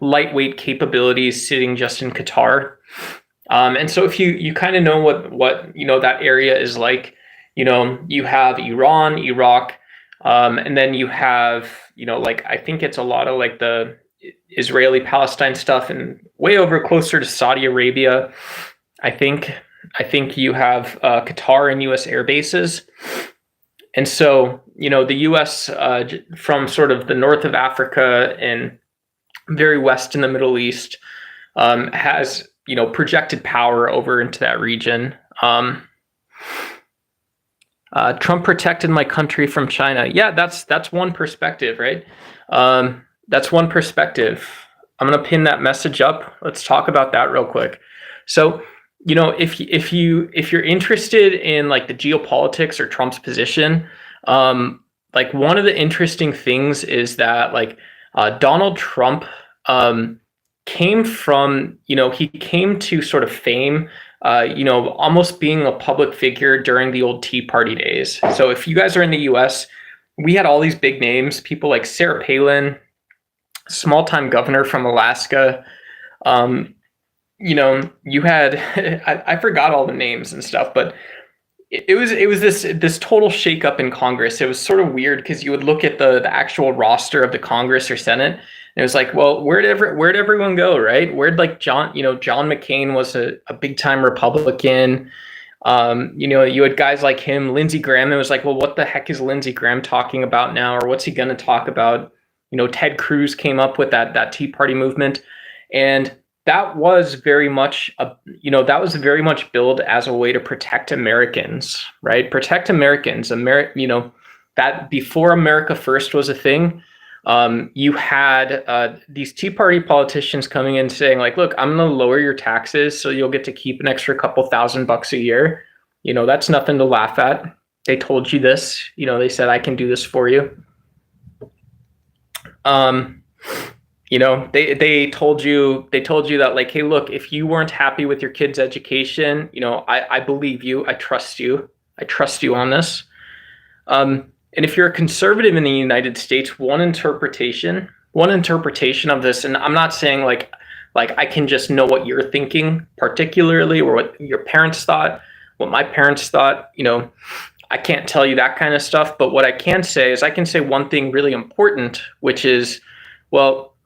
lightweight capabilities sitting just in Qatar. And so if you kind of know what that area is like, you have Iran, Iraq, and then you have, like, I think it's a lot of like the Israeli Palestine stuff, and way over closer to Saudi Arabia. I think you have Qatar and U.S. air bases. And so, the U.S. From sort of the north of Africa and very west in the Middle East has, projected power over into that region. Trump protected my country from China. Yeah, that's one perspective, right? That's one perspective. I'm going to pin that message up. Let's talk about that real quick. So, if you're interested in like the geopolitics or Trump's position, like one of the interesting things is that like Donald Trump came from, he came to sort of fame, almost being a public figure during the old Tea Party days. So if you guys are in the US, we had all these big names, people like Sarah Palin, small-time governor from Alaska. You had, I forgot all the names and stuff, but it was this total shakeup in Congress. It was sort of weird because you would look at the actual roster of the Congress or Senate, and it was like, well, where'd everyone go, right? Where'd like John McCain was a big time Republican. You had guys like him, Lindsey Graham. It was like, well, what the heck is Lindsey Graham talking about now, or what's he going to talk about? Ted Cruz came up with that Tea Party movement, and that was very much billed as a way to protect Americans, right? Protect Americans. That before America First was a thing, you had these Tea Party politicians coming in saying like, look, I'm going to lower your taxes so you'll get to keep an extra couple $1,000 a year. That's nothing to laugh at. They told you this. They said, I can do this for you. They told you that like, hey, look, if you weren't happy with your kid's education, I believe you, I trust you on this. And if you're a conservative in the United States, one interpretation of this, and I'm not saying like I can just know what you're thinking particularly, or what your parents thought, what my parents thought, I can't tell you that kind of stuff. But what I can say is I can say one thing really important, which is, well,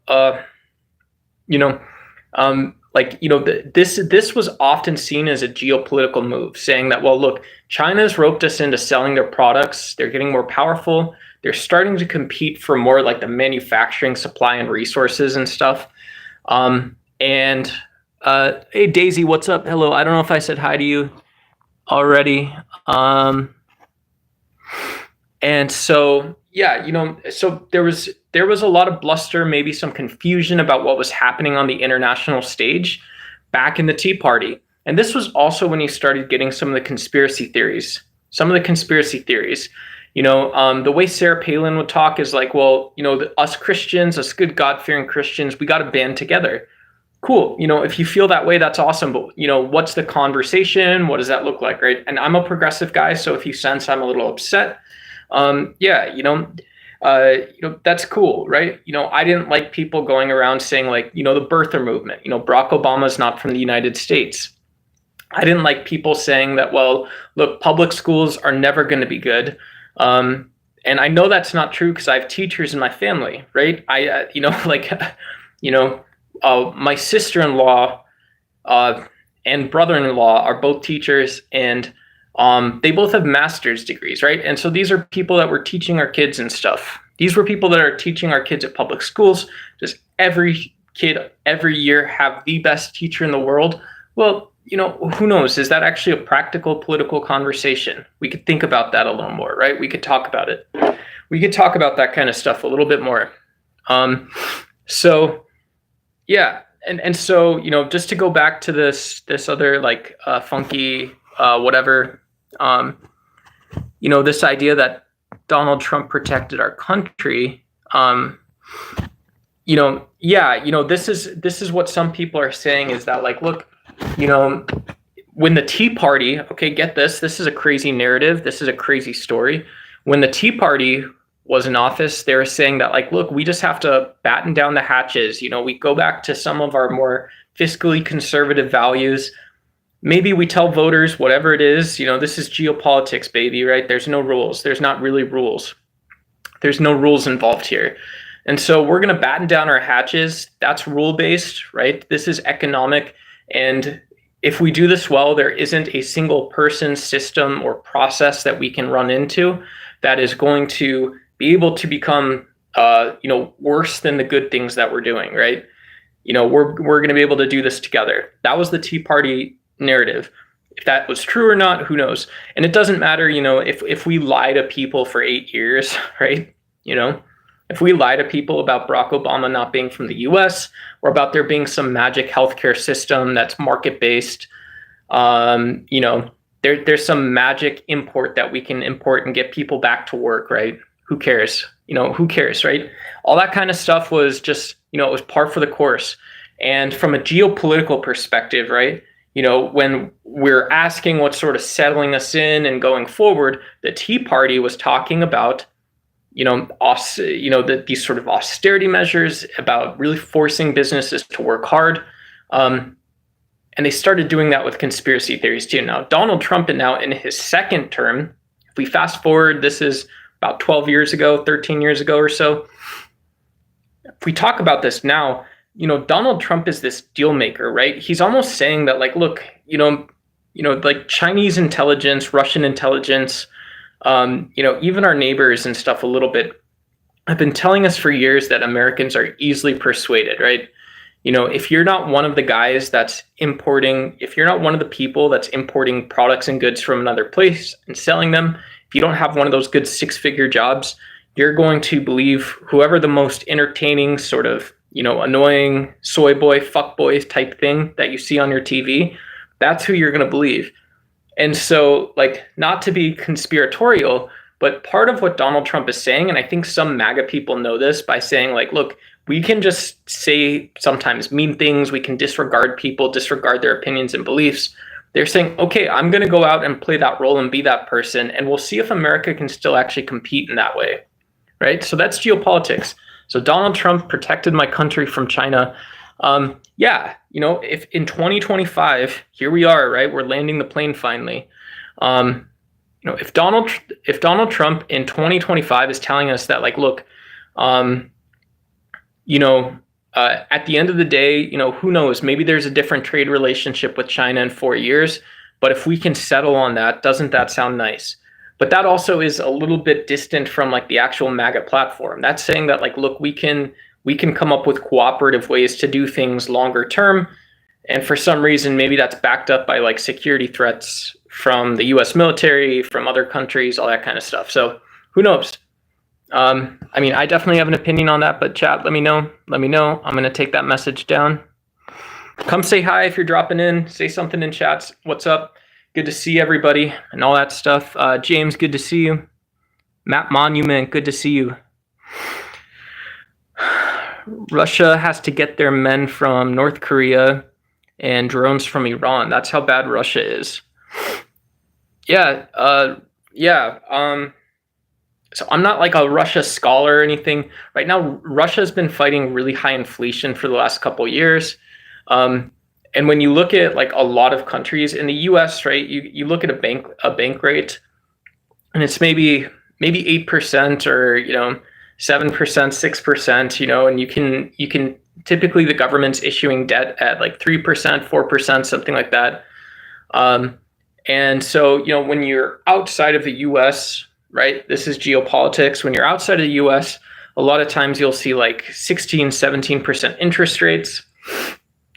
this was often seen as a geopolitical move, saying that, well, look, China's roped us into selling their products. They're getting more powerful. They're starting to compete for more like the manufacturing supply and resources and stuff. Hey, Daisy, what's up? Hello. I don't know if I said hi to you already. And so, yeah, so there was a lot of bluster, maybe some confusion about what was happening on the international stage back in the Tea Party. And this was also when you started getting some of the conspiracy theories. The way Sarah Palin would talk is like, well, us Christians, us good God-fearing Christians, we got to band together. Cool. If you feel that way, that's awesome. But, what's the conversation? What does that look like, right? And I'm a progressive guy, so if you sense I'm a little upset, that's cool, right? I didn't like people going around saying like, the birther movement, Barack Obama's not from the United States. I didn't like people saying that, well, look, public schools are never going to be good. And I know that's not true because I have teachers in my family, right? My sister-in-law and brother-in-law are both teachers, and they both have master's degrees, right? And so these are people that were teaching our kids and stuff. These were people that are teaching our kids at public schools. Just every kid every year have the best teacher in the world. Well, who knows? Is that actually a practical political conversation? We could think about that a little more, right? We could talk about it. We could talk about that kind of stuff a little bit more. So, yeah. And so, just to go back to this other like funky whatever, this idea that Donald Trump protected our country, this is what some people are saying is that like, look, when the Tea Party, okay, get this is a crazy narrative. This is a crazy story. When the Tea Party was in office, they were saying that, like, look, we just have to batten down the hatches. We go back to some of our more fiscally conservative values. Maybe we tell voters whatever it is, this is geopolitics, baby, right? There's no rules. There's not really rules. There's no rules involved here. And so we're going to batten down our hatches. That's rule-based, right? This is economic. And if we do this well, there isn't a single person, system, or process that we can run into that is going to be able to become, worse than the good things that we're doing, right? We're going to be able to do this together. That was the Tea Party narrative. If that was true or not, who knows? And it doesn't matter, if we lie to people for 8 years, right? If we lie to people about Barack Obama not being from the US, or about there being some magic healthcare system that's market-based, there's some magic import that we can import and get people back to work, right? Who cares? Who cares, right? All that kind of stuff was just, it was par for the course. And from a geopolitical perspective, right, when we're asking what's sort of settling us in and going forward, the Tea Party was talking about, these sort of austerity measures, about really forcing businesses to work hard. And they started doing that with conspiracy theories too. Now, Donald Trump, now in his second term, if we fast forward, this is about 12 years ago, 13 years ago or so. If we talk about this now, Donald Trump is this deal maker, right? He's almost saying that, like, look, like Chinese intelligence, Russian intelligence, even our neighbors and stuff a little bit have been telling us for years that Americans are easily persuaded, right? If you're not one of the guys that's importing, if you're not one of the people that's importing products and goods from another place and selling them, if you don't have one of those good 6-figure jobs, you're going to believe whoever the most entertaining sort of, annoying soy boy, fuck boy type thing that you see on your TV. That's who you're going to believe. And so, like, not to be conspiratorial, but part of what Donald Trump is saying, and I think some MAGA people know this by saying, like, look, we can just say sometimes mean things. We can disregard people, disregard their opinions and beliefs. They're saying, okay, I'm going to go out and play that role and be that person, and we'll see if America can still actually compete in that way, right? So that's geopolitics. So Donald Trump protected my country from China. If in 2025, here we are, right? We're landing the plane finally. If Donald Trump in 2025 is telling us that, like, look, at the end of the day, who knows? Maybe there's a different trade relationship with China in 4 years. But if we can settle on that, doesn't that sound nice? But that also is a little bit distant from, like, the actual MAGA platform. That's saying that, like, look, we can come up with cooperative ways to do things longer term. And for some reason, maybe that's backed up by, like, security threats from the US military, from other countries, all that kind of stuff. So who knows? I definitely have an opinion on that, but chat, let me know. I'm going to take that message down. Come say hi if you're dropping in. Say something in chats. What's up? Good to see everybody and all that stuff. James, good to see you. Matt Monument, good to see you. Russia has to get their men from North Korea and drones from Iran. That's how bad Russia is. So I'm not like a Russia scholar or anything. Right now, Russia's been fighting really high inflation for the last couple of years. And when you look at, like, a lot of countries in the US, right, you look at a bank rate, and it's maybe 8% or 7%, 6%, and you can typically the government's issuing debt at like 3%, 4%, something like that. And so, when you're outside of the US, right, this is geopolitics. When you're outside of the US, a lot of times you'll see like 16, 17% interest rates.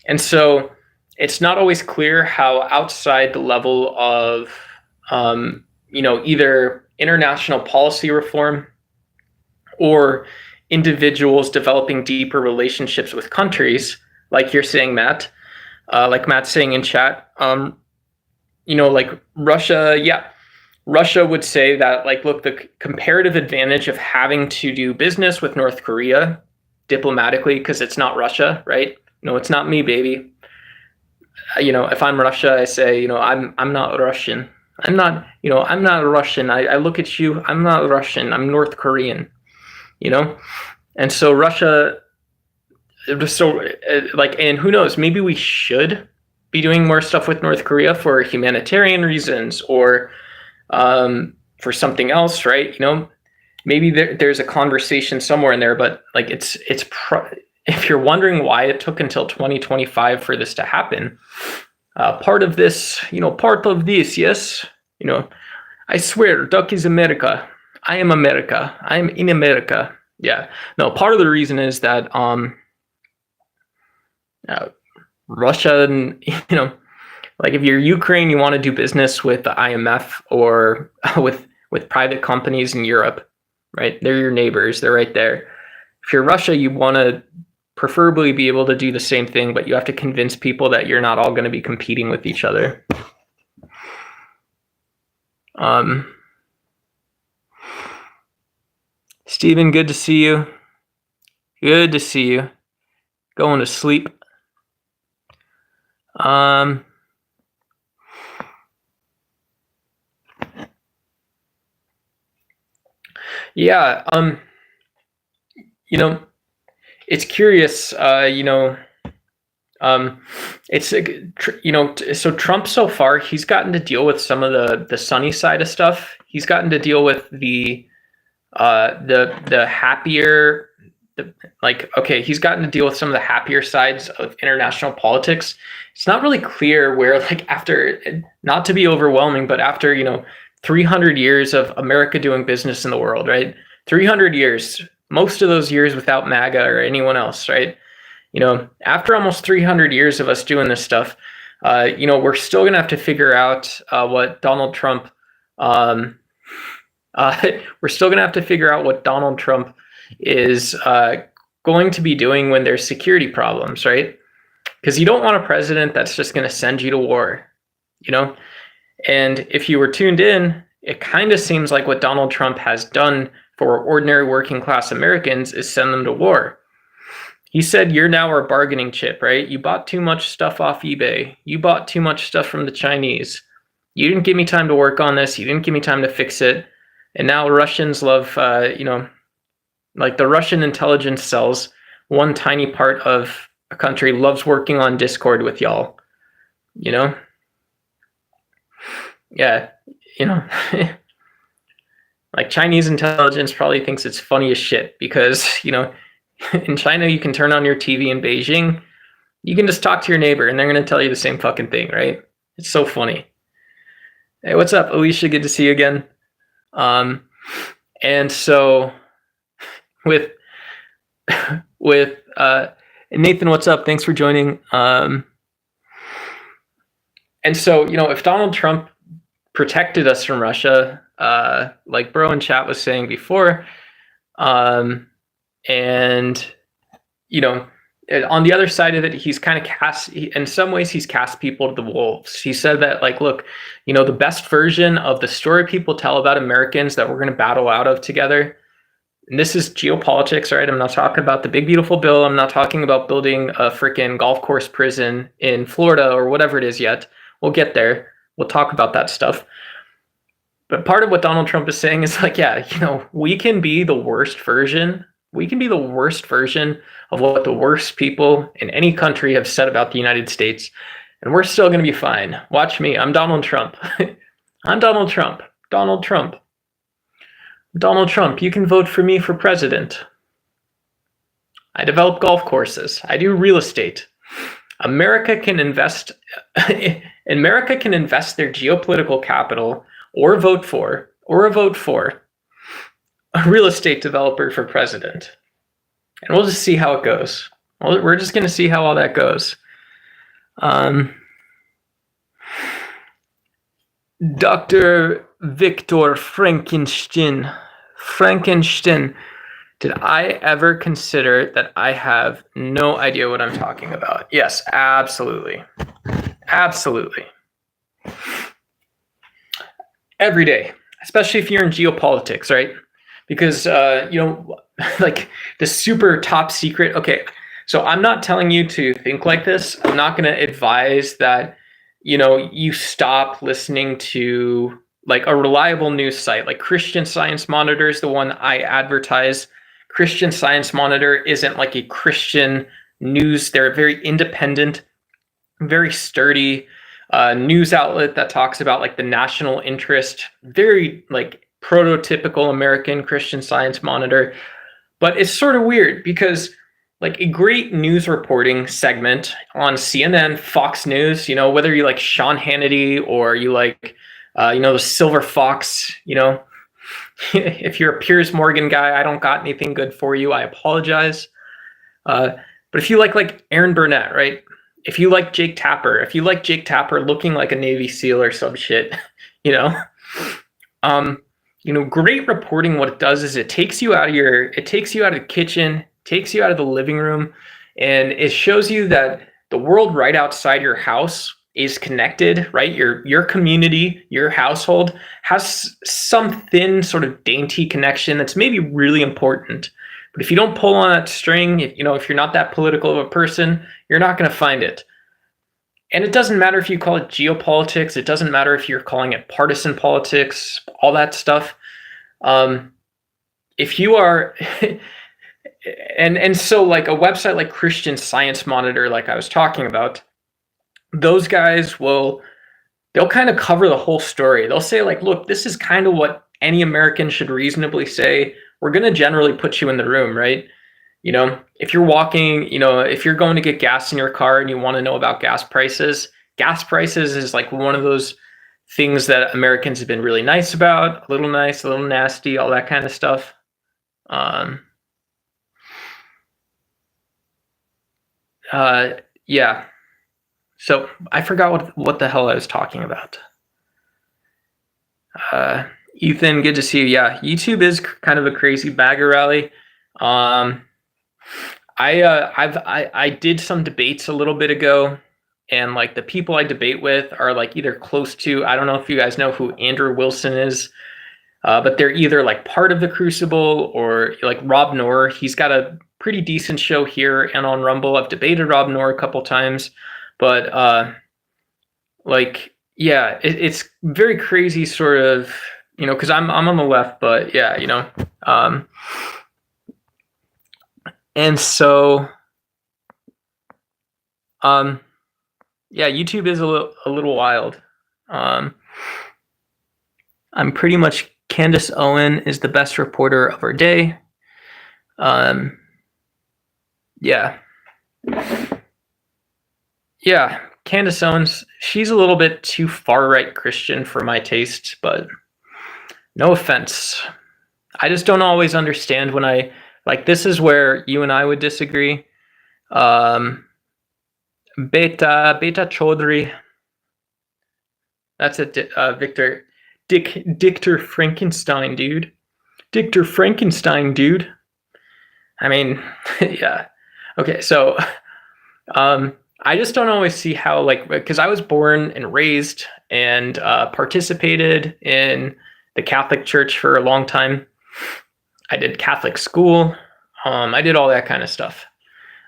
And so it's not always clear how outside the level of, either international policy reform or individuals developing deeper relationships with countries, like you're saying, Matt, like Matt's saying in chat, like Russia would say that, like, look, the comparative advantage of having to do business with North Korea diplomatically, because it's not Russia, right? No, it's not me, baby. If I'm Russia, I say, I'm not Russian. I'm not Russian. I look at you, I'm not Russian, I'm North Korean. you know? And so Russia, so like, and who knows, maybe we should be doing more stuff with North Korea for humanitarian reasons or for something else, right? You know, maybe there's a conversation somewhere in there, but like if you're wondering why it took until 2025 for this to happen, part of this, yes, I swear, duck is America. I am America. I am in America. Yeah. No, part of the reason is that Russia, and like if you're Ukraine, you want to do business with the IMF or with private companies in Europe, right? They're your neighbors. They're right there. If you're Russia, you want to preferably be able to do the same thing, but you have to convince people that you're not all going to be competing with each other. Steven, good to see you. Good to see you. Going to sleep. Yeah, it's curious, it's, so Trump so far, he's gotten to deal with some of the sunny side of stuff. He's gotten to deal with the happier, he's gotten to deal with some of the happier sides of international politics. It's not really clear where, like, after, not to be overwhelming, but after, 300 years of America doing business in the world, right? 300 years, most of those years without MAGA or anyone else, right? After almost 300 years of us doing this stuff, we're still going to have to figure out what Donald Trump, is going to be doing when there's security problems, right? Because you don't want a president that's just going to send you to war, And if you were tuned in, it kind of seems like what Donald Trump has done for ordinary working class Americans is send them to war. He said, you're now our bargaining chip, right? You bought too much stuff off eBay. You bought too much stuff from the Chinese. You didn't give me time to work on this. You didn't give me time to fix it. And now Russians love, like the Russian intelligence cells, one tiny part of a country loves working on Discord with y'all, Yeah, like Chinese intelligence probably thinks it's funny as shit because, in China, you can turn on your TV in Beijing. You can just talk to your neighbor and they're going to tell you the same fucking thing, right? It's so funny. Hey, what's up, Alicia? Good to see you again. And so with Nathan, what's up? Thanks for joining. And so, if Donald Trump protected us from Russia, like bro in chat was saying before, and on the other side of it, he's kind of in some ways he's cast people to the wolves. He said that, like, look, the best version of the story people tell about Americans that we're going to battle out of together, and this is geopolitics, right? I'm not talking about the big beautiful bill. I'm not talking about building a freaking golf course prison in Florida or whatever it is yet. We'll get there. We'll talk about that stuff. But part of what Donald Trump is saying is like, yeah, we can be the worst version. We can be the worst version of what the worst people in any country have said about the United States, and we're still going to be fine. Watch me. I'm Donald Trump. I'm Donald Trump. Donald Trump. Donald Trump. You can vote for me for president. I develop golf courses. I do real estate. America can invest their geopolitical capital or vote for a real estate developer for president. And we'll just see how it goes. We're just going to see how all that goes. Dr. Victor Frankenstein. Did I ever consider that I have no idea what I'm talking about? Yes, absolutely. Absolutely. Every day, especially if you're in geopolitics, right? Because, like the super top secret. Okay, so I'm not telling you to think like this. I'm not going to advise that, you stop listening to like a reliable news site. Like Christian Science Monitor is the one I advertise. Christian Science Monitor isn't like a Christian news. They're very independent, very sturdy news outlet that talks about like the national interest, very like prototypical American Christian Science Monitor. But it's sort of weird because like a great news reporting segment on CNN, Fox News, whether you like Sean Hannity or you like, the Silver Fox, if you're a Piers Morgan guy, I don't got anything good for you. I apologize. But if you like Aaron Burnett, right? If you like Jake Tapper looking like a Navy SEAL or some shit, great reporting, what it does is it takes you out of the kitchen, takes you out of the living room, and it shows you that the world right outside your house is connected, right? Your community, your household has some thin sort of dainty connection that's maybe really important. But if you don't pull on that string, if you're not that political of a person, you're not going to find it. And it doesn't matter if you call it geopolitics. It doesn't matter if you're calling it partisan politics, all that stuff. If you are, and so like a website like Christian Science Monitor, like I was talking about, those guys they'll kind of cover the whole story. They'll say like, look, this is kind of what any American should reasonably say. We're going to generally put you in the room, right? If you're walking, if you're going to get gas in your car and you want to know about gas prices is like one of those things that Americans have been really nice about, a little nice, a little nasty, all that kind of stuff. Yeah. So I forgot what the hell I was talking about. Ethan, good to see you. Yeah, YouTube is kind of a crazy bagger rally. I did some debates a little bit ago, and like the people I debate with are like either close to, I don't know if you guys know who Andrew Wilson is, but they're either like part of the Crucible or like Rob Noor. He's got a pretty decent show here and on Rumble. I've debated Rob Noor a couple times, but it's very crazy sort of, because I'm on the left, but yeah, and so YouTube is a little wild. I'm pretty much, Candace Owen is the best reporter of our day. Candace Owens, she's a little bit too far right Christian for my taste, but no offense. I just don't always understand when this is where you and I would disagree. Beta Chaudhry. That's it, Victor. Dictor Frankenstein, dude. Dictor Frankenstein, dude. I mean, yeah. Okay, so I just don't always see how, because I was born and raised and participated in the Catholic Church for a long time. I did Catholic school. I did all that kind of stuff.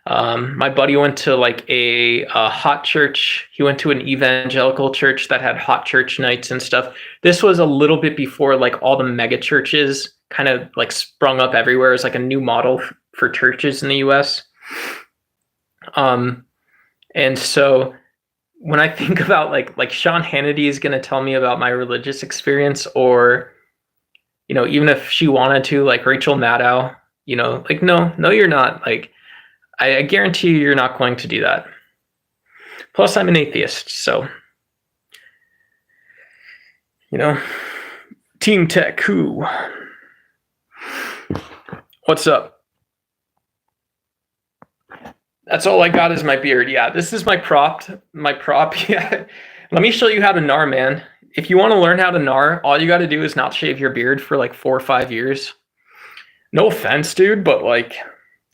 My buddy went to a hot church. He went to an evangelical church that had hot church nights and stuff. This was a little bit before all the mega churches kind of sprung up everywhere as a new model for churches in the US. And so when I think about like Sean Hannity is going to tell me about my religious experience, or even if she wanted to, Rachel Maddow, no, you're not. I guarantee you're not going to do that. Plus, I'm an atheist, so Team Tech, who? What's up? That's all I got is my beard. Yeah, this is my prop. Yeah. Let me show you how to gnar, man. If you want to learn how to gnar, all you got to do is not shave your beard for 4 or 5 years. No offense, dude, but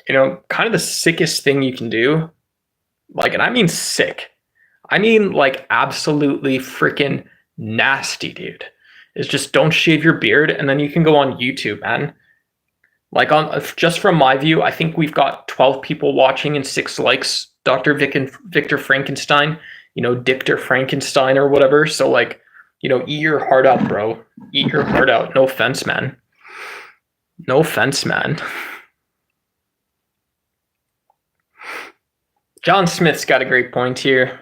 kind of the sickest thing you can do. And I mean sick. I mean absolutely freaking nasty, dude. Is just don't shave your beard, and then you can go on YouTube, man. Just from my view, I think we've got 12 people watching and 6 likes. Dr. Victor Frankenstein, Dictor Frankenstein or whatever. So eat your heart out, bro. Eat your heart out. No offense, man. No offense, man. John Smith's got a great point here.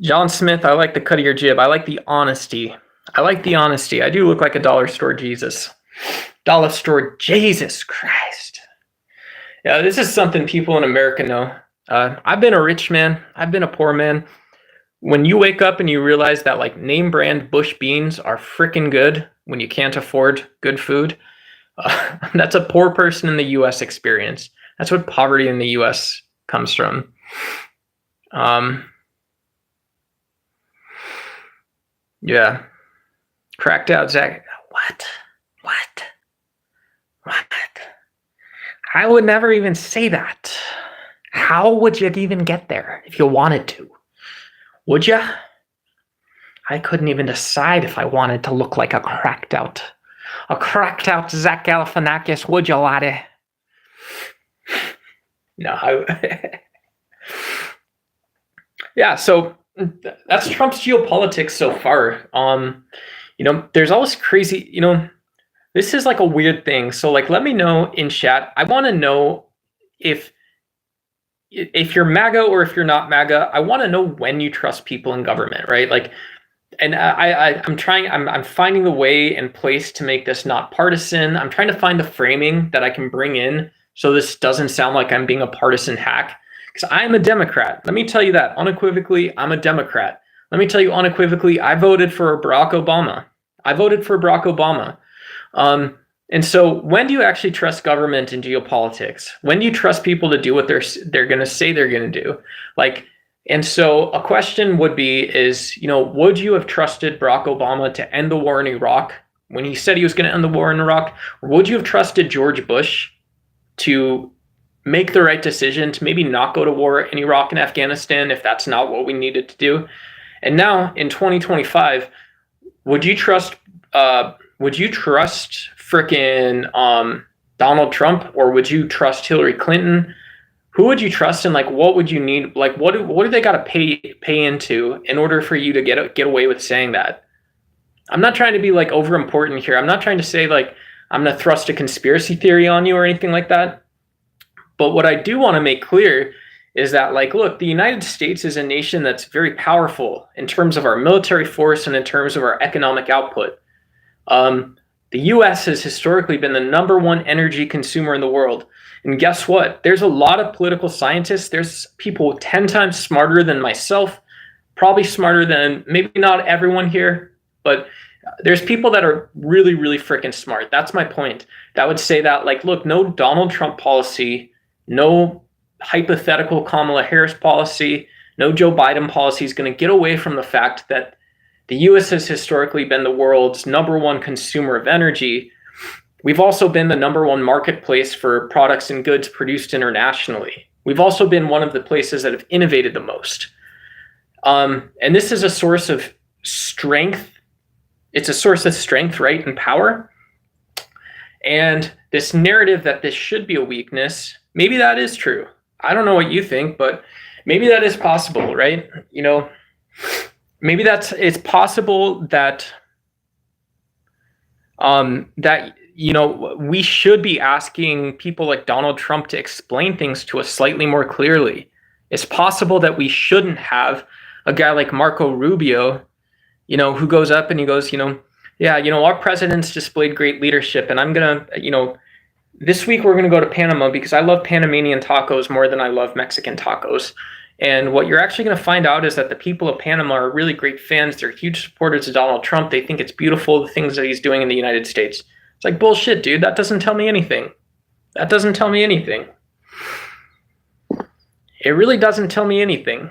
John Smith, I like the cut of your jib. I like the honesty. I do look like a dollar store Jesus. Dollar store Jesus Christ. Yeah, this is something people in America know. I've been a rich man. I've been a poor man. When you wake up and you realize that like name brand Bush beans are freaking good when you can't afford good food, that's a poor person in the U.S. experience. That's what poverty in the U.S. comes from. Yeah. Cracked out, Zach. What? I would never even say that. How would you even get there if you wanted to? Would you? I couldn't even decide if I wanted to look like a cracked out Zach Galifianakis, would you, laddie? No. Yeah, so that's Trump's geopolitics so far. There's always crazy, this is like a weird thing. So like, let me know in chat. I want to know if you're MAGA or if you're not MAGA. I want to know when you trust people in government, right? Like, and I'm finding the way and place to make this not partisan. I'm trying to find the framing that I can bring in so this doesn't sound like I'm being a partisan hack. Because I'm a Democrat. Let me tell you that unequivocally, I'm a Democrat. Let me tell you unequivocally, I voted for Barack Obama. And so when do you actually trust government in geopolitics? When do you trust people to do what they're going to say they're going to do? Like, and so a question would be would you have trusted Barack Obama to end the war in Iraq when he said he was going to end the war in Iraq? Or would you have trusted George Bush to make the right decision to maybe not go to war in Iraq and Afghanistan if that's not what we needed to do? And now in 2025, would you trust frickin' Donald Trump, or would you trust Hillary Clinton? Who would you trust, and like what would you need? Like what do they got to pay into in order for you to get away with saying that? I'm not trying to be like over important here. I'm not trying to say like I'm gonna thrust a conspiracy theory on you or anything like that. But what I do want to make clear is that, like, look, the United States is a nation that's very powerful in terms of our military force and in terms of our economic output. The U.S. has historically been the number one energy consumer in the world. And guess what? There's a lot of political scientists. There's people 10 times smarter than myself, probably smarter than maybe not everyone here, but there's people that are really, really freaking smart. That's my point. That would say that, like, look, no Donald Trump policy, no hypothetical Kamala Harris policy, no Joe Biden policy is going to get away from the fact that the U.S. has historically been the world's number one consumer of energy. We've also been the number one marketplace for products and goods produced internationally. We've also been one of the places that have innovated the most. And this is a source of strength. It's a source of strength, right, and power. And this narrative that this should be a weakness, maybe that is true. I don't know what you think, but maybe that is possible, right? Maybe it's possible that we should be asking people like Donald Trump to explain things to us slightly more clearly. It's possible that we shouldn't have a guy like Marco Rubio, who goes up and he goes, our president's displayed great leadership, and I'm gonna, this week we're gonna go to Panama because I love Panamanian tacos more than I love Mexican tacos. And what you're actually going to find out is that the people of Panama are really great fans. They're huge supporters of Donald Trump. They think it's beautiful, the things that he's doing in the United States. It's like, bullshit, dude. That doesn't tell me anything. It really doesn't tell me anything.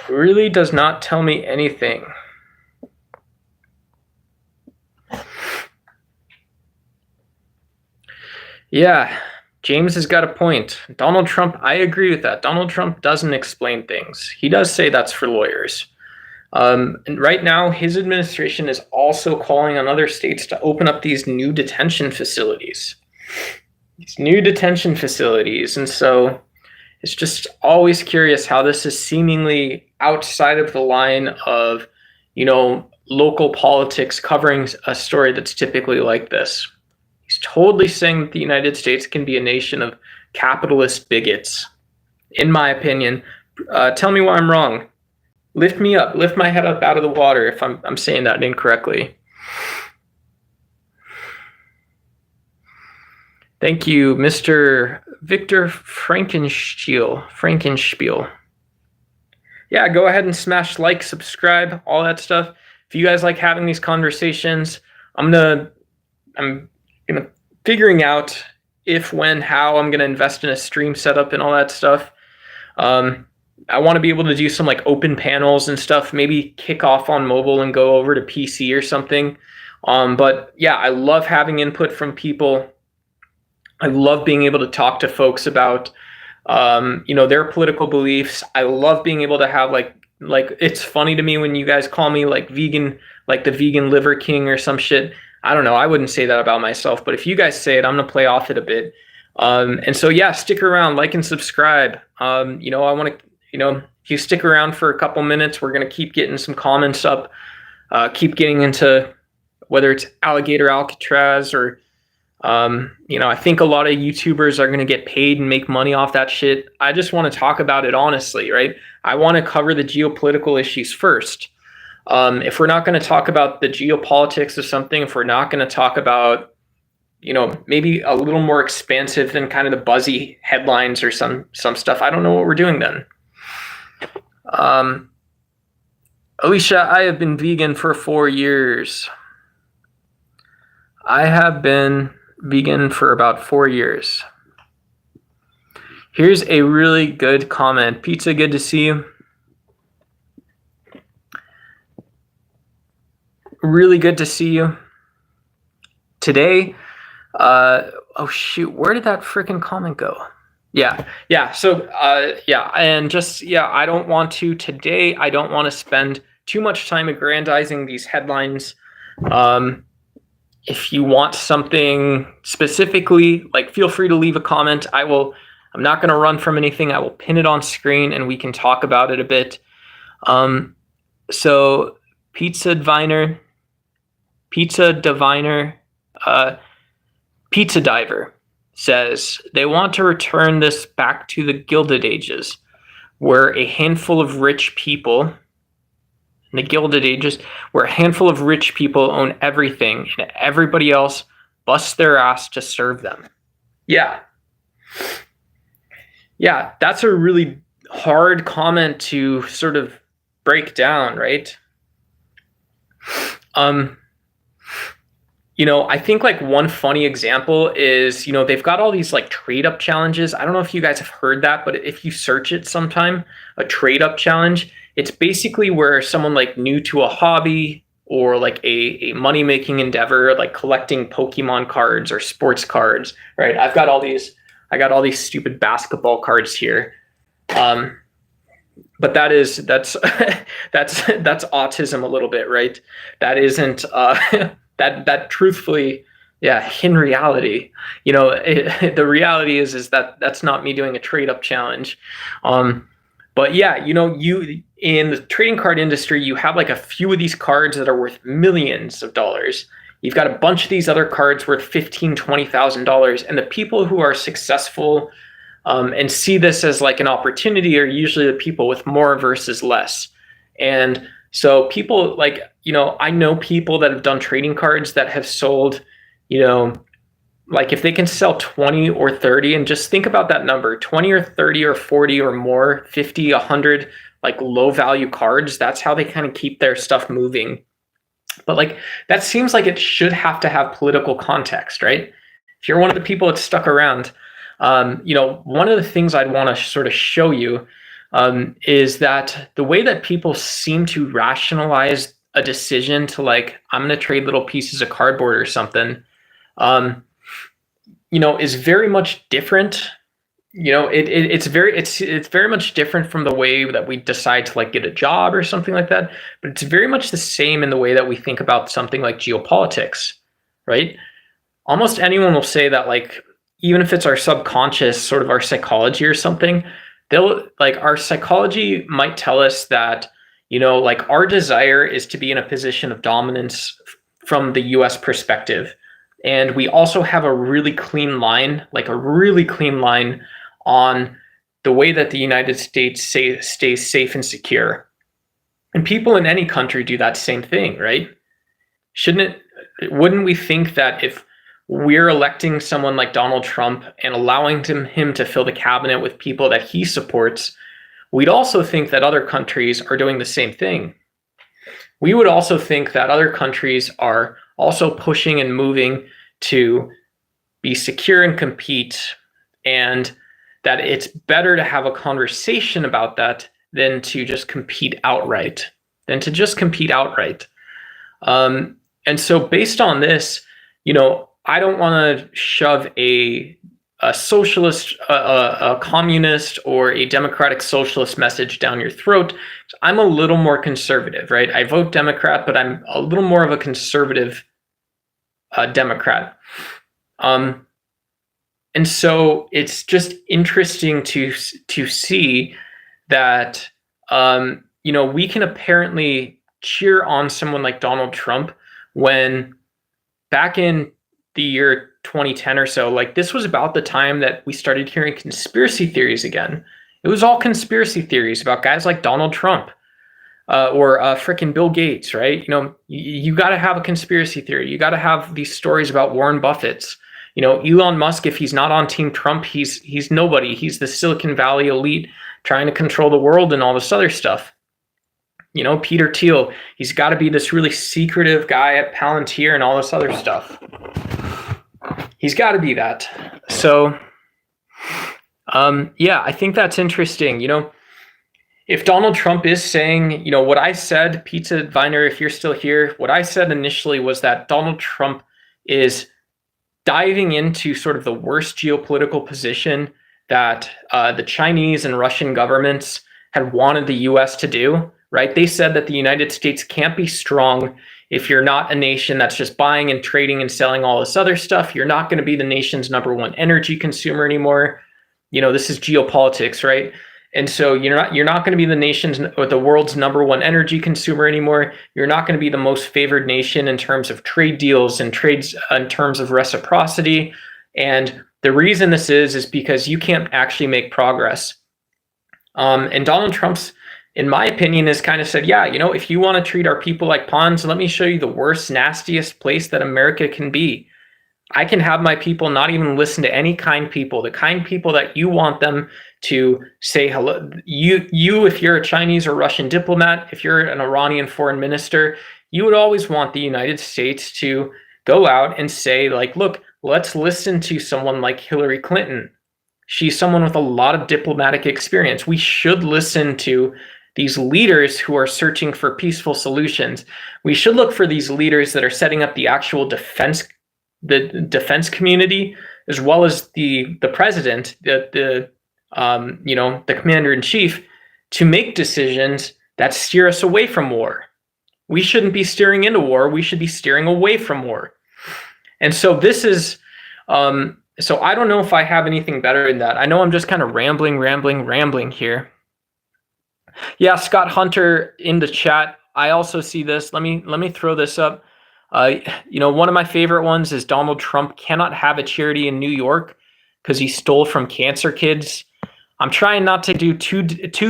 It really does not tell me anything. Yeah, James has got a point. Donald Trump, I agree with that. Donald Trump doesn't explain things. He does say that's for lawyers. And right now, his administration is also calling on other states to open up these new detention facilities. And so it's just always curious how this is seemingly outside of the line of, local politics covering a story that's typically like this. He's totally saying that the United States can be a nation of capitalist bigots. In my opinion, tell me why I'm wrong. Lift me up, lift my head up out of the water if I'm saying that incorrectly. Thank you, Mr. Victor Frankenspiel. Yeah, go ahead and smash like, subscribe, all that stuff. If you guys like having these conversations, I'm gonna figuring out if, when, how I'm gonna invest in a stream setup and all that stuff. I want to be able to do some like open panels and stuff, maybe kick off on mobile and go over to PC or something. But yeah, I love having input from people. I love being able to talk to folks about, their political beliefs. I love being able to have like it's funny to me when you guys call me like vegan, like the vegan liver king or some shit. I don't know. I wouldn't say that about myself, but if you guys say it, I'm going to play off it a bit. And so, yeah, stick around, like and subscribe. I want to, if you stick around for a couple minutes, we're going to keep getting some comments up, keep getting into whether it's alligator Alcatraz or, I think a lot of YouTubers are going to get paid and make money off that shit. I just want to talk about it honestly, right? I want to cover the geopolitical issues first. If we're not going to talk about the geopolitics of something, if we're not going to talk about, maybe a little more expansive than kind of the buzzy headlines or some stuff, I don't know what we're doing then. Alicia, I have been vegan for 4 years. I have been vegan for about 4 years. Here's a really good comment. Pizza, good to see you. Really good to see you. Today, oh shoot, where did that freaking comment go? Yeah. So, and just, I don't want to spend too much time aggrandizing these headlines. If you want something specifically, like, feel free to leave a comment. I'm not going to run from anything. I will pin it on screen and we can talk about it a bit. So Pizza Diver, Pizza Diver says they want to return this back to the Gilded Ages, where a handful of rich people, in the Gilded Ages, where a handful of rich people own everything and everybody else busts their ass to serve them. Yeah, that's a really hard comment to sort of break down, right? I think like one funny example is, they've got all these like trade up challenges. I don't know if you guys have heard that, but if you search it sometime, a trade up challenge, it's basically where someone like new to a hobby or like a money making endeavor, like collecting Pokemon cards or sports cards, right? I got all these stupid basketball cards here. But that's that's autism a little bit, right? That isn't that truthfully, in reality, the reality is that that's not me doing a trade up challenge. But you in the trading card industry, you have like a few of these cards that are worth millions of dollars. You've got a bunch of these other cards worth $15,000, $20,000, and the people who are successful and see this as like an opportunity are usually the people with more versus less. And so people like, I know people that have done trading cards that have sold, like if they can sell 20 or 30, and just think about that number, 20 or 30 or 40 or more, 50, 100, like low value cards, that's how they kind of keep their stuff moving. But like, that seems like it should have to have political context, right? If you're one of the people that stuck around, one of the things I'd want to sort of show you is that the way that people seem to rationalize a decision to like, I'm going to trade little pieces of cardboard or something, is very much different. It's very much different from the way that we decide to like get a job or something like that. But it's very much the same in the way that we think about something like geopolitics, right? Almost anyone will say that, like, even if it's our subconscious, sort of our psychology or something, our psychology might tell us that, Like our desire is to be in a position of dominance from the US perspective. And we also have a really clean line, on the way that the United States stays safe and secure. And people in any country do that same thing, right? Wouldn't we think that if we're electing someone like Donald Trump and allowing him to fill the cabinet with people that he supports, we'd also think that other countries are doing the same thing. We would also think that other countries are also pushing and moving to be secure and compete, and that it's better to have a conversation about that than to just compete outright. And so based on this, I don't want to shove a socialist, a communist, or a democratic socialist message down your throat. I'm a little more conservative, right? I vote Democrat, but I'm a little more of a conservative Democrat. And so it's just interesting to see that we can apparently cheer on someone like Donald Trump when back in the year 2010 or so, like this was about the time that we started hearing conspiracy theories again. It was all conspiracy theories about guys like Donald Trump or frickin' Bill Gates, right? You got to have a conspiracy theory. You got to have these stories about Warren Buffett's. Elon Musk, if he's not on Team Trump, he's nobody. He's the Silicon Valley elite trying to control the world and all this other stuff. Peter Thiel, he's got to be this really secretive guy at Palantir and all this other stuff. He's got to be that. So, I think that's interesting. If Donald Trump is saying, what I said, Pizza Viner, if you're still here, what I said initially was that Donald Trump is diving into sort of the worst geopolitical position that the Chinese and Russian governments had wanted the US to do, right? They said that the United States can't be strong if you're not a nation that's just buying and trading and selling all this other stuff. You're not going to be the nation's #1 energy consumer anymore. This is geopolitics, right? And so you're not going to be the nation's or the world's #1 energy consumer anymore. You're not going to be the most favored nation in terms of trade deals and trades in terms of reciprocity. And the reason this is because you can't actually make progress. And Donald Trump's, in my opinion, has kind of said, if you want to treat our people like pawns, let me show you the worst, nastiest place that America can be. I can have my people not even listen to any kind people, the kind people that you want them to say hello. You, if you're a Chinese or Russian diplomat, if you're an Iranian foreign minister, you would always want the United States to go out and say, like, look, let's listen to someone like Hillary Clinton. She's someone with a lot of diplomatic experience. We should listen to these leaders who are searching for peaceful solutions. We should look for these leaders that are setting up the actual defense community, as well as the president, the commander in chief, to make decisions that steer us away from war. We shouldn't be steering into war. We should be steering away from war. And so this is, so I don't know if I have anything better than that. I know I'm just kind of rambling here. Yeah, Scott Hunter in the chat. I also see this. Let me throw this up. One of my favorite ones is Donald Trump cannot have a charity in New York because he stole from cancer kids. I'm trying not to do too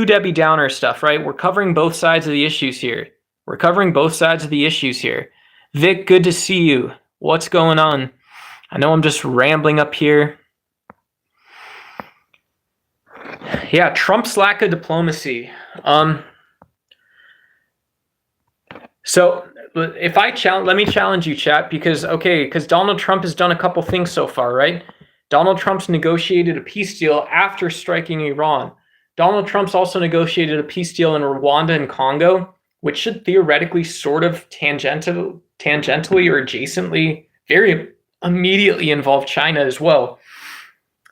Debbie Downer stuff, right? We're covering both sides of the issues here. Vic, good to see you. What's going on? I know I'm just rambling up here. Yeah, Trump's lack of diplomacy. So if let me challenge you, chat, because Donald Trump has done a couple things so far, right? Donald Trump's negotiated a peace deal after striking Iran. Donald Trump's also negotiated a peace deal in Rwanda and Congo, which should theoretically sort of tangentially or adjacently very immediately involve China as well.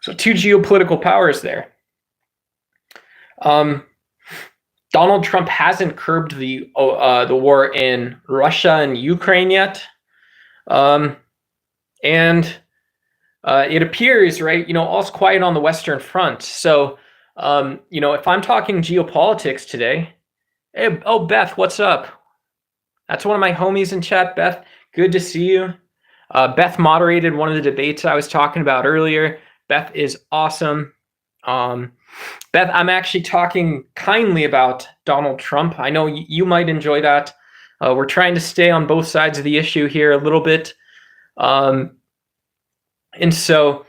So two geopolitical powers there. Donald Trump hasn't curbed the war in Russia and Ukraine yet. And it appears, right, all's quiet on the Western Front. So, if I'm talking geopolitics today, Hey, oh, Beth, what's up? That's one of my homies in chat. Beth, good to see you. Beth moderated one of the debates I was talking about earlier. Beth is awesome. Beth, I'm actually talking kindly about Donald Trump. I know you might enjoy that. We're trying to stay on both sides of the issue here a little bit. And so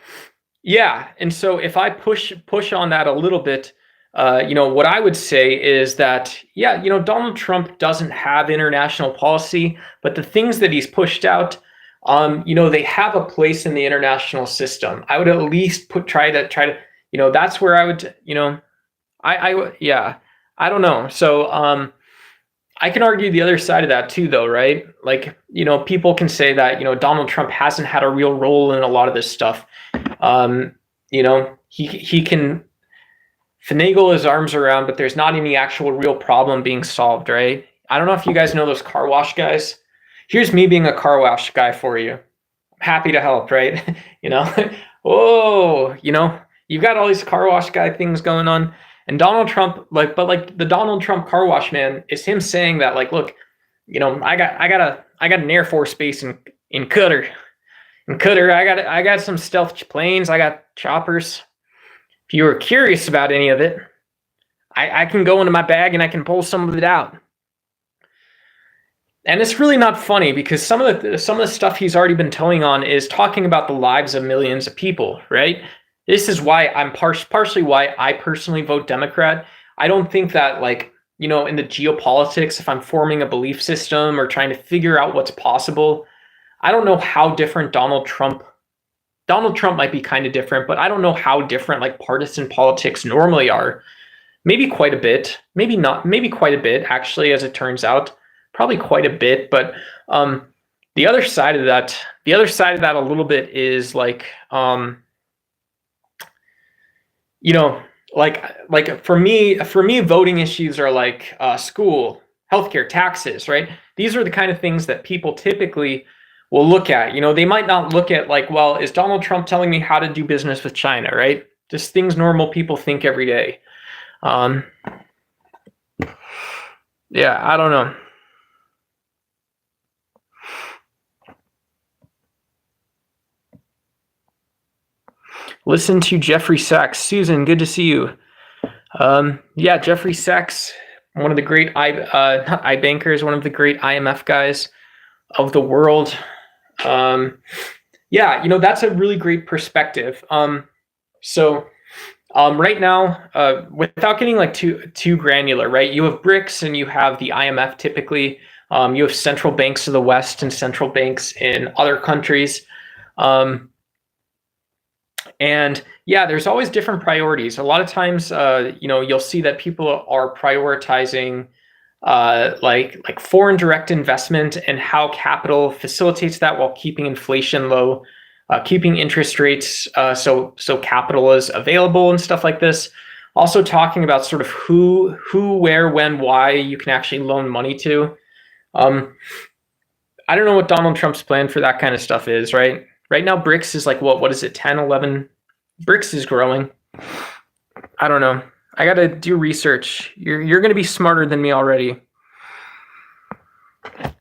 if I push on that a little bit, what I would say is that, Donald Trump doesn't have international policy, but the things that he's pushed out, they have a place in the international system. I would at least try to, that's where I would, I don't know. So, I can argue the other side of that too, though, right? Like, people can say that, Donald Trump hasn't had a real role in a lot of this stuff. He can finagle his arms around, but there's not any actual real problem being solved, right? I don't know if you guys know those car wash guys. Here's me being a car wash guy for you. I'm happy to help, right? You've got all these car wash guy things going on. And Donald Trump, the Donald Trump car wash man is him saying that, look, I got an Air Force base in Qatar. In Qatar, I got some stealth planes, I got choppers. If you were curious about any of it, I can go into my bag and I can pull some of it out. And it's really not funny because some of the stuff he's already been toying on is talking about the lives of millions of people, right? This is why I'm partially why I personally vote Democrat. I don't think that in the geopolitics, if I'm forming a belief system or trying to figure out what's possible, I don't know how different Donald Trump might be kind of different, but I don't know how different partisan politics normally are. Maybe quite a bit, maybe not, maybe quite a bit actually, as it turns out, probably quite a bit. But the other side of that a little bit is for me, voting issues are school, healthcare, taxes, right? These are the kind of things that people typically will look at. They might not look at is Donald Trump telling me how to do business with China, right? Just things normal people think every day. I don't know. Listen to Jeffrey Sachs. Susan, good to see you. Jeffrey Sachs, one of the great not iBankers, one of the great IMF guys of the world. That's a really great perspective. Right now, without getting too granular, right? You have BRICS and you have the IMF typically. You have central banks of the West and central banks in other countries. There's always different priorities. A lot of times, you'll see that people are prioritizing foreign direct investment and how capital facilitates that while keeping inflation low, keeping interest rates so capital is available and stuff like this. Also talking about sort of who, where, when, why you can actually loan money to. I don't know what Donald Trump's plan for that kind of stuff is, right? Right now, BRICS is what is it, 10, 11? BRICS is growing. I don't know. I got to do research. You're going to be smarter than me already. You're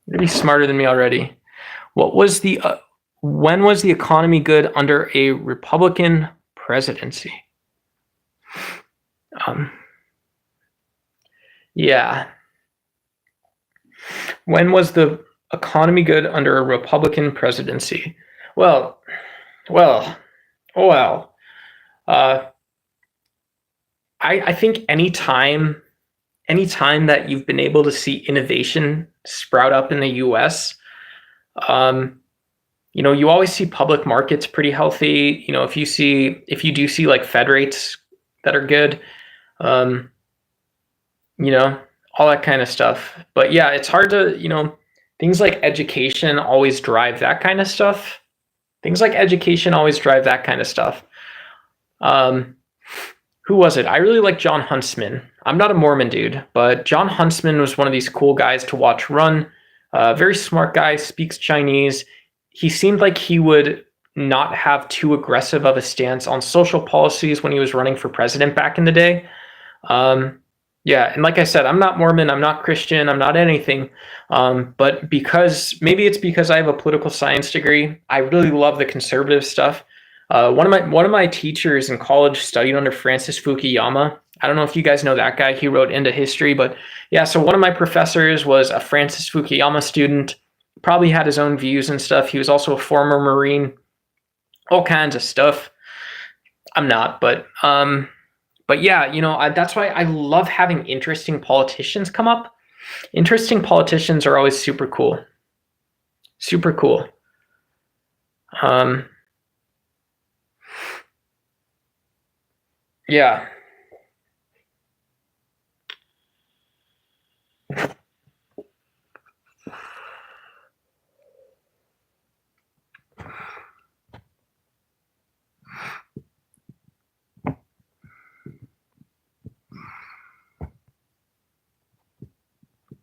going to be smarter than me already. When was the economy good under a Republican presidency? When was the economy good under a Republican presidency? I think anytime that you've been able to see innovation sprout up in the U.S., you always see public markets pretty healthy. If you do see Fed rates that are good, all that kind of stuff. But it's hard to, things like education always drive that kind of stuff. Who was it? I really like John Huntsman. I'm not a Mormon dude, but John Huntsman was one of these cool guys to watch run. Very smart guy, speaks Chinese. He seemed like he would not have too aggressive of a stance on social policies when he was running for president back in the day. Yeah, and like I said, I'm not Mormon, I'm not Christian, I'm not anything. But because maybe it's because I have a political science degree, I really love the conservative stuff. One of my teachers in college studied under Francis Fukuyama. I don't know if you guys know that guy. He wrote Into History, but yeah. So one of my professors was a Francis Fukuyama student. Probably had his own views and stuff. He was also a former Marine. All kinds of stuff. I'm not, but yeah, that's why I love having interesting politicians come up. Interesting politicians are always super cool. Super cool. Yeah.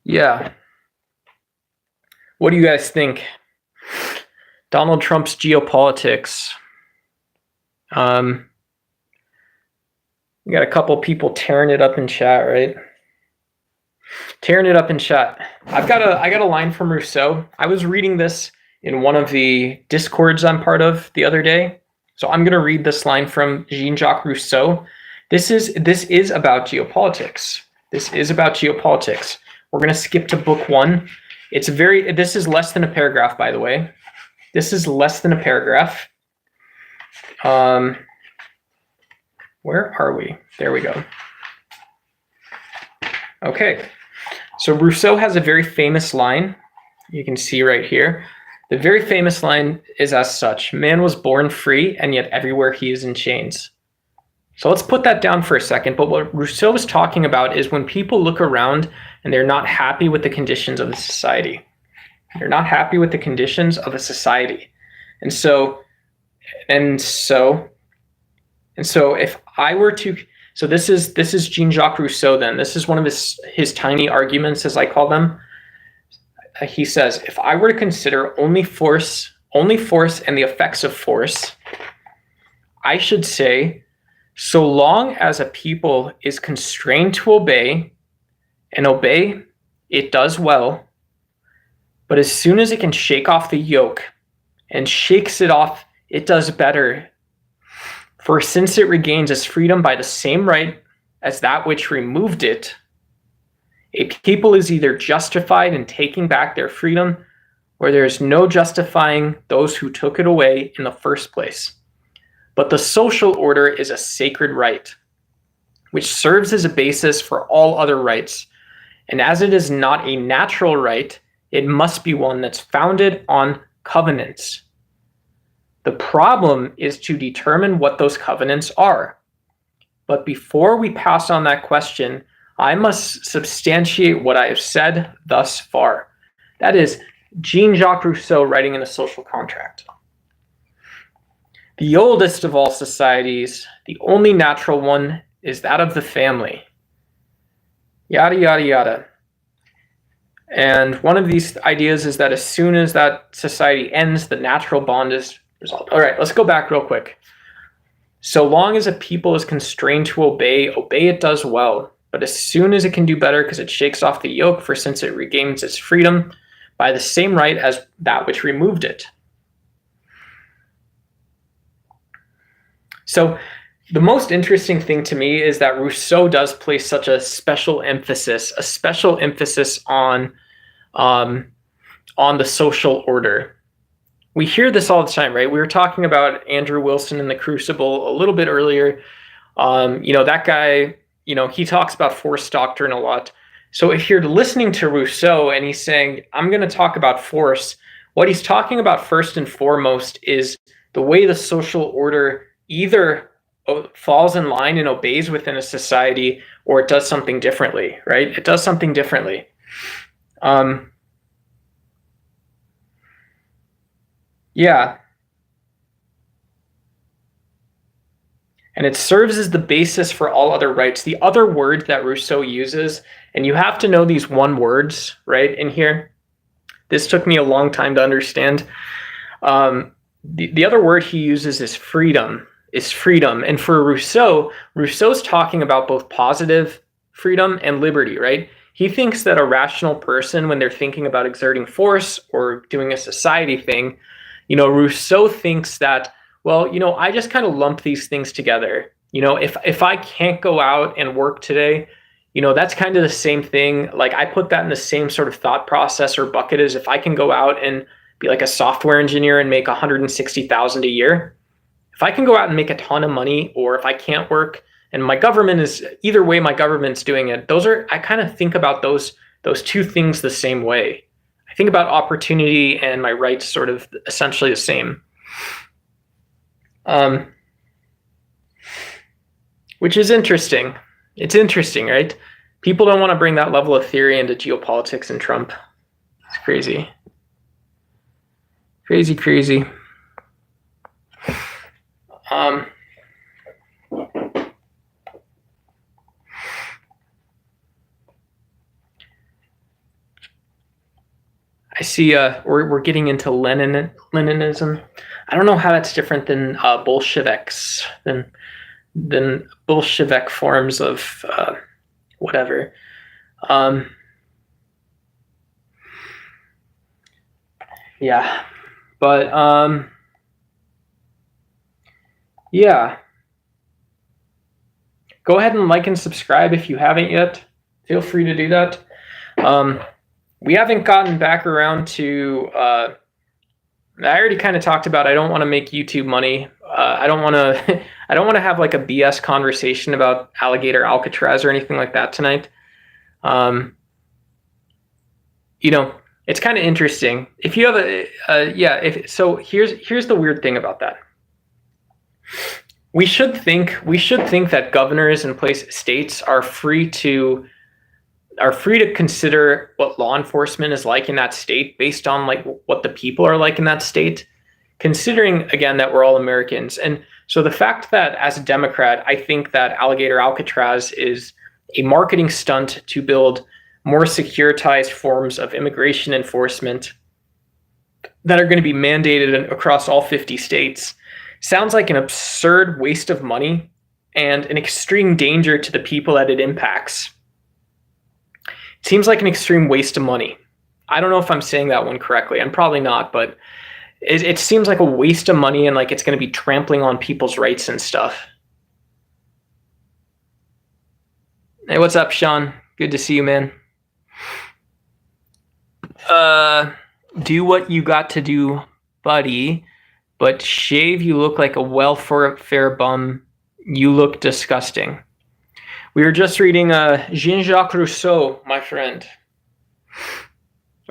Yeah. What do you guys think? Donald Trump's geopolitics. We got a couple people tearing it up in chat, right? Tearing it up in chat. I got a line from Rousseau. I was reading this in one of the discords I'm part of the other day. So I'm gonna read this line from Jean-Jacques Rousseau. This is about geopolitics. This is about geopolitics. We're gonna skip to book 1. This is less than a paragraph, by the way. This is less than a paragraph. Where are we? There we go. Okay. So Rousseau has a very famous line. You can see right here. The very famous line is as such: man was born free, and yet everywhere he is in chains. So let's put that down for a second. But what Rousseau is talking about is when people look around and they're not happy with the conditions of the society. They're not happy with the conditions of a society. And so if I were to, so this is Jean-Jacques Rousseau then. This is one of his tiny arguments, as I call them. He says, if I were to consider only force and the effects of force, I should say, so long as a people is constrained to obey, and obey, it does well. But as soon as it can shake off the yoke and shakes it off, it does better. For since it regains its freedom by the same right as that which removed it, a people is either justified in taking back their freedom, or there is no justifying those who took it away in the first place. But the social order is a sacred right, which serves as a basis for all other rights. And as it is not a natural right, it must be one that's founded on covenants. The problem is to determine what those covenants are. But before we pass on that question, I must substantiate what I have said thus far. That is Jean-Jacques Rousseau writing in The Social Contract. The oldest of all societies, the only natural one, is that of the family. Yada, yada, yada. And one of these ideas is that as soon as that society ends, the natural bond is resolved. All right, let's go back real quick. So long as a people is constrained to obey it does well. But as soon as it can do better, because it shakes off the yoke, for since it regains its freedom by the same right as that which removed it. So the most interesting thing to me is that Rousseau does place such a special emphasis on the social order. We hear this all the time, right? We were talking about Andrew Wilson in The Crucible a little bit earlier. That guy, he talks about force doctrine a lot. So if you're listening to Rousseau and he's saying, I'm going to talk about force, what he's talking about first and foremost is the way the social order either falls in line and obeys within a society, or it does something differently, right? It does something differently. Yeah. And it serves as the basis for all other rights. The other word that Rousseau uses, and you have to know these one words, right, in here. This took me a long time to understand. The other word he uses is freedom. And for Rousseau's talking about both positive freedom and liberty, right? He thinks that a rational person, when they're thinking about exerting force or doing a society thing, Rousseau thinks that, well, I just kind of lump these things together. If I can't go out and work today, that's kind of the same thing. Like I put that in the same sort of thought process or bucket as if I can go out and be like a software engineer and make 160,000 a year. If I can go out and make a ton of money, or if I can't work and my government is either way, my government's doing it. I kind of think about those two things the same way. I think about opportunity and my rights sort of essentially the same. Which is interesting. It's interesting, right? People don't want to bring that level of theory into geopolitics and Trump. It's crazy. Crazy. I see we're getting into Leninism. I don't know how that's different than Bolsheviks, than Bolshevik forms of whatever. Yeah. But yeah. Go ahead and like and subscribe if you haven't yet. Feel free to do that. We haven't gotten back around to I already kind of talked about I don't want to make YouTube money. I don't want to have like a BS conversation about alligator Alcatraz or anything like that tonight. It's kind of interesting. If you have here's the weird thing about that. We should think that governors and states are free to consider what law enforcement is like in that state based on like what the people are like in that state, considering again that we're all Americans. And so the fact that as a Democrat, I think that alligator Alcatraz is a marketing stunt to build more securitized forms of immigration enforcement that are going to be mandated across all 50 states sounds like an absurd waste of money and an extreme danger to the people that it impacts. It seems like an extreme waste of money. I don't know if I'm saying that one correctly. I'm probably not, but it seems like a waste of money and like it's going to be trampling on people's rights and stuff. Hey, what's up, Sean? Good to see you, man. Do what you got to do, buddy, but shave, you look like a welfare bum. You look disgusting. We were just reading Jean-Jacques Rousseau, my friend.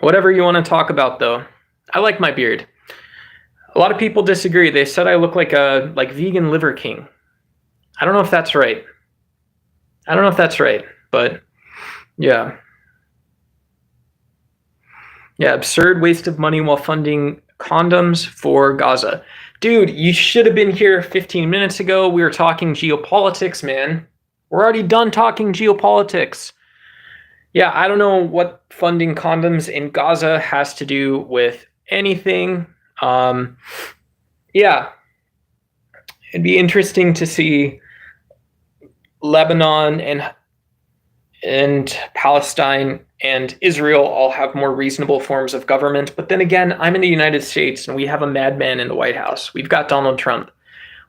Whatever you want to talk about, though. I like my beard. A lot of people disagree. They said I look like a vegan liver king. I don't know if that's right. But yeah. Yeah, absurd waste of money while funding condoms for Gaza. Dude, you should have been here 15 minutes ago. We were talking geopolitics, man. We're already done talking geopolitics. Yeah, I don't know what funding condoms in Gaza has to do with anything. Yeah, it'd be interesting to see Lebanon and Palestine and Israel all have more reasonable forms of government. But then again, I'm in the United States and we have a madman in the White House. We've got Donald Trump.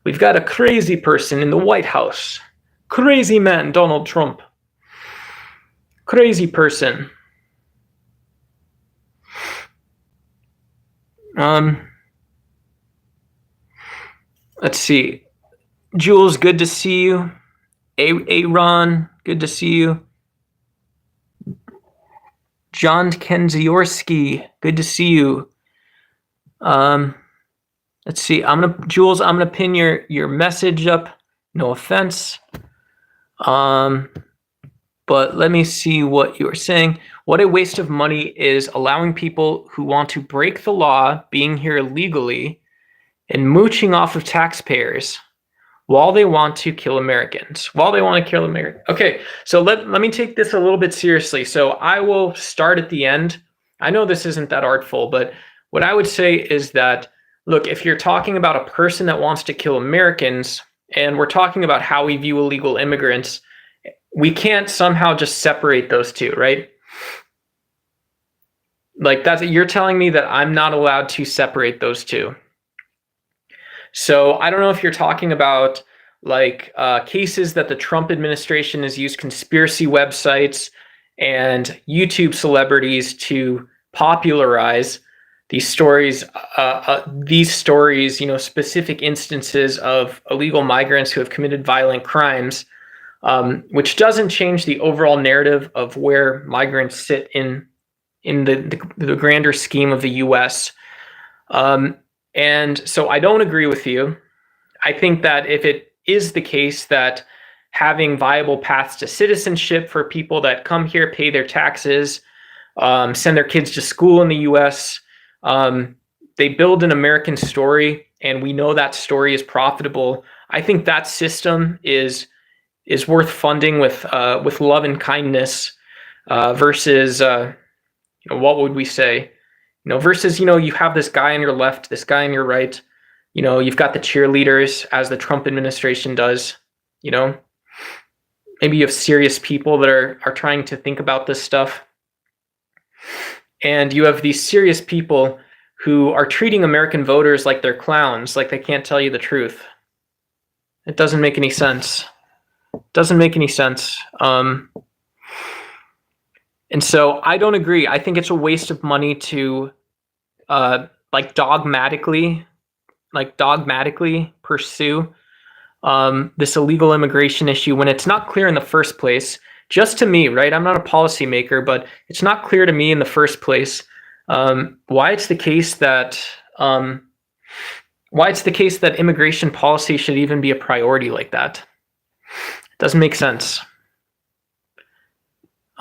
We've got a crazy person in the White House. Crazy man, Donald Trump. Crazy person. Let's see. Jules, good to see you. Aaron, good to see you. John Kenziorski, good to see you. Let's see. Jules, I'm gonna pin your message up. No offense. But let me see what you're saying. What a waste of money is allowing people who want to break the law being here legally and mooching off of taxpayers while they want to kill Americans. Okay, so let me take this a little bit seriously. So I will start at the end. I know this isn't that artful, but what I would say is that, look, if you're talking about a person that wants to kill Americans, and we're talking about how we view illegal immigrants, we can't somehow just separate those two, right? Like you're telling me that I'm not allowed to separate those two. So I don't know if you're talking about like cases that the Trump administration has used conspiracy websites and YouTube celebrities to popularize these stories, specific instances of illegal migrants who have committed violent crimes, which doesn't change the overall narrative of where migrants sit in the grander scheme of the U.S. And so I don't agree with you. I think that if it is the case that having viable paths to citizenship for people that come here, pay their taxes, send their kids to school in the U.S., they build an American story, and we know that story is profitable. I think that system is worth funding with love and kindness, versus what would we say? Versus you have this guy on your left, this guy on your right. You've got the cheerleaders, as the Trump administration does. Maybe you have serious people that are trying to think about this stuff, and you have these serious people who are treating American voters like they're clowns, like they can't tell you the truth. It doesn't make any sense. Doesn't make any sense. And so I don't agree. I think it's a waste of money to dogmatically pursue this illegal immigration issue when it's not clear in the first place. Just to me, right? I'm not a policymaker, but it's not clear to me in the first place why it's the case that immigration policy should even be a priority like that. It doesn't make sense.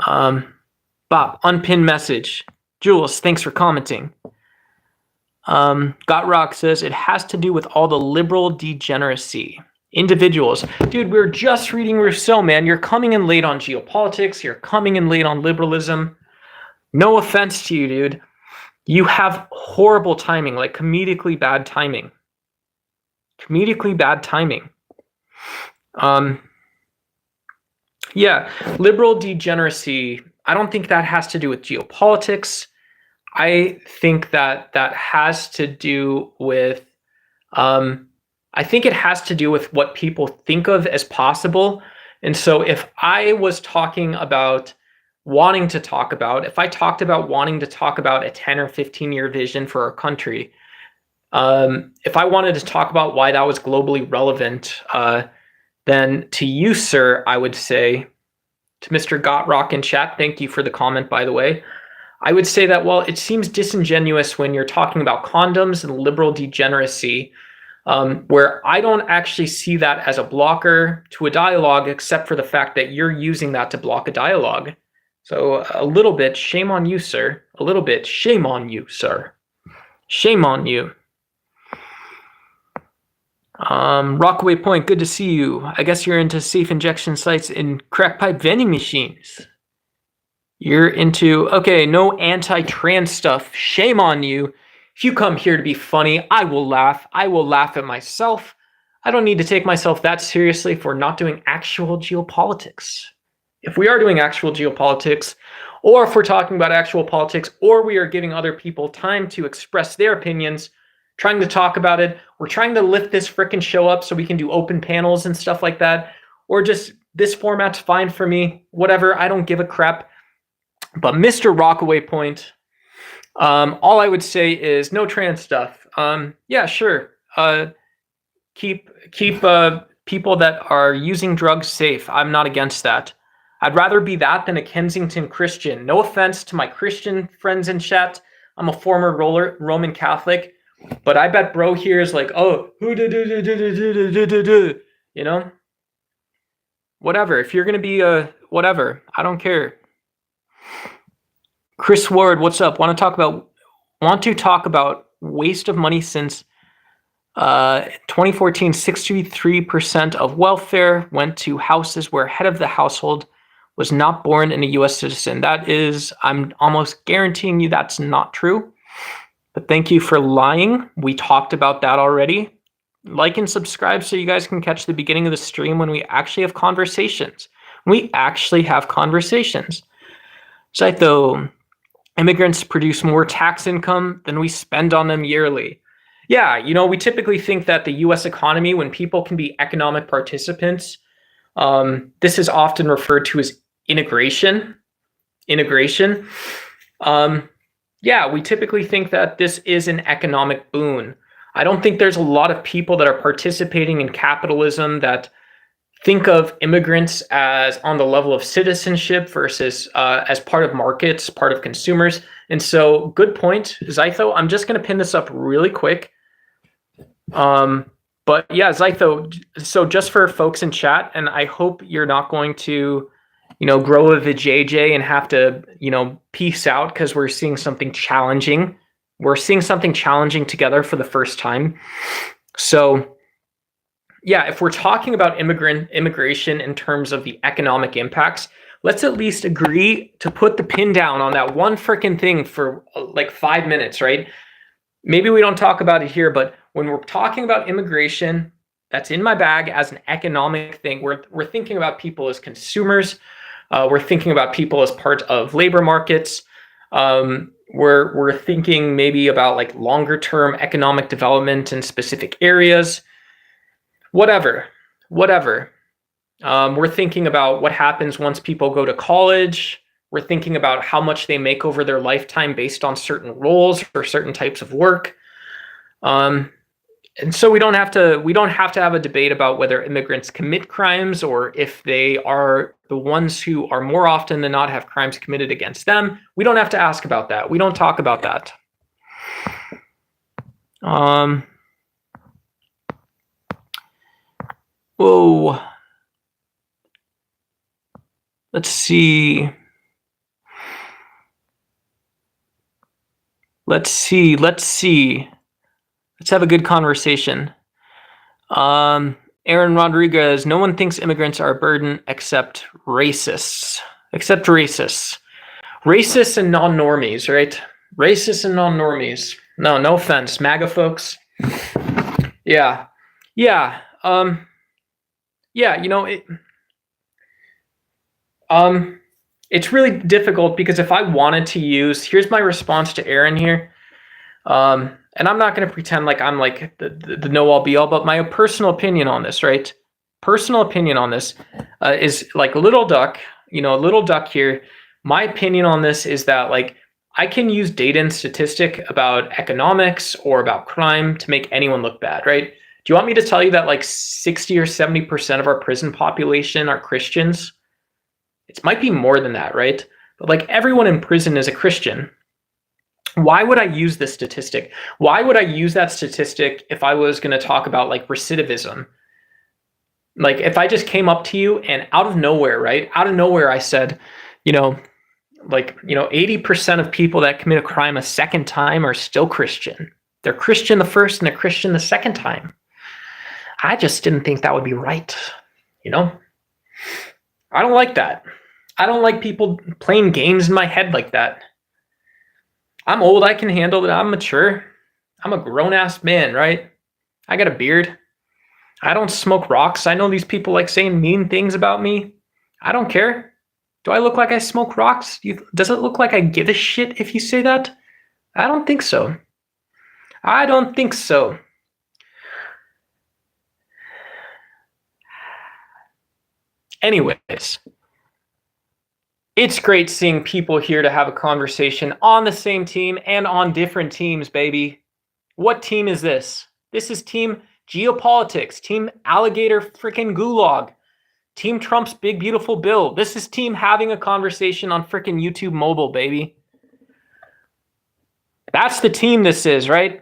Bob, unpinned message. Jules, thanks for commenting. Got Rock says it has to do with all the liberal degeneracy. Individuals. Dude, we're just reading Rousseau, man. You're coming in late on geopolitics. You're coming in late on liberalism. No offense to you, dude. You have horrible timing, like comedically bad timing. Comedically bad timing. Yeah, liberal degeneracy. I don't think that has to do with geopolitics. I think that has to do with, I think it has to do with what people think of as possible. And so if I was talking about if I talked about wanting to talk about a 10 or 15 year vision for our country, if I wanted to talk about why that was globally relevant, then to you, sir, I would say, to Mr. Gotrock in chat, thank you for the comment, by the way, I would say that, well, it seems disingenuous when you're talking about condoms and liberal degeneracy, where I don't actually see that as a blocker to a dialogue, except for the fact that you're using that to block a dialogue. So a little bit, shame on you, sir. A little bit, shame on you, sir. Shame on you. Rockaway Point, good to see you. I guess you're into safe injection sites and crack pipe vending machines. You're into, okay, no anti-trans stuff. Shame on you. If you come here to be funny, I will laugh. I will laugh at myself. I don't need to take myself that seriously for not doing actual geopolitics. If we are doing actual geopolitics, or if we're talking about actual politics, or we are giving other people time to express their opinions, trying to talk about it, we're trying to lift this frickin' show up so we can do open panels and stuff like that, or just this format's fine for me, whatever, I don't give a crap. But Mr. Rockaway Point, all I would say is no trans stuff. Yeah, sure. Keep people that are using drugs safe. I'm not against that. I'd rather be that than a Kensington Christian. No offense to my Christian friends in chat. I'm a former Roman Catholic, but I bet bro here is like, oh, you know? Whatever. If you're going to be whatever, I don't care. Chris Ward, what's up? Want to talk about waste of money since 2014, 63% of welfare went to houses where head of the household was not born in a U.S. citizen. That is, I'm almost guaranteeing you that's not true. But thank you for lying. We talked about that already. Like and subscribe so you guys can catch the beginning of the stream when we actually have conversations. We actually have conversations. Zaito, immigrants produce more tax income than we spend on them yearly. Yeah, we typically think that the US economy, when people can be economic participants, this is often referred to as integration. Yeah, we typically think that this is an economic boon. I don't think there's a lot of people that are participating in capitalism that think of immigrants as on the level of citizenship versus as part of markets, part of consumers. And so, good point, Zytho. I'm just going to pin this up really quick. But yeah, Zytho, so just for folks in chat, and I hope you're not going to, grow a vajayjay and have to, peace out because we're seeing something challenging. We're seeing something challenging together for the first time. So yeah, if we're talking about immigration in terms of the economic impacts, let's at least agree to put the pin down on that one freaking thing for like 5 minutes, right? Maybe we don't talk about it here, but when we're talking about immigration, that's in my bag as an economic thing. We're thinking about people as consumers. We're thinking about people as part of labor markets. We're thinking maybe about like longer term economic development in specific areas. Whatever. We're thinking about what happens once people go to college. We're thinking about how much they make over their lifetime based on certain roles or certain types of work. And so we don't have to have a debate about whether immigrants commit crimes or if they are the ones who are more often than not have crimes committed against them. We don't have to ask about that. We don't talk about that. Whoa. Let's see. Let's have a good conversation. Aaron Rodriguez, no one thinks immigrants are a burden except racists. Racists and non-normies, right? Racists and non-normies. No offense, MAGA folks. Yeah. It's really difficult because if I wanted to use, here's my response to Aaron here. And I'm not going to pretend like I'm like the know-all be-all, but my personal opinion on this, right? Personal opinion on this is like Little Duck, Little Duck here. My opinion on this is that like I can use data and statistic about economics or about crime to make anyone look bad, right? Do you want me to tell you that like 60 or 70% of our prison population are Christians? It might be more than that, right? But like everyone in prison is a Christian. Why would I use this statistic? Why would I use that statistic if I was going to talk about like recidivism? Like if I just came up to you and out of nowhere, right? Out of nowhere, I said, 80% of people that commit a crime a second time are still Christian. They're Christian the first and they're Christian the second time. I just didn't think that would be right. I don't like that. I don't like people playing games in my head like that. I'm old. I can handle it. I'm mature. I'm a grown-ass man, right? I got a beard. I don't smoke rocks. I know these people like saying mean things about me. I don't care. Do I look like I smoke rocks? Does it look like I give a shit if you say that? I don't think so. Anyways, it's great seeing people here to have a conversation on the same team and on different teams, baby. What team is this? This is Team Geopolitics, Team Alligator frickin' Gulag, Team Trump's Big Beautiful Bill. This is Team having a conversation on frickin' YouTube mobile, baby. That's the team this is, right?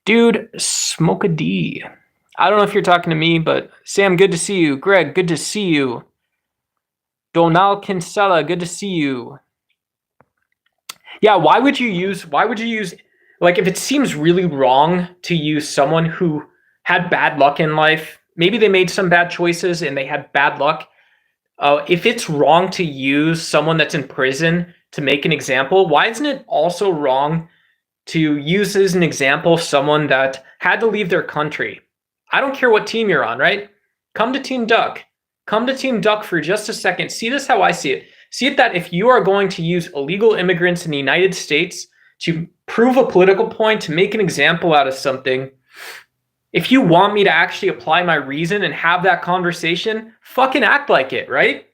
Dude, smoke a D. I don't know if you're talking to me, but Sam, good to see you. Greg, good to see you. Donald Kinsella, good to see you. Yeah, why would you use, like if it seems really wrong to use someone who had bad luck in life, maybe they made some bad choices and they had bad luck. If it's wrong to use someone that's in prison to make an example, why isn't it also wrong to use as an example someone that had to leave their country? I don't care what team you're on, right? Come to Team Duck. Come to Team Duck for just a second. See this how I see it. See it that if you are going to use illegal immigrants in the United States to prove a political point, to make an example out of something, if you want me to actually apply my reason and have that conversation, fucking act like it, right?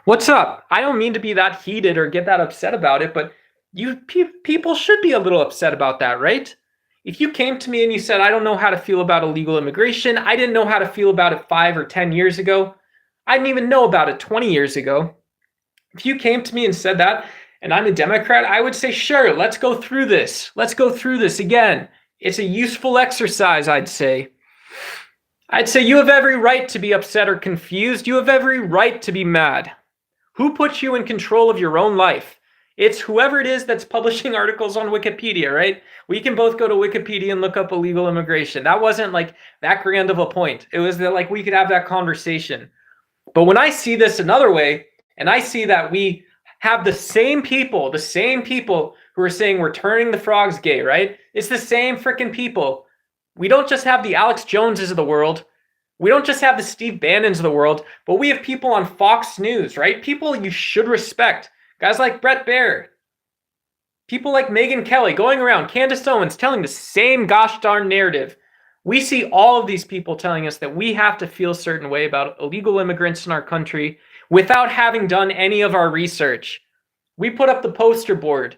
What's up? I don't mean to be that heated or get that upset about it, but people should be a little upset about that, right? If you came to me and you said, I don't know how to feel about illegal immigration, I didn't know how to feel about it 5 or 10 years ago, I didn't even know about it 20 years ago. If you came to me and said that, and I'm a Democrat, I would say, sure, let's go through this. Let's go through this again. It's a useful exercise, I'd say. I'd say you have every right to be upset or confused. You have every right to be mad. Who puts you in control of your own life? It's whoever it is that's publishing articles on Wikipedia, right? We can both go to Wikipedia and look up illegal immigration. That wasn't like that grand of a point. It was that like we could have that conversation. But when I see this another way, and I see that we have the same people who are saying we're turning the frogs gay, right? It's the same freaking people. We don't just have the Alex Joneses of the world. We don't just have the Steve Bannons of the world, but we have people on Fox News, right? People you should respect. Guys like Brett Baer. People like Megyn Kelly going around, Candace Owens telling the same gosh darn narrative. We see all of these people telling us that we have to feel a certain way about illegal immigrants in our country without having done any of our research. We put up the poster board,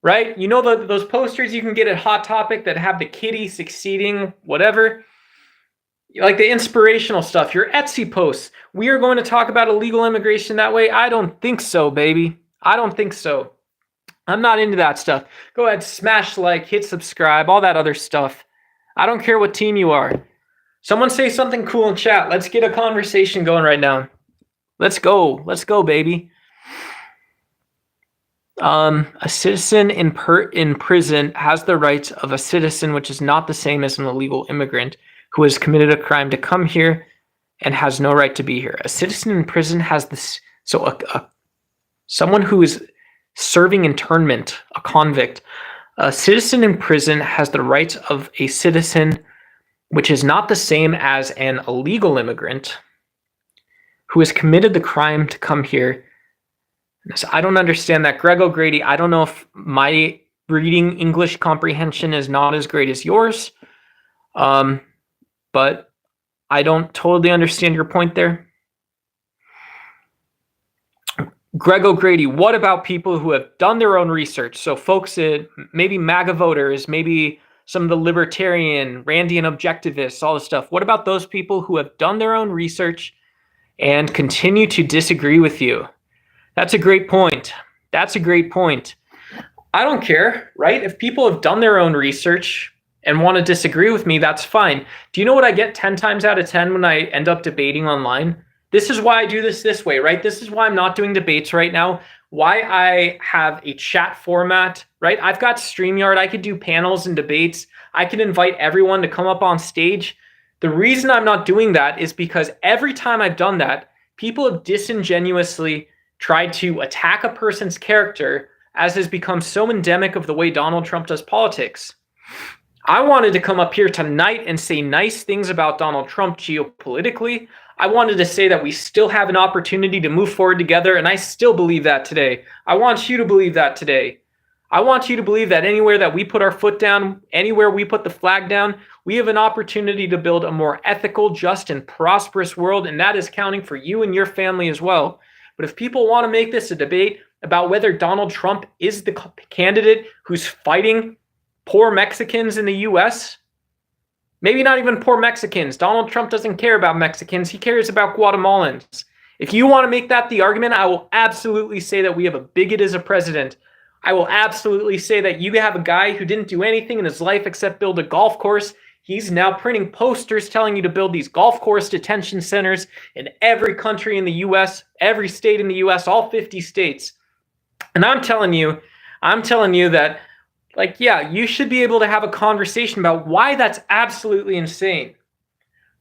right? You know those posters you can get at Hot Topic that have the kitty succeeding, whatever? Like the inspirational stuff, your Etsy posts. We are going to talk about illegal immigration that way? I don't think so, baby. I don't think so. I'm not into that stuff. Go ahead, smash like, hit subscribe, all that other stuff. I don't care what team you are. Someone say something cool in chat. Let's get a conversation going right now. Let's go. Let's go, baby. A citizen in prison has the rights of a citizen, which is not the same as an illegal immigrant who has committed a crime to come here and has no right to be here. A citizen in prison has this. So someone who is serving internment, a convict, a citizen in prison has the rights of a citizen, which is not the same as an illegal immigrant who has committed the crime to come here. So I don't understand that. Greg O'Grady, I don't know if my reading English comprehension is not as great as yours, but I don't totally understand your point there. Greg O'Grady, what about people who have done their own research? So folks, maybe MAGA voters, maybe some of the libertarian, Randian objectivists, all this stuff. What about those people who have done their own research and continue to disagree with you? That's a great point. That's a great point. I don't care, right? If people have done their own research and want to disagree with me, that's fine. Do you know what I get 10 times out of 10 when I end up debating online? This is why I do this way, right? This is why I'm not doing debates right now. Why I have a chat format, right? I've got StreamYard. I could do panels and debates. I can invite everyone to come up on stage. The reason I'm not doing that is because every time I've done that, people have disingenuously tried to attack a person's character, as has become so endemic of the way Donald Trump does politics. I wanted to come up here tonight and say nice things about Donald Trump geopolitically. I wanted to say that we still have an opportunity to move forward together, and I still believe that today. I want you to believe that today. I want you to believe that anywhere that we put our foot down, anywhere we put the flag down, we have an opportunity to build a more ethical, just, and prosperous world, and that is counting for you and your family as well. But if people want to make this a debate about whether Donald Trump is the candidate who's fighting poor Mexicans in the U.S., maybe not even poor Mexicans. Donald Trump doesn't care about Mexicans. He cares about Guatemalans. If you want to make that the argument, I will absolutely say that we have a bigot as a president. I will absolutely say that you have a guy who didn't do anything in his life except build a golf course. He's now printing posters telling you to build these golf course detention centers in every country in the U.S., every state in the U.S., all 50 states. And I'm telling you that, like, yeah, you should be able to have a conversation about why that's absolutely insane.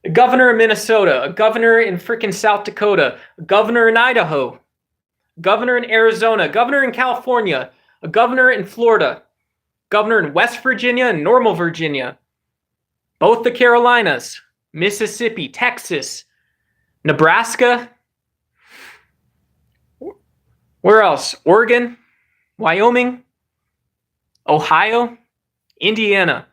A governor in Minnesota, a governor in freaking South Dakota, a governor in Idaho, a governor in Arizona, a governor in California, a governor in Florida, a governor in West Virginia and Normal Virginia, both the Carolinas, Mississippi, Texas, Nebraska. Where else? Oregon, Wyoming, Ohio, Indiana.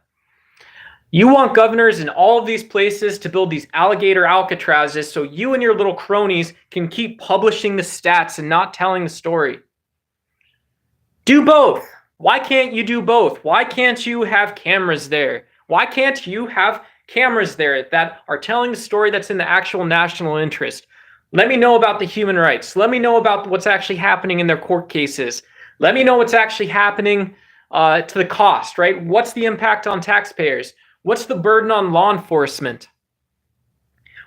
You want governors in all of these places to build these alligator Alcatrazes so you and your little cronies can keep publishing the stats and not telling the story. Do both. Why can't you do both? Why can't you have cameras there? Why can't you have cameras there that are telling the story that's in the actual national interest? Let me know about the human rights. Let me know about what's actually happening in their court cases. Let me know what's actually happening to the cost, right? What's the impact on taxpayers? What's the burden on law enforcement?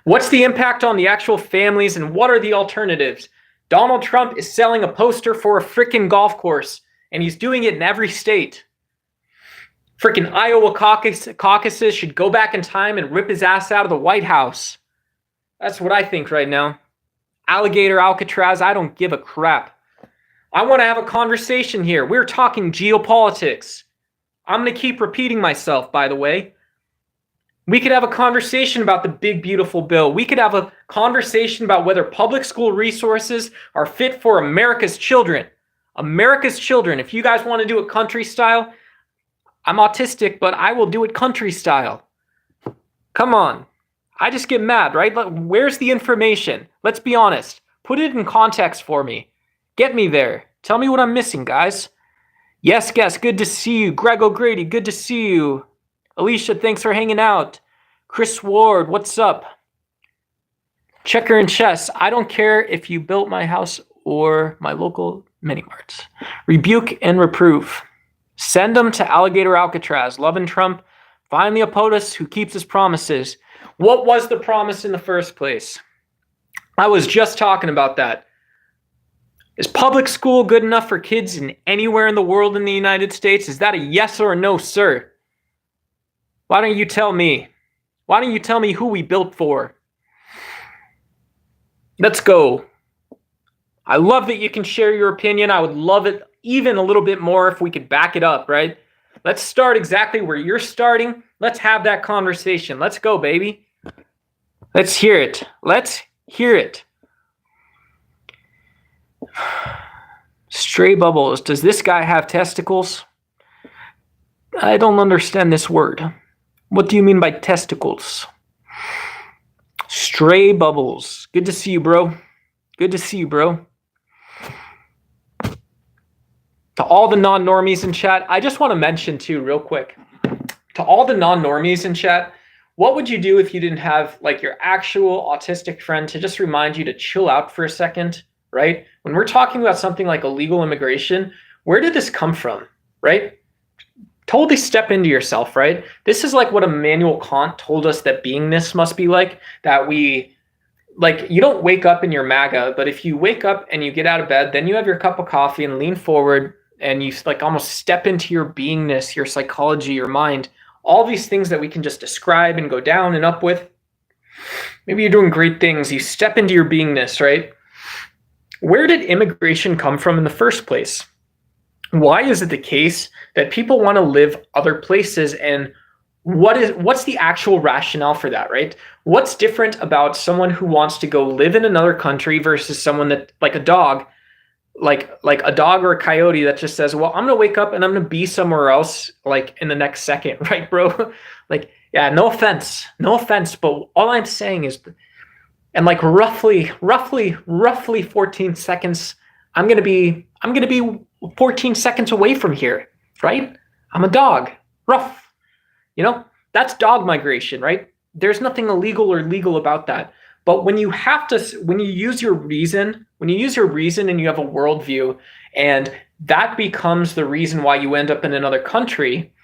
What's the impact on the actual families, and what are the alternatives? Donald Trump is selling a poster for a freaking golf course, and he's doing it in every state. Freaking Iowa caucuses should go back in time and rip his ass out of the White House. That's what I think right now. Alligator Alcatraz, I don't give a crap. I want to have a conversation here. We're talking geopolitics. I'm going to keep repeating myself, by the way. We could have a conversation about the big, beautiful bill. We could have a conversation about whether public school resources are fit for America's children. America's children. If you guys want to do it country style, I'm autistic, but I will do it country style. Come on. I just get mad, right? Where's the information? Let's be honest. Put it in context for me. Get me there. Tell me what I'm missing, guys. Yes, guess. Good to see you. Greg O'Grady, good to see you. Alicia, thanks for hanging out. Chris Ward, what's up? Checker and chess. I don't care if you built my house or my local mini marts. Rebuke and reprove. Send them to Alligator Alcatraz. Loving Trump. Finally a POTUS who keeps his promises. What was the promise in the first place? I was just talking about that. Is public school good enough for kids in anywhere in the world in the United States? Is that a yes or a no, sir? Why don't you tell me? Why don't you tell me who we built for? Let's go. I love that you can share your opinion. I would love it even a little bit more if we could back it up, right? Let's start exactly where you're starting. Let's have that conversation. Let's go, baby. Let's hear it. Let's hear it. Stray bubbles. Does this guy have testicles? I don't understand this word. What do you mean by testicles? Stray bubbles. Good to see you, bro. Good to see you, bro. To all the non-normies in chat, I just want to mention too, real quick. To all the non-normies in chat, what would you do if you didn't have like your actual autistic friend to just remind you to chill out for a second, right? When we're talking about something like illegal immigration, where did this come from, right? Totally step into yourself, right? This is like what Immanuel Kant told us that beingness must be like, that we, like, you don't wake up in your MAGA, but if you wake up and you get out of bed, then you have your cup of coffee and lean forward and you like almost step into your beingness, your psychology, your mind, all these things that we can just describe and go down and up with. Maybe you're doing great things. You step into your beingness, right? Where did immigration come from in the first place? Why is it the case that people want to live other places, and what's the actual rationale for that, right? What's different about someone who wants to go live in another country versus someone that, like a dog, like a dog or a coyote that just says, well, I'm going to wake up and I'm going to be somewhere else like in the next second, right, bro? Like, yeah, no offense, but all I'm saying is, and like roughly 14 seconds, I'm going to be 14 seconds away from here, right? I'm a dog, rough, you know, that's dog migration, right? There's nothing illegal or legal about that. But when you use your reason and you have a worldview, and that becomes the reason why you end up in another country,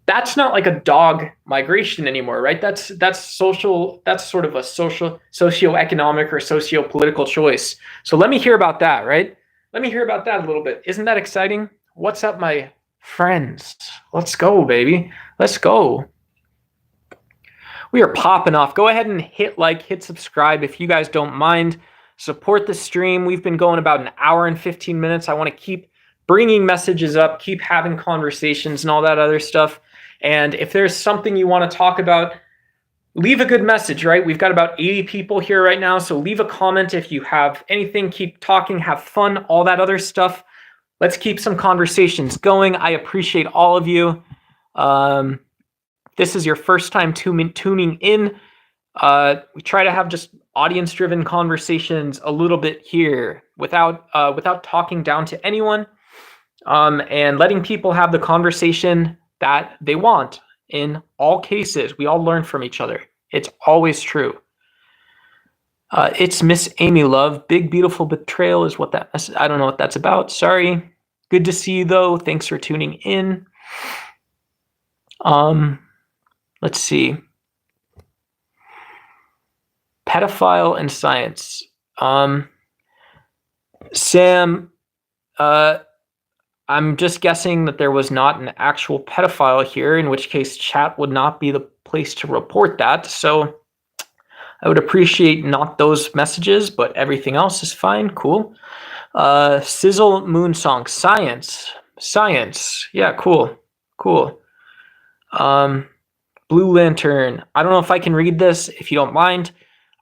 that's not like a dog migration anymore, right? That's social. That's sort of a socioeconomic or socio-political choice. So let me hear about that, right? Let me hear about that a little bit. Isn't that exciting? What's up, my friends? Let's go, baby. Let's go. We are popping off. Go ahead and hit like, hit subscribe if you guys don't mind. Support the stream. We've been going about an hour and 15 minutes. I want to keep bringing messages up, keep having conversations and all that other stuff. And if there's something you want to talk about, leave a good message, right? We've got about 80 people here right now, so leave a comment if you have anything. Keep talking, have fun, all that other stuff. Let's keep some conversations going. I appreciate all of you. This is your first time tuning in. We try to have just audience-driven conversations a little bit here without talking down to anyone, and letting people have the conversation that they want. In all cases, we all learn from each other. It's always true. It's Miss Amy Love. Big Beautiful Betrayal is what that. I don't know what that's about. Sorry. Good to see you though. Thanks for tuning in. Let's see. Pedophile and science. Sam, I'm just guessing that there was not an actual pedophile here, in which case chat would not be the place to report that. So I would appreciate not those messages, but everything else is fine. Cool. Sizzle Moonsong. Science. Yeah, cool. Blue Lantern. I don't know if I can read this, if you don't mind.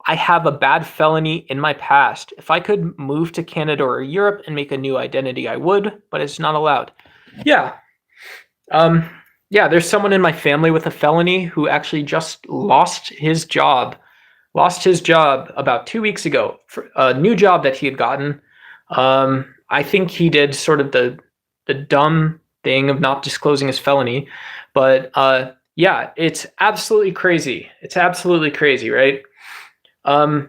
I have a bad felony in my past. If I could move to Canada or Europe and make a new identity, I would, but it's not allowed. Yeah. There's someone in my family with a felony who actually just lost his job about 2 weeks ago for a new job that he had gotten. I think he did sort of the dumb thing of not disclosing his felony, but it's absolutely crazy. Right? I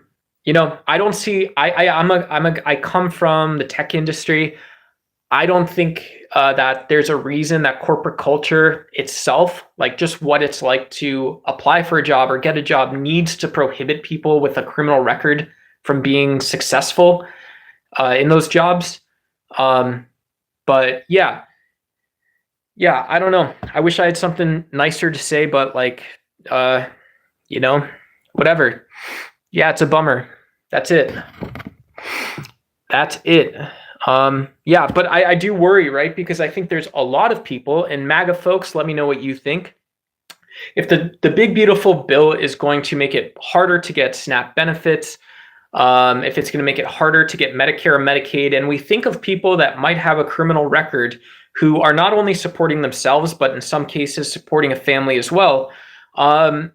don't see. I come from the tech industry. I don't think that there's a reason that corporate culture itself, like just what it's like to apply for a job or get a job, needs to prohibit people with a criminal record from being successful in those jobs. But yeah, I don't know. I wish I had something nicer to say, but whatever. Yeah, it's a bummer. That's it. But I do worry, right? Because I think there's a lot of people, and MAGA folks, let me know what you think. If the big beautiful bill is going to make it harder to get SNAP benefits, if it's going to make it harder to get Medicare or Medicaid, and we think of people that might have a criminal record who are not only supporting themselves, but in some cases supporting a family as well, would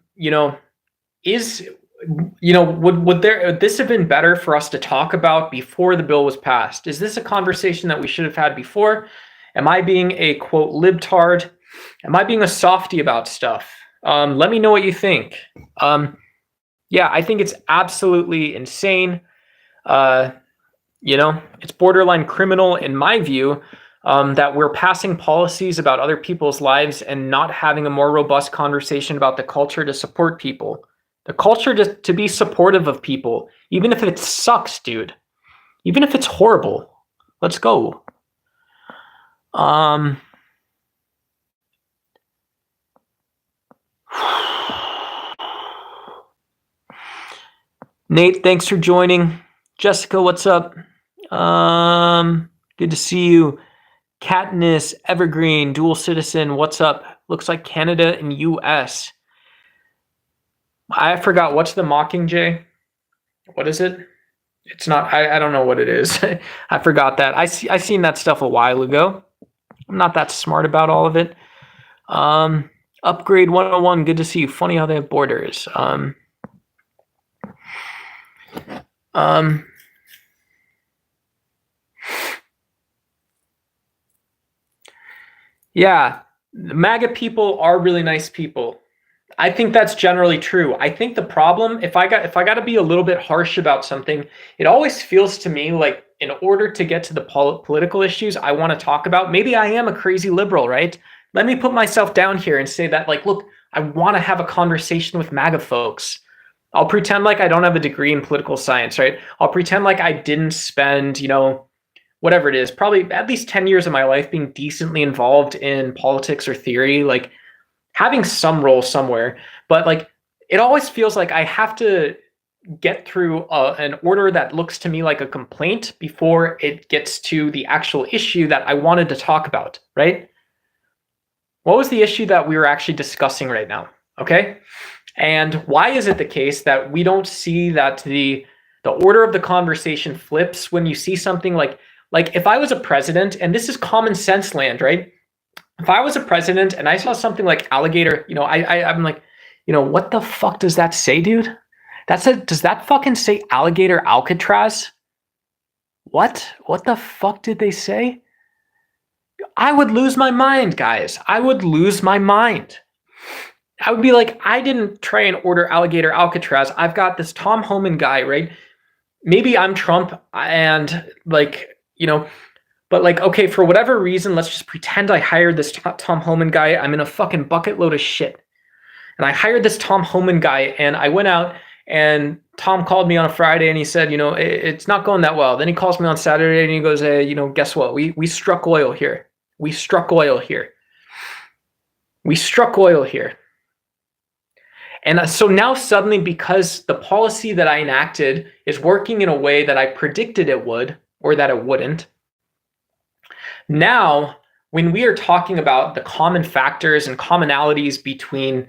this have been better for us to talk about before the bill was passed? Is this a conversation that we should have had before? Am I being a quote libtard? Am I being a softie about stuff? Let me know what you think. I think it's absolutely insane. It's borderline criminal in my view, that we're passing policies about other people's lives and not having a more robust conversation about the culture to support people. The culture to be supportive of people, even if it sucks, dude. Even if it's horrible. Let's go. Nate, thanks for joining. Jessica, what's up? Good to see you. Katniss, Evergreen, dual citizen, what's up? Looks like Canada and US. I forgot, what's the Mockingjay? What is it? It's not, I don't know what it is. I forgot that. I seen that stuff a while ago. I'm not that smart about all of it. Upgrade 101, good to see you. Funny how they have borders. Yeah, MAGA people are really nice people. I think that's generally true. I think the problem, if I got to be a little bit harsh about something, it always feels to me like in order to get to the political issues I want to talk about, maybe I am a crazy liberal, right? Let me put myself down here and say that, like, look, I want to have a conversation with MAGA folks. I'll pretend like I don't have a degree in political science, right? I'll pretend like I didn't spend, whatever it is, probably at least 10 years of my life being decently involved in politics or theory, like having some role somewhere. But like, it always feels like I have to get through an order that looks to me like a complaint before it gets to the actual issue that I wanted to talk about, right? What was the issue that we were actually discussing right now? Okay? And why is it the case that we don't see that the order of the conversation flips when you see something like if I was a president, and this is common sense land, right? If I was a president and I saw something like alligator, I'm like, what the fuck does that say, dude? Does that fucking say alligator Alcatraz? What? What the fuck did they say? I would lose my mind, guys. I would lose my mind. I would be like, I didn't try and order alligator Alcatraz. I've got this Tom Homan guy, right? Maybe I'm Trump and but okay, for whatever reason, let's just pretend I hired this Tom Homan guy. I'm in a fucking bucket load of shit. And I hired this Tom Homan guy and I went out and Tom called me on a Friday and he said, it's not going that well. Then he calls me on Saturday and he goes, hey, guess what? We struck oil here. We struck oil here. We struck oil here. And so now suddenly, because the policy that I enacted is working in a way that I predicted it would, or that it wouldn't, now when we are talking about the common factors and commonalities between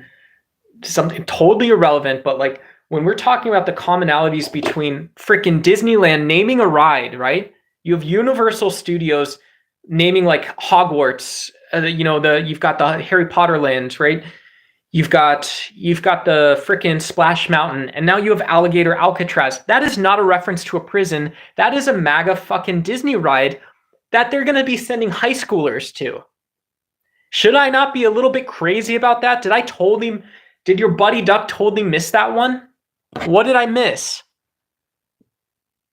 something totally irrelevant, but when we're talking about the commonalities between freaking Disneyland naming a ride, right? You have Universal Studios naming Hogwarts, you've got the Harry Potter land, right? You've got the freaking Splash Mountain, and now you have Alligator Alcatraz. That is not a reference to a prison. That is a MAGA fucking Disney ride that they're going to be sending high schoolers to. Should I not be a little bit crazy about that? Did your buddy Duck totally miss that one? What did I miss?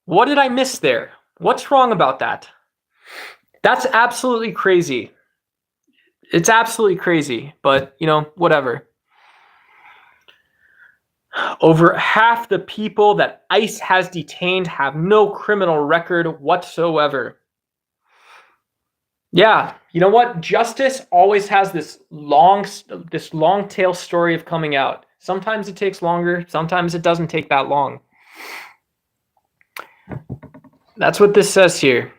What did I miss there? What's wrong about that? That's absolutely crazy. It's absolutely crazy, but whatever. Over half the people that ICE has detained have no criminal record whatsoever. Yeah, you know what? Justice always has this long tail story of coming out. Sometimes it takes longer, sometimes it doesn't take that long. That's what this says here.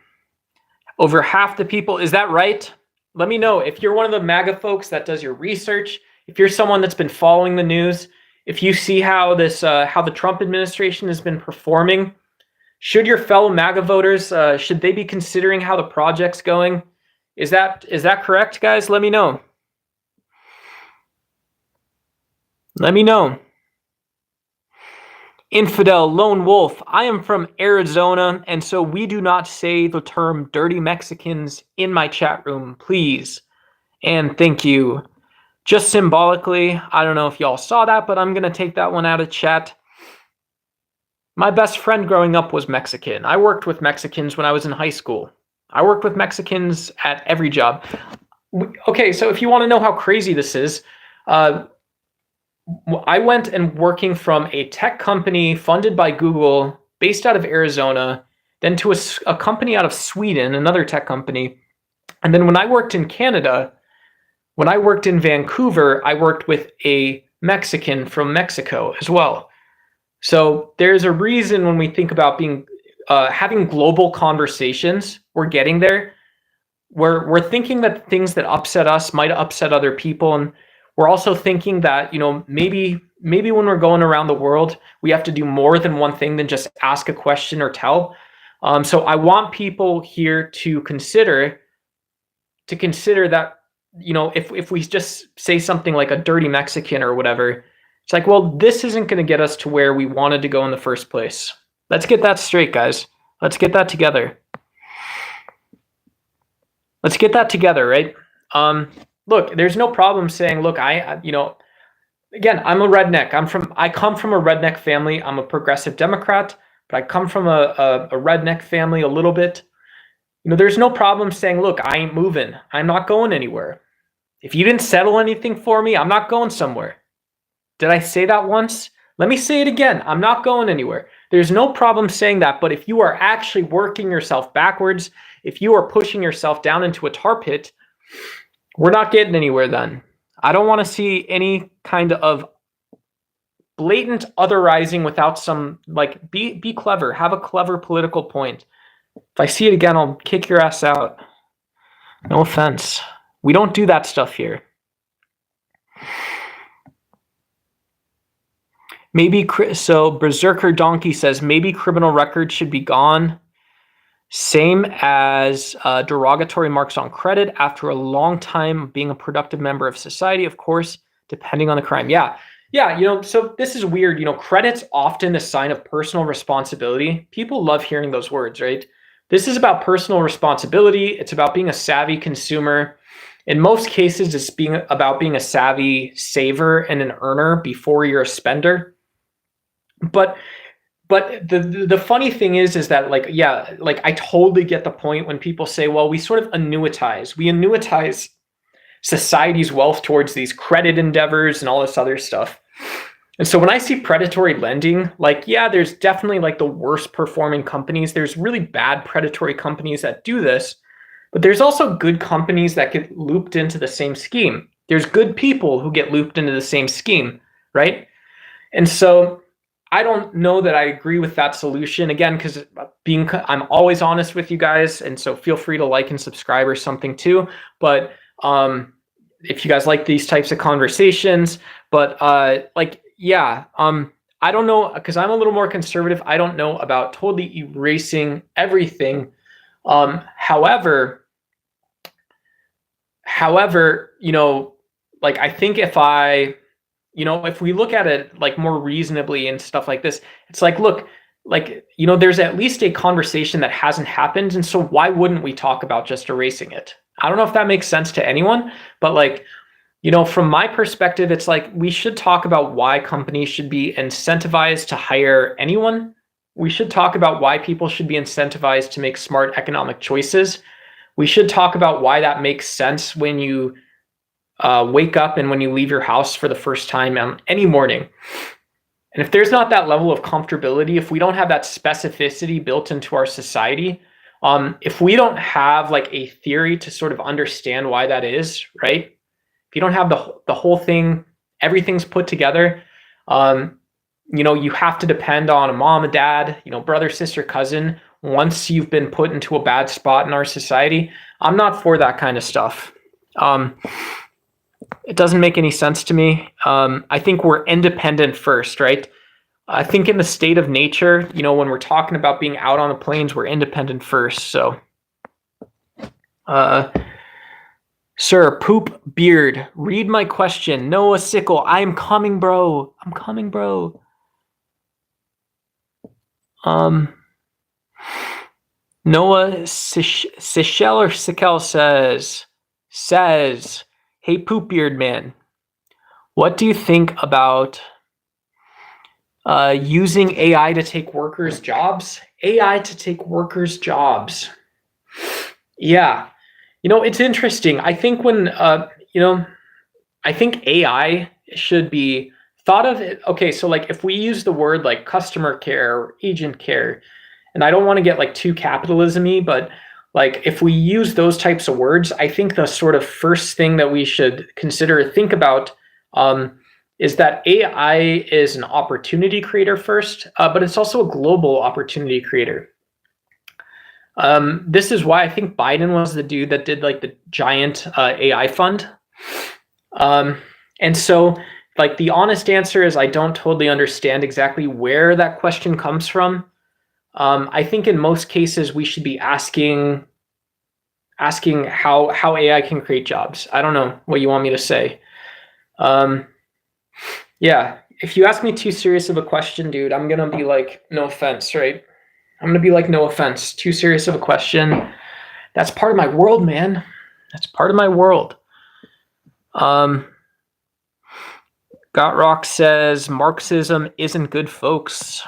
Over half the people, is that right? Let me know if you're one of the MAGA folks that does your research, if you're someone that's been following the news, if you see how the Trump administration has been performing. Should your fellow MAGA voters, should they be considering how the project's going? Is that correct, guys? Let me know. Let me know. Infidel Lone Wolf, I am from Arizona, and so we do not say the term dirty Mexicans in my chat room, please. And thank you. Just symbolically, I don't know if y'all saw that, but I'm going to take that one out of chat. My best friend growing up was Mexican. I worked with Mexicans when I was in high school. I worked with Mexicans at every job. Okay, so if you want to know how crazy this is, I went and working from a tech company funded by Google, based out of Arizona, then to a company out of Sweden, another tech company. And then when I worked in Canada, when I worked in Vancouver, I worked with a Mexican from Mexico as well. So there's a reason when we think about having global conversations, we're getting there. We're thinking that things that upset us might upset other people, and we're also thinking that maybe when we're going around the world, we have to do more than one thing than just ask a question or tell. So I want people here to consider that if we just say something like a dirty Mexican or whatever, it's like, well, this isn't going to get us to where we wanted to go in the first place. Let's get that straight, guys. Let's get that together. Let's get that together, right? Look, there's no problem saying, look, again, I'm a redneck. I come from a redneck family. I'm a progressive Democrat, but I come from a redneck family a little bit. There's no problem saying, look, I ain't moving. I'm not going anywhere. If you didn't settle anything for me, I'm not going somewhere. Did I say that once? Let me say it again. I'm not going anywhere. There's no problem saying that, but if you are actually working yourself backwards, if you are pushing yourself down into a tar pit, we're not getting anywhere then. I don't want to see any kind of blatant otherizing without some, be clever. Have a clever political point. If I see it again, I'll kick your ass out. No offense. We don't do that stuff here. So Berserker Donkey says maybe criminal records should be gone. Same as derogatory marks on credit after a long time being a productive member of society, of course, depending on the crime. Yeah, so this is weird. Credit's often a sign of personal responsibility. People love hearing those words, right? This is about personal responsibility. It's about being a savvy consumer. In most cases, it's about being a savvy saver and an earner before you're a spender. But the funny thing is that I totally get the point when people say, well, we sort of annuitize society's wealth towards these credit endeavors and all this other stuff. And so when I see predatory lending, there's definitely the worst performing companies. There's really bad predatory companies that do this, but there's also good companies that get looped into the same scheme. There's good people who get looped into the same scheme, right? And so I don't know that I agree with that solution, again, because I'm always honest with you guys, and so feel free to like and subscribe or something too. But if you guys like these types of conversations, but I don't know, because I'm a little more conservative. I don't know about totally erasing everything. However, I think if we look at it more reasonably and stuff like this, it's there's at least a conversation that hasn't happened. And so why wouldn't we talk about just erasing it? I don't know if that makes sense to anyone, but from my perspective, it's we should talk about why companies should be incentivized to hire anyone. We should talk about why people should be incentivized to make smart economic choices. We should talk about why that makes sense when you wake up and when you leave your house for the first time on any morning. And if there's not that level of comfortability, if we don't have that specificity built into our society, if we don't have a theory to sort of understand why that is, right? If you don't have the whole thing, everything's put together, you have to depend on a mom, a dad, brother, sister, cousin, once you've been put into a bad spot in our society. I'm not for that kind of stuff. It doesn't make any sense to me. I think we're independent first, right? I think in the state of nature, when we're talking about being out on the plains, we're independent first. So, sir, poop beard, read my question. Noah Sickle, I'm coming, bro. I'm coming, bro. Noah Sichel or Sichel says, hey, poop beard man, what do you think about using AI to take workers' jobs? AI to take workers' jobs. Yeah. It's interesting. I think I think AI should be thought of it. Okay, so if we use the word customer care or agent care, and I don't want to get too capitalism-y, but if we use those types of words, I think the sort of first thing that we should think about is that AI is an opportunity creator first, but it's also a global opportunity creator. This is why I think Biden was the dude that did the giant AI fund. And so the honest answer is I don't totally understand exactly where that question comes from. I think in most cases we should be asking how AI can create jobs. I don't know what you want me to say. Yeah, if you ask me too serious of a question, dude, I'm gonna be no offense, right? I'm gonna be no offense, too serious of a question. That's part of my world, man. That's part of my world. Gotrock says Marxism isn't good, folks.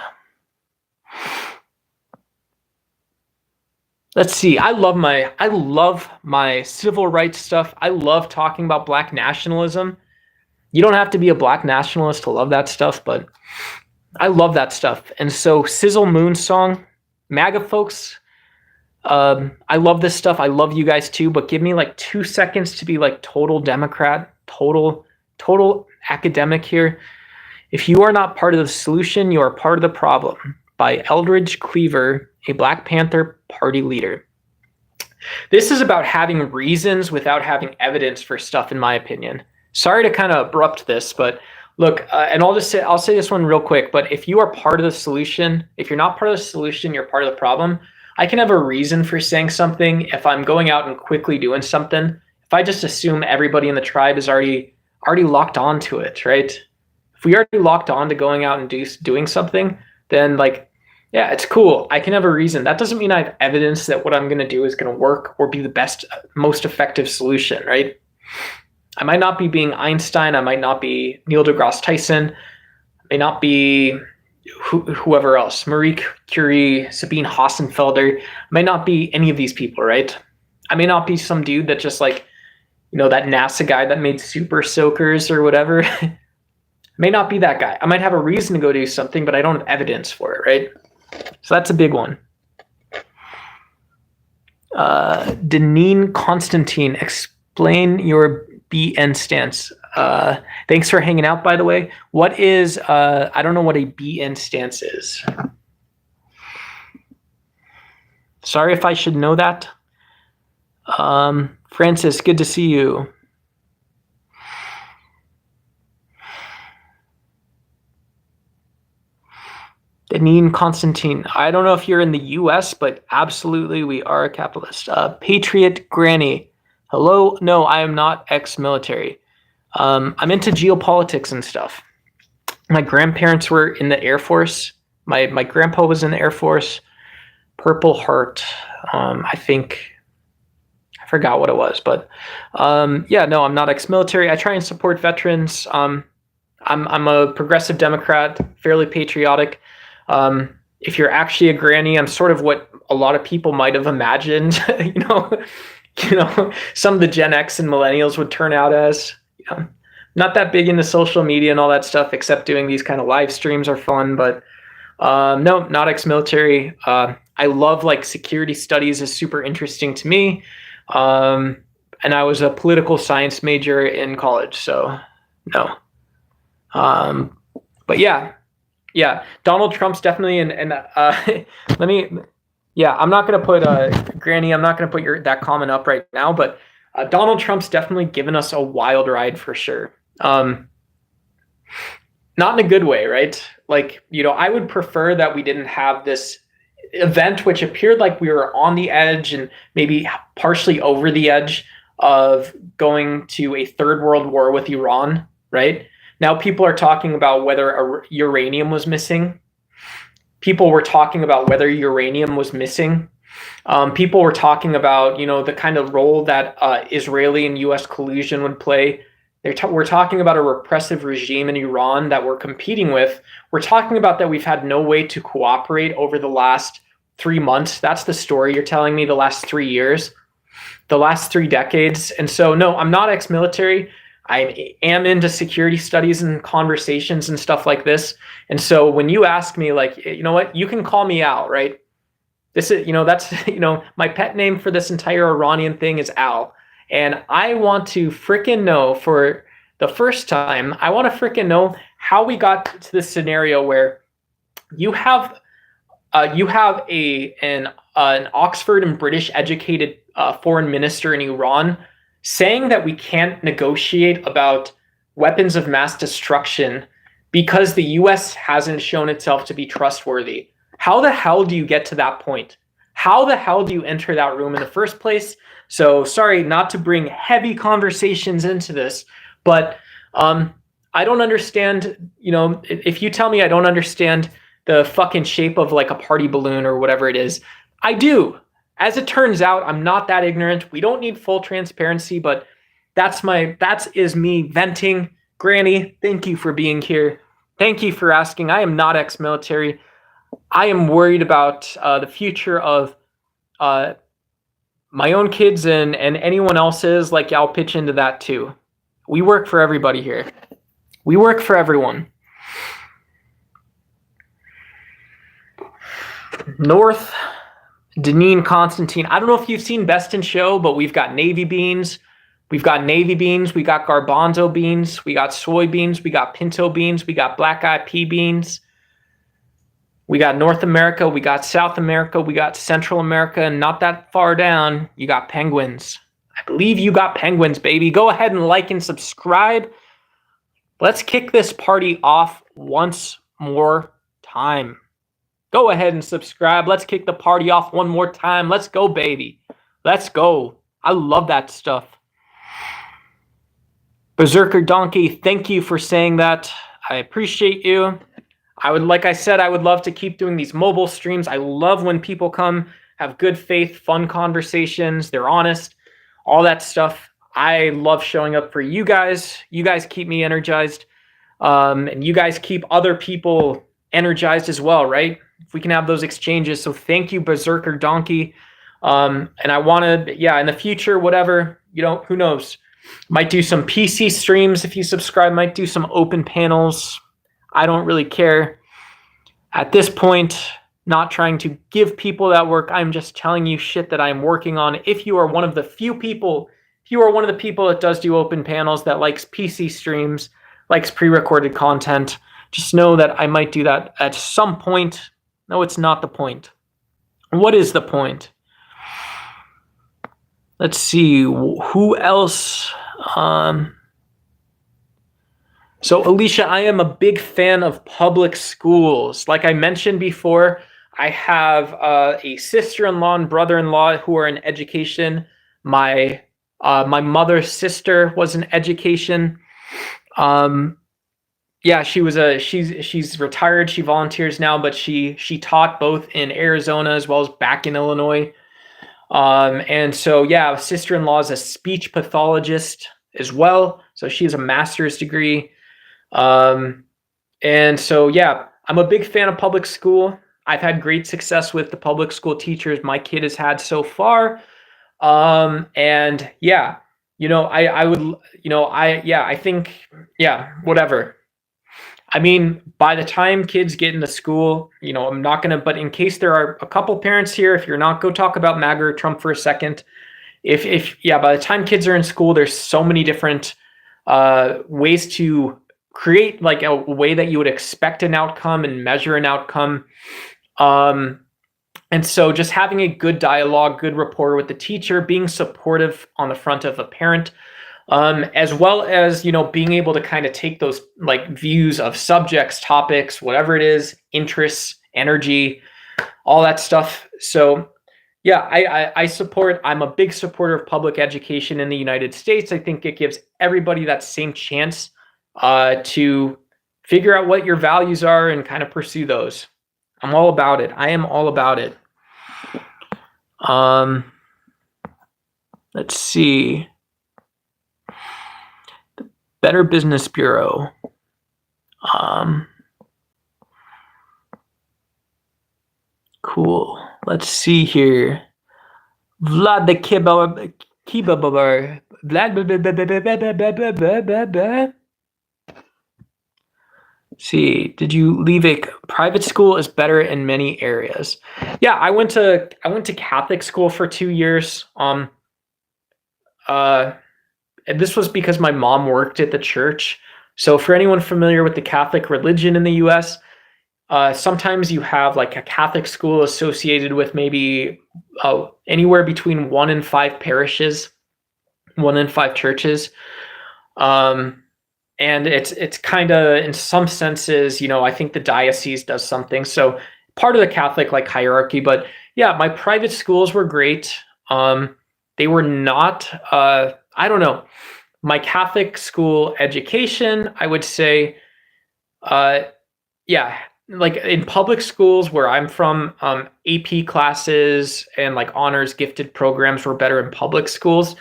Let's see. I love my civil rights stuff. I love talking about Black nationalism. You don't have to be a Black nationalist to love that stuff, but I love that stuff. And so Sizzle Moon song, MAGA folks, I love this stuff. I love you guys too, but give me 2 seconds to be total Democrat, total academic here. If you are not part of the solution, you are part of the problem. By Eldridge Cleaver, a Black Panther Party leader. This is about having reasons without having evidence for stuff, in my opinion. Sorry to kind of abrupt this, but Look, and I'll say this one real quick, but if you are part of the solution, if you're not part of the solution, you're part of the problem. I can have a reason for saying something if I'm going out and quickly doing something. If I just assume everybody in the tribe is already locked onto it, right? If we already locked on to going out and doing something, then like, yeah, it's cool. I can have a reason. That doesn't mean I have evidence that what I'm going to do is going to work or be the best, most effective solution, right? I might not be being Einstein. I might not be Neil deGrasse Tyson. I may not be whoever else, Marie Curie, Sabine Hassenfelder. I may not be any of these people, right? I may not be some dude that just like, that NASA guy that made super soakers or whatever. I may not be that guy. I might have a reason to go do something, but I don't have evidence for it, right? So that's a big one. Deneen Constantine, explain your BN stance. Thanks for hanging out, by the way. What is, I don't know what a BN stance is. Sorry if I should know that. Francis, good to see you. Deneen Constantine, I don't know if you're in the US, but absolutely we are a capitalist. Patriot Granny, hello. No, I am not ex-military. I'm into geopolitics and stuff. My grandparents were in the Air Force. My grandpa was in the Air Force. Purple Heart, I think. I forgot what it was, but yeah, no, I'm not ex-military. I try and support veterans. I'm a progressive Democrat, fairly patriotic. If you're actually a granny, I'm sort of what a lot of people might have imagined, some of the Gen X and millennials would turn out as. Not that big into social media and all that stuff, except doing these kind of live streams are fun, but no, not ex-military. I love like security studies is super interesting to me. And I was a political science major in college, so no. But yeah, Donald Trump's definitely and I'm not going to put Granny, I'm not going to put that comment up right now, but Donald Trump's definitely given us a wild ride for sure. Not in a good way, right? Like, I would prefer that we didn't have this event which appeared like we were on the edge and maybe partially over the edge of going to a third world war with Iran, right? Now people are talking about whether uranium was missing. People were talking about whether uranium was missing. People were talking about, the kind of role that Israeli and U.S. collusion would play. We're talking about a repressive regime in Iran that we're competing with. We're talking about that we've had no way to cooperate over the last 3 months. That's the story you're telling me, the last 3 years, the last 3 decades. And so, no, I'm not ex-military. I am into security studies and conversations and stuff like this. And so when you ask me, like, you know what, you can call me out, right? This is, that's, my pet name for this entire Iranian thing is Al. And I want to frickin' know for the first time, I want to frickin' know how we got to this scenario where you have an Oxford and British educated foreign minister in Iran saying that we can't negotiate about weapons of mass destruction because the US hasn't shown itself to be trustworthy. How the hell do you get to that point? How the hell do you enter that room in the first place? So sorry not to bring heavy conversations into this, but I don't understand, if you tell me I don't understand the fucking shape of like a party balloon or whatever it is, I do. As it turns out, I'm not that ignorant. We don't need full transparency, but that is me venting. Granny, thank you for being here. Thank you for asking. I am not ex-military. I am worried about the future of my own kids and anyone else's. Like, I'll pitch into that too. We work for everybody here. We work for everyone. North, Deneen Constantine. I don't know if you've seen Best in Show, but we've got navy beans. We've got navy beans. We got garbanzo beans. We got soybeans. We got pinto beans. We got black eyed pea beans. We got North America. We got South America. We got Central America. And not that far down, you got penguins. I believe you got penguins, baby. Go ahead and like and subscribe. Let's kick this party off once more time. Go ahead and subscribe. Let's kick the party off one more time. Let's go, baby. Let's go. I love that stuff. Berserker Donkey, thank you for saying that. I appreciate you. Like I said, I would love to keep doing these mobile streams. I love when people come, have good faith, fun conversations. They're honest, all that stuff. I love showing up for you guys. You guys keep me energized. And you guys keep other people energized as well, right? If we can have those exchanges. So thank you, Berserker Donkey. And I want to, in the future, whatever, who knows? Might do some PC streams if you subscribe, might do some open panels. I don't really care. At this point, not trying to give people that work. I'm just telling you shit that I'm working on. If you are one of the few people, if you are one of the people that does do open panels, that likes PC streams, likes pre-recorded content, just know that I might do that at some point. No, it's not the point. What is the point? Let's see, who else? So Alicia, I am a big fan of public schools. Like I mentioned before, I have a sister-in-law and brother-in-law who are in education. My mother's sister was in education. She's retired. She volunteers now, but she taught both in Arizona as well as back in Illinois. And so, sister-in-law is a speech pathologist as well. So she has a master's degree. And so, I'm a big fan of public school. I've had great success with the public school teachers my kid has had so far. I think, whatever. I mean, by the time kids get into school, I'm not going to, but in case there are a couple parents here, if you're not, go talk about MAGA or Trump for a second. By the time kids are in school, there's so many different ways to create like a way that you would expect an outcome and measure an outcome. And so just having a good dialogue, good rapport with the teacher, being supportive on the front of a parent, as well as, being able to kind of take those like views of subjects, topics, whatever it is, interests, energy, all that stuff. So I'm a big supporter of public education in the United States. I think it gives everybody that same chance to figure out what your values are and kind of pursue those. I'm all about it. I am all about it. Let's see. The Better Business Bureau. Cool. Let's see here. Vlad the Kibabar. Vlad. See, did you leave a private school is better in many areas? Yeah, I went to Catholic school for 2 years. And this was because my mom worked at the church. So for anyone familiar with the Catholic religion in the US, sometimes you have like a Catholic school associated with maybe anywhere between 1 and 5 parishes, 1 and 5 churches. And it's kind of, in some senses, I think the diocese does something. So part of the Catholic like hierarchy, but my private schools were great. They were not, I don't know, my Catholic school education, I would say, like in public schools where I'm from, AP classes and like honors gifted programs were better in public schools.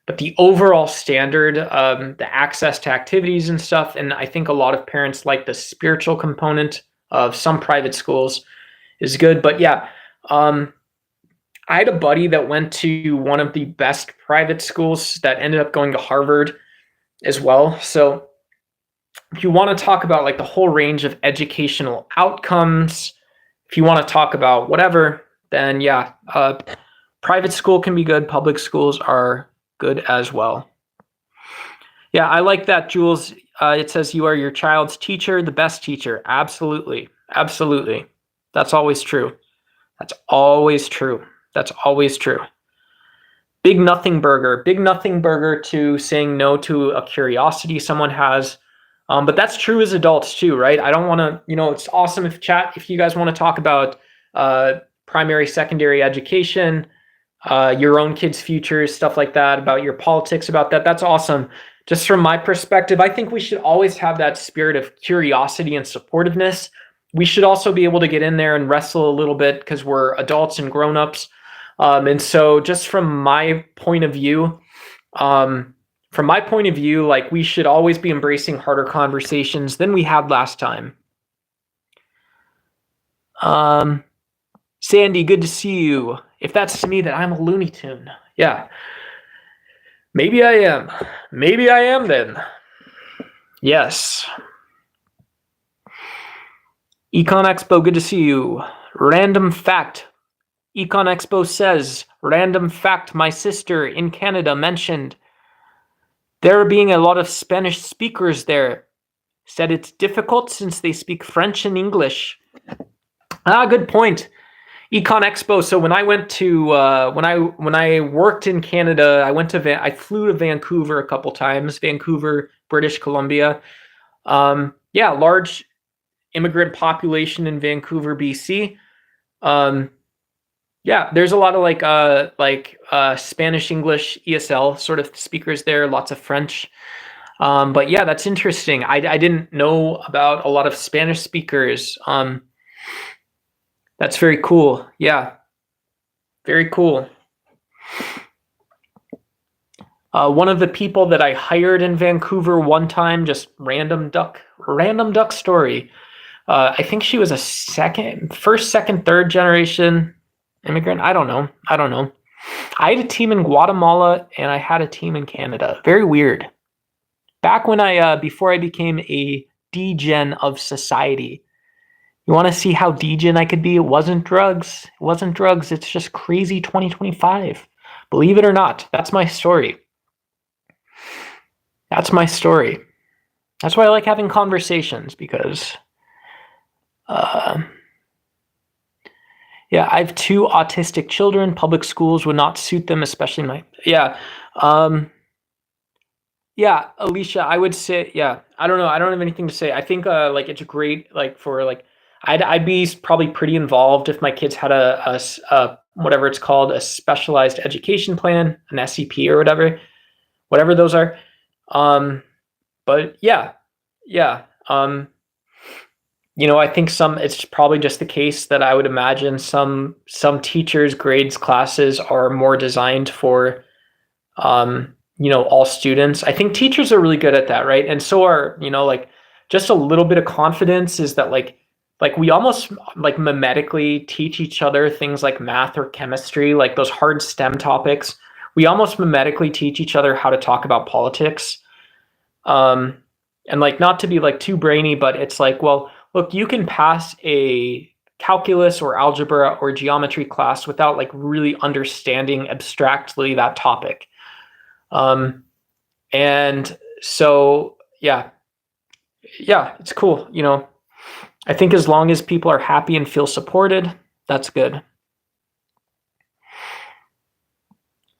But the overall standard, the access to activities and stuff, and I think a lot of parents like the spiritual component of some private schools is good. But I had a buddy that went to one of the best private schools that ended up going to Harvard as well. So if you want to talk about like the whole range of educational outcomes, if you want to talk about whatever, then private school can be good. Public schools are good as well. Yeah, I like that, Jules. It says you are your child's teacher, the best teacher. Absolutely. Absolutely. That's always true. That's always true. That's always true. Big nothing burger. Big nothing burger to saying no to a curiosity someone has. But that's true as adults too, right? I don't want to, it's awesome if you guys want to talk about primary, secondary education, your own kids' futures, stuff like that, about your politics, about that. That's awesome. Just from my perspective, I think we should always have that spirit of curiosity and supportiveness. We should also be able to get in there and wrestle a little bit because we're adults and grown-ups. And so just from my point of view, like we should always be embracing harder conversations than we had last time. Sandy, good to see you. If that's to me, then I'm a Looney Tune. Yeah. Maybe I am. Maybe I am then. Yes. Econ Expo, good to see you. Random fact. Econ Expo says, random fact, my sister in Canada mentioned there being a lot of Spanish speakers there. Said it's difficult since they speak French and English. Good point. Econ Expo. So when I went to when I worked in Canada, I flew to Vancouver a couple times. Vancouver, British Columbia. Large immigrant population in Vancouver, BC. There's a lot of Spanish, English, ESL sort of speakers there. Lots of French. But yeah, that's interesting. I didn't know about a lot of Spanish speakers. That's very cool. Yeah, very cool. One of the people that I hired in Vancouver one time, just random duck story. I think she was first, second, third generation immigrant. I don't know. I had a team in Guatemala and I had a team in Canada. Very weird. Back when before I became a degen of society. You want to see how degen I could be? It wasn't drugs. It's just crazy 2025. Believe it or not, that's my story. That's why I like having conversations because, I have 2 autistic children. Public schools would not suit them, especially Alicia, I would say, I don't know. I don't have anything to say. I think, it's great, I'd be probably pretty involved if my kids had a whatever it's called, a specialized education plan, an SCP or whatever those are. But I think it's probably just the case that I would imagine some teachers' grades classes are more designed for, all students. I think teachers are really good at that, right? And so are, just a little bit of confidence is that we almost mimetically teach each other things like math or chemistry, like those hard STEM topics. We almost mimetically teach each other how to talk about politics. And not to be too brainy, but it's well, look, you can pass a calculus or algebra or geometry class without really understanding abstractly that topic. And so, it's cool. I think as long as people are happy and feel supported, that's good.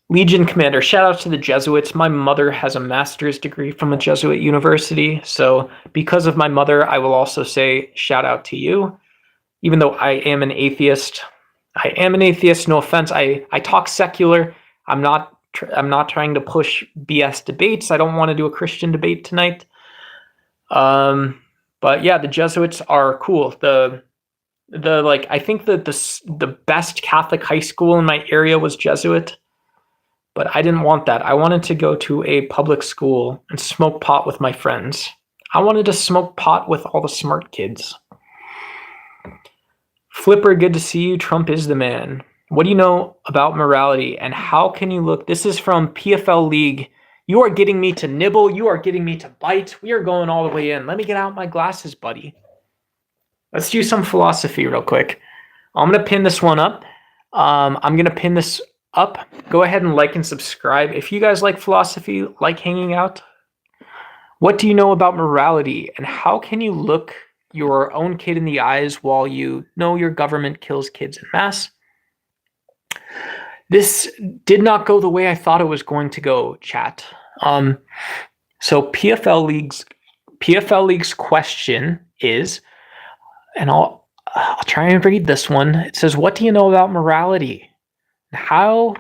Legion Commander, shout out to the Jesuits. My mother has a master's degree from a Jesuit university. So because of my mother, I will also say shout out to you. Even though I am an atheist, no offense. I talk secular. I'm not trying to push BS debates. I don't want to do a Christian debate tonight. But yeah, the Jesuits are cool. I think that the best Catholic high school in my area was Jesuit, but I didn't want that. I wanted to go to a public school and smoke pot with my friends. I wanted to smoke pot with all the smart kids. Flipper, good to see you. Trump is the man. What do you know about morality and how can you look? This is from PFL League. You are getting me to nibble. You are getting me to bite. We are going all the way in. Let me get out my glasses, buddy. Let's do some philosophy real quick. I'm going to pin this one up. Go ahead and like and subscribe. If you guys like philosophy, like hanging out, what do you know about morality and how can you look your own kid in the eyes while you know your government kills kids en masse? This did not go the way I thought it was going to go, chat. So PFL League's PFL League's question is, and I'll try and read this one. It says, what do you know about morality? How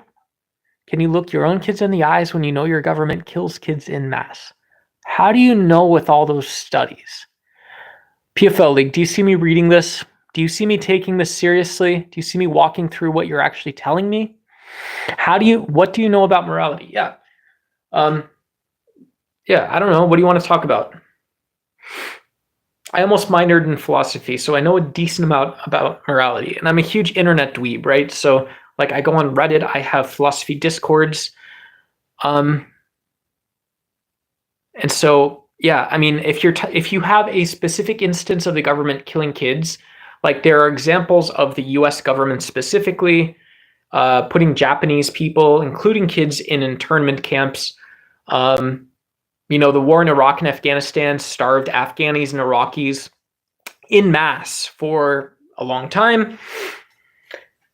can you look your own kids in the eyes when you know your government kills kids en masse? How do you know with all those studies? PFL League, do you see me reading this? Do you see me taking this seriously? Do you see me walking through what you're actually telling me? What do you know about morality? Yeah. Yeah, I don't know. What do you want to talk about? I almost minored in philosophy, so I know a decent amount about morality. And I'm a huge internet dweeb, right? So like I go on Reddit, I have philosophy discords. And so, yeah, I mean, if you have a specific instance of the government killing kids, like there are examples of the US government specifically putting Japanese people, including kids, in internment camps. You know, the war in Iraq and Afghanistan starved Afghanis and Iraqis en masse for a long time.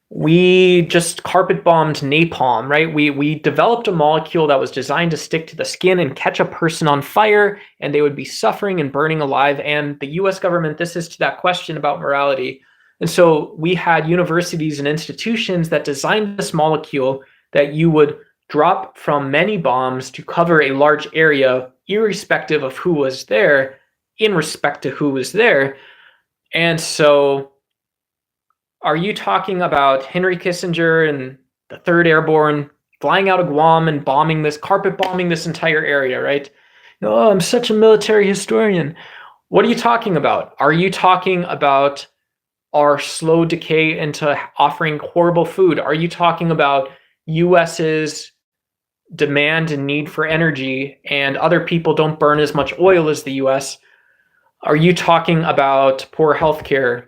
We just carpet bombed napalm, right? We developed a molecule that was designed to stick to the skin and catch a person on fire, and they would be suffering and burning alive. And the US government, this is to that question about morality. And so we had universities and institutions that designed this molecule that you would drop from many bombs to cover a large area, irrespective of who was there, in respect to who was there. And so are you talking about Henry Kissinger and the 3rd Airborne flying out of Guam and carpet bombing this entire area, right? Oh, I'm such a military historian. What are you talking about? Are you talking about our slow decay into offering horrible food? Are you talking about US's demand and need for energy and other people don't burn as much oil as the US? Are you talking about poor healthcare?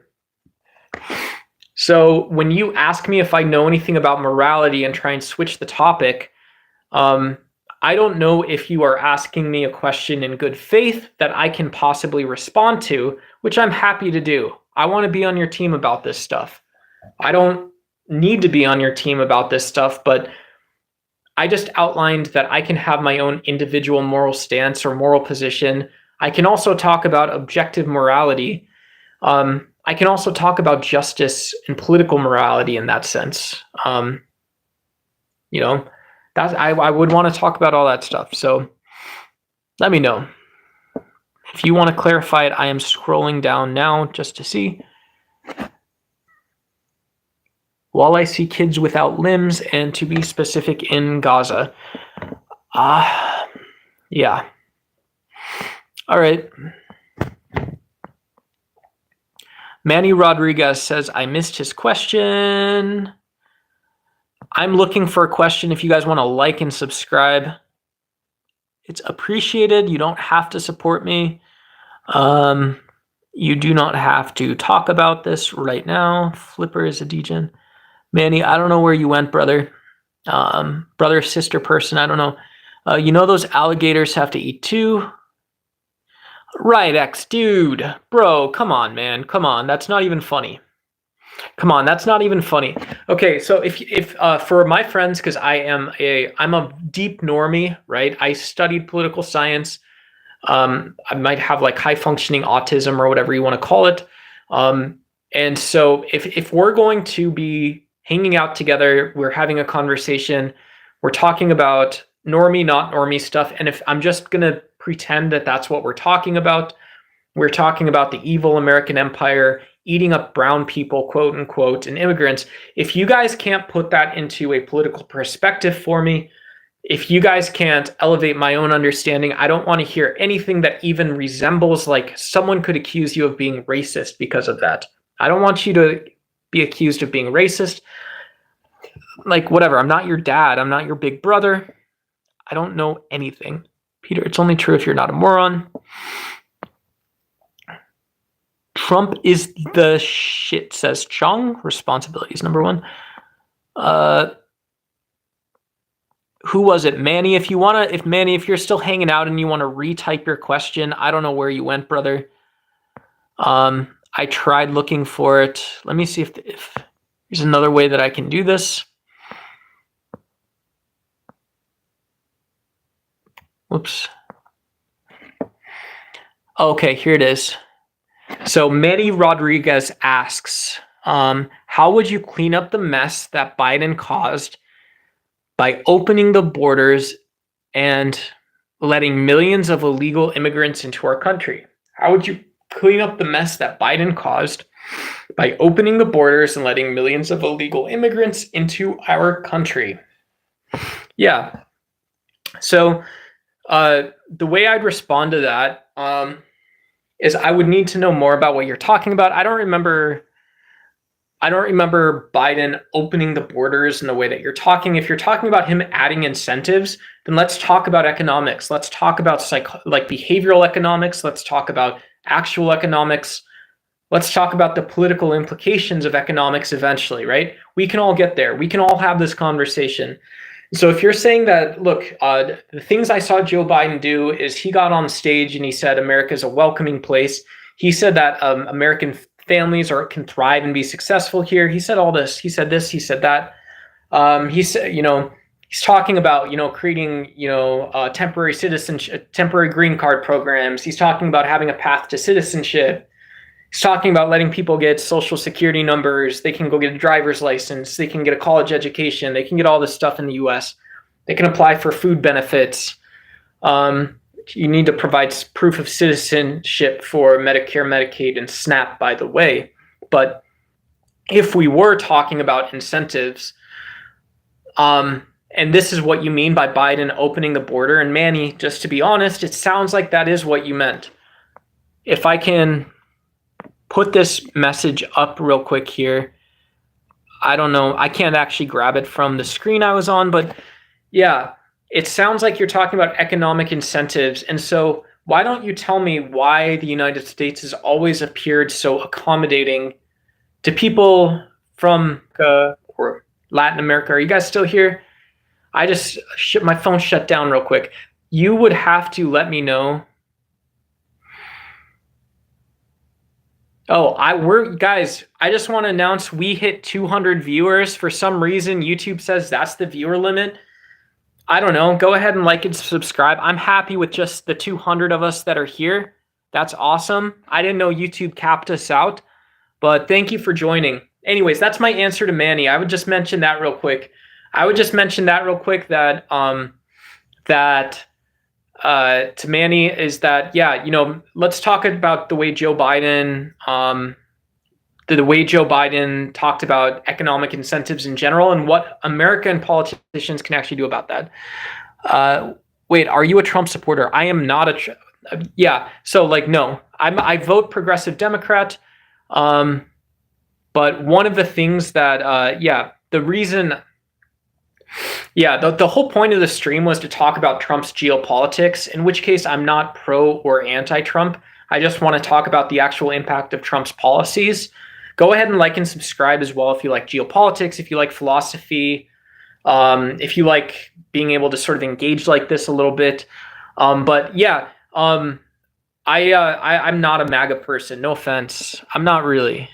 So when you ask me if I know anything about morality and try and switch the topic, I don't know if you are asking me a question in good faith that I can possibly respond to, which I'm happy to do. I want to be on your team about this stuff. I don't need to be on your team about this stuff, but I just outlined that I can have my own individual moral stance or moral position. I can also talk about objective morality. I can also talk about justice and political morality in that sense. You know, I would want to talk about all that stuff. So let me know. If you want to clarify it, I am scrolling down now just to see. While I see kids without limbs, and to be specific, in Gaza. Yeah. All right. Manny Rodriguez says, I missed his question. I'm looking for a question. If you guys want to like and subscribe, it's appreciated. You don't have to support me. You do not have to talk about this right now. Flipper is a degen. Manny, I don't know where you went, brother. Brother, sister person, I don't know. You know those alligators have to eat too? Right, X, dude. Bro, come on, man. Come on. That's not even funny. Come on, that's not even funny. Okay, so if for my friends, because I'm a deep normie, right? I studied political science. I might have like high functioning autism or whatever you want to call it. And so if we're going to be hanging out together, we're having a conversation, we're talking about normie, not normie stuff. And if I'm just going to pretend that that's what we're talking about the evil American empire eating up brown people, quote unquote, and immigrants. If you guys can't put that into a political perspective for me, if you guys can't elevate my own understanding, I don't want to hear anything that even resembles like someone could accuse you of being racist because of that. I don't want you to be accused of being racist. Like, whatever. I'm not your dad. I'm not your big brother. I don't know anything. Peter, it's only true if you're not a moron. Trump is the shit, says Chung. Responsibility is number one. Who was it? Manny, if you're still hanging out and you want to retype your question, I don't know where you went, brother. I tried looking for it. Let me see if there's another way that I can do this. Whoops. Okay, here it is. So Manny Rodriguez asks, how would you clean up the mess that Biden caused by opening the borders and letting millions of illegal immigrants into our country? How would you clean up the mess that Biden caused by opening the borders and letting millions of illegal immigrants into our country? Yeah. So the way I'd respond to that is I would need to know more about what you're talking about. I don't remember Biden opening the borders in the way that you're talking. If you're talking about him adding incentives, then let's talk about economics. Let's talk about behavioral economics. Let's talk about actual economics. Let's talk about the political implications of economics eventually, right? We can all get there. We can all have this conversation. So if you're saying that, look, the things I saw Joe Biden do is he got on stage and he said America is a welcoming place. He said that American families can thrive and be successful here. He said all this. He said this. He said that. He said, he's talking about, creating, temporary citizenship, temporary green card programs. He's talking about having a path to citizenship. He's talking about letting people get social security numbers. They can go get a driver's license. They can get a college education. They can get all this stuff in the US. They can apply for food benefits. You need to provide proof of citizenship for Medicare, Medicaid, and SNAP, by the way. But if we were talking about incentives, and this is what you mean by Biden opening the border, and Manny, just to be honest, it sounds like that is what you meant. If I can put this message up real quick here. I don't know. I can't actually grab it from the screen I was on, but yeah, it sounds like you're talking about economic incentives. And so why don't you tell me why the United States has always appeared so accommodating to people from or Latin America? Are you guys still here? I just my phone shut down real quick. You would have to let me know. Oh, guys, I just want to announce we hit 200 viewers. For some reason, YouTube says that's the viewer limit. I don't know. Go ahead and like and subscribe. I'm happy with just the 200 of us that are here. That's awesome. I didn't know YouTube capped us out, but thank you for joining. Anyways, that's my answer to Manny. I would just mention that real quick. To Manny is that, yeah, let's talk about the way Joe Biden, the way Joe Biden talked about economic incentives in general and what American politicians can actually do about that. Wait, are you a Trump supporter? I am not yeah. So no, I vote progressive Democrat. But one of the things that, the reason, the whole point of the stream was to talk about Trump's geopolitics, in which case I'm not pro or anti-Trump. I just want to talk about the actual impact of Trump's policies. Go ahead and like and subscribe as well if you like geopolitics, if you like philosophy, if you like being able to sort of engage like this a little bit. But yeah, I'm not a MAGA person. No offense. I'm not really.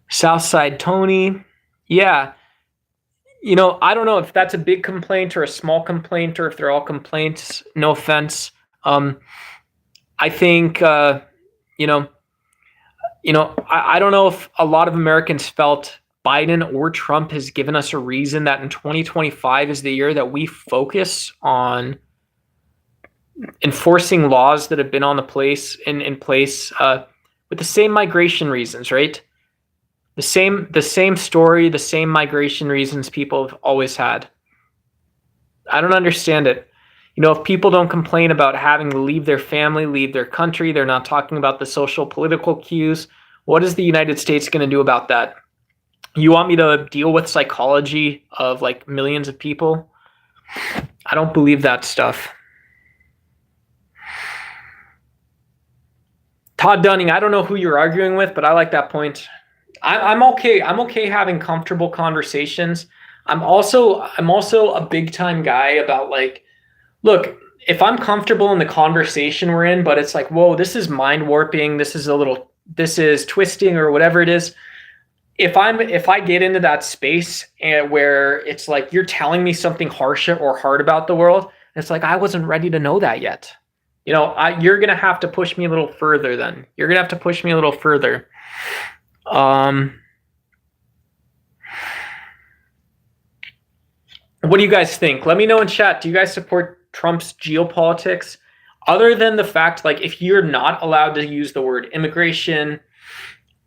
Southside Tony. Yeah. I don't know if that's a big complaint or a small complaint or if they're all complaints. No offense. I think, I don't know if a lot of Americans felt Biden or Trump has given us a reason that in 2025 is the year that we focus on enforcing laws that have been in place with the same migration reasons, right? The same story, the same migration reasons people have always had. I don't understand it. If people don't complain about having to leave their family, leave their country, they're not talking about the social political cues. What is the United States going to do about that? You want me to deal with psychology of millions of people? I don't believe that stuff. Todd Dunning, I don't know who you're arguing with, but I like that point. I'm okay. I'm okay having comfortable conversations. I'm also a big time guy about look, if I'm comfortable in the conversation we're in, but it's whoa, this is mind warping. This is twisting or whatever it is. if I get into that space and where it's like you're telling me something harsh or hard about the world, it's like I wasn't ready to know that yet. You're gonna have to push me a little further. Then you're gonna have to push me a little further. What do you guys think? Let me know in chat. Do you guys support Trump's geopolitics? Other than the fact, like, if you're not allowed to use the word immigration,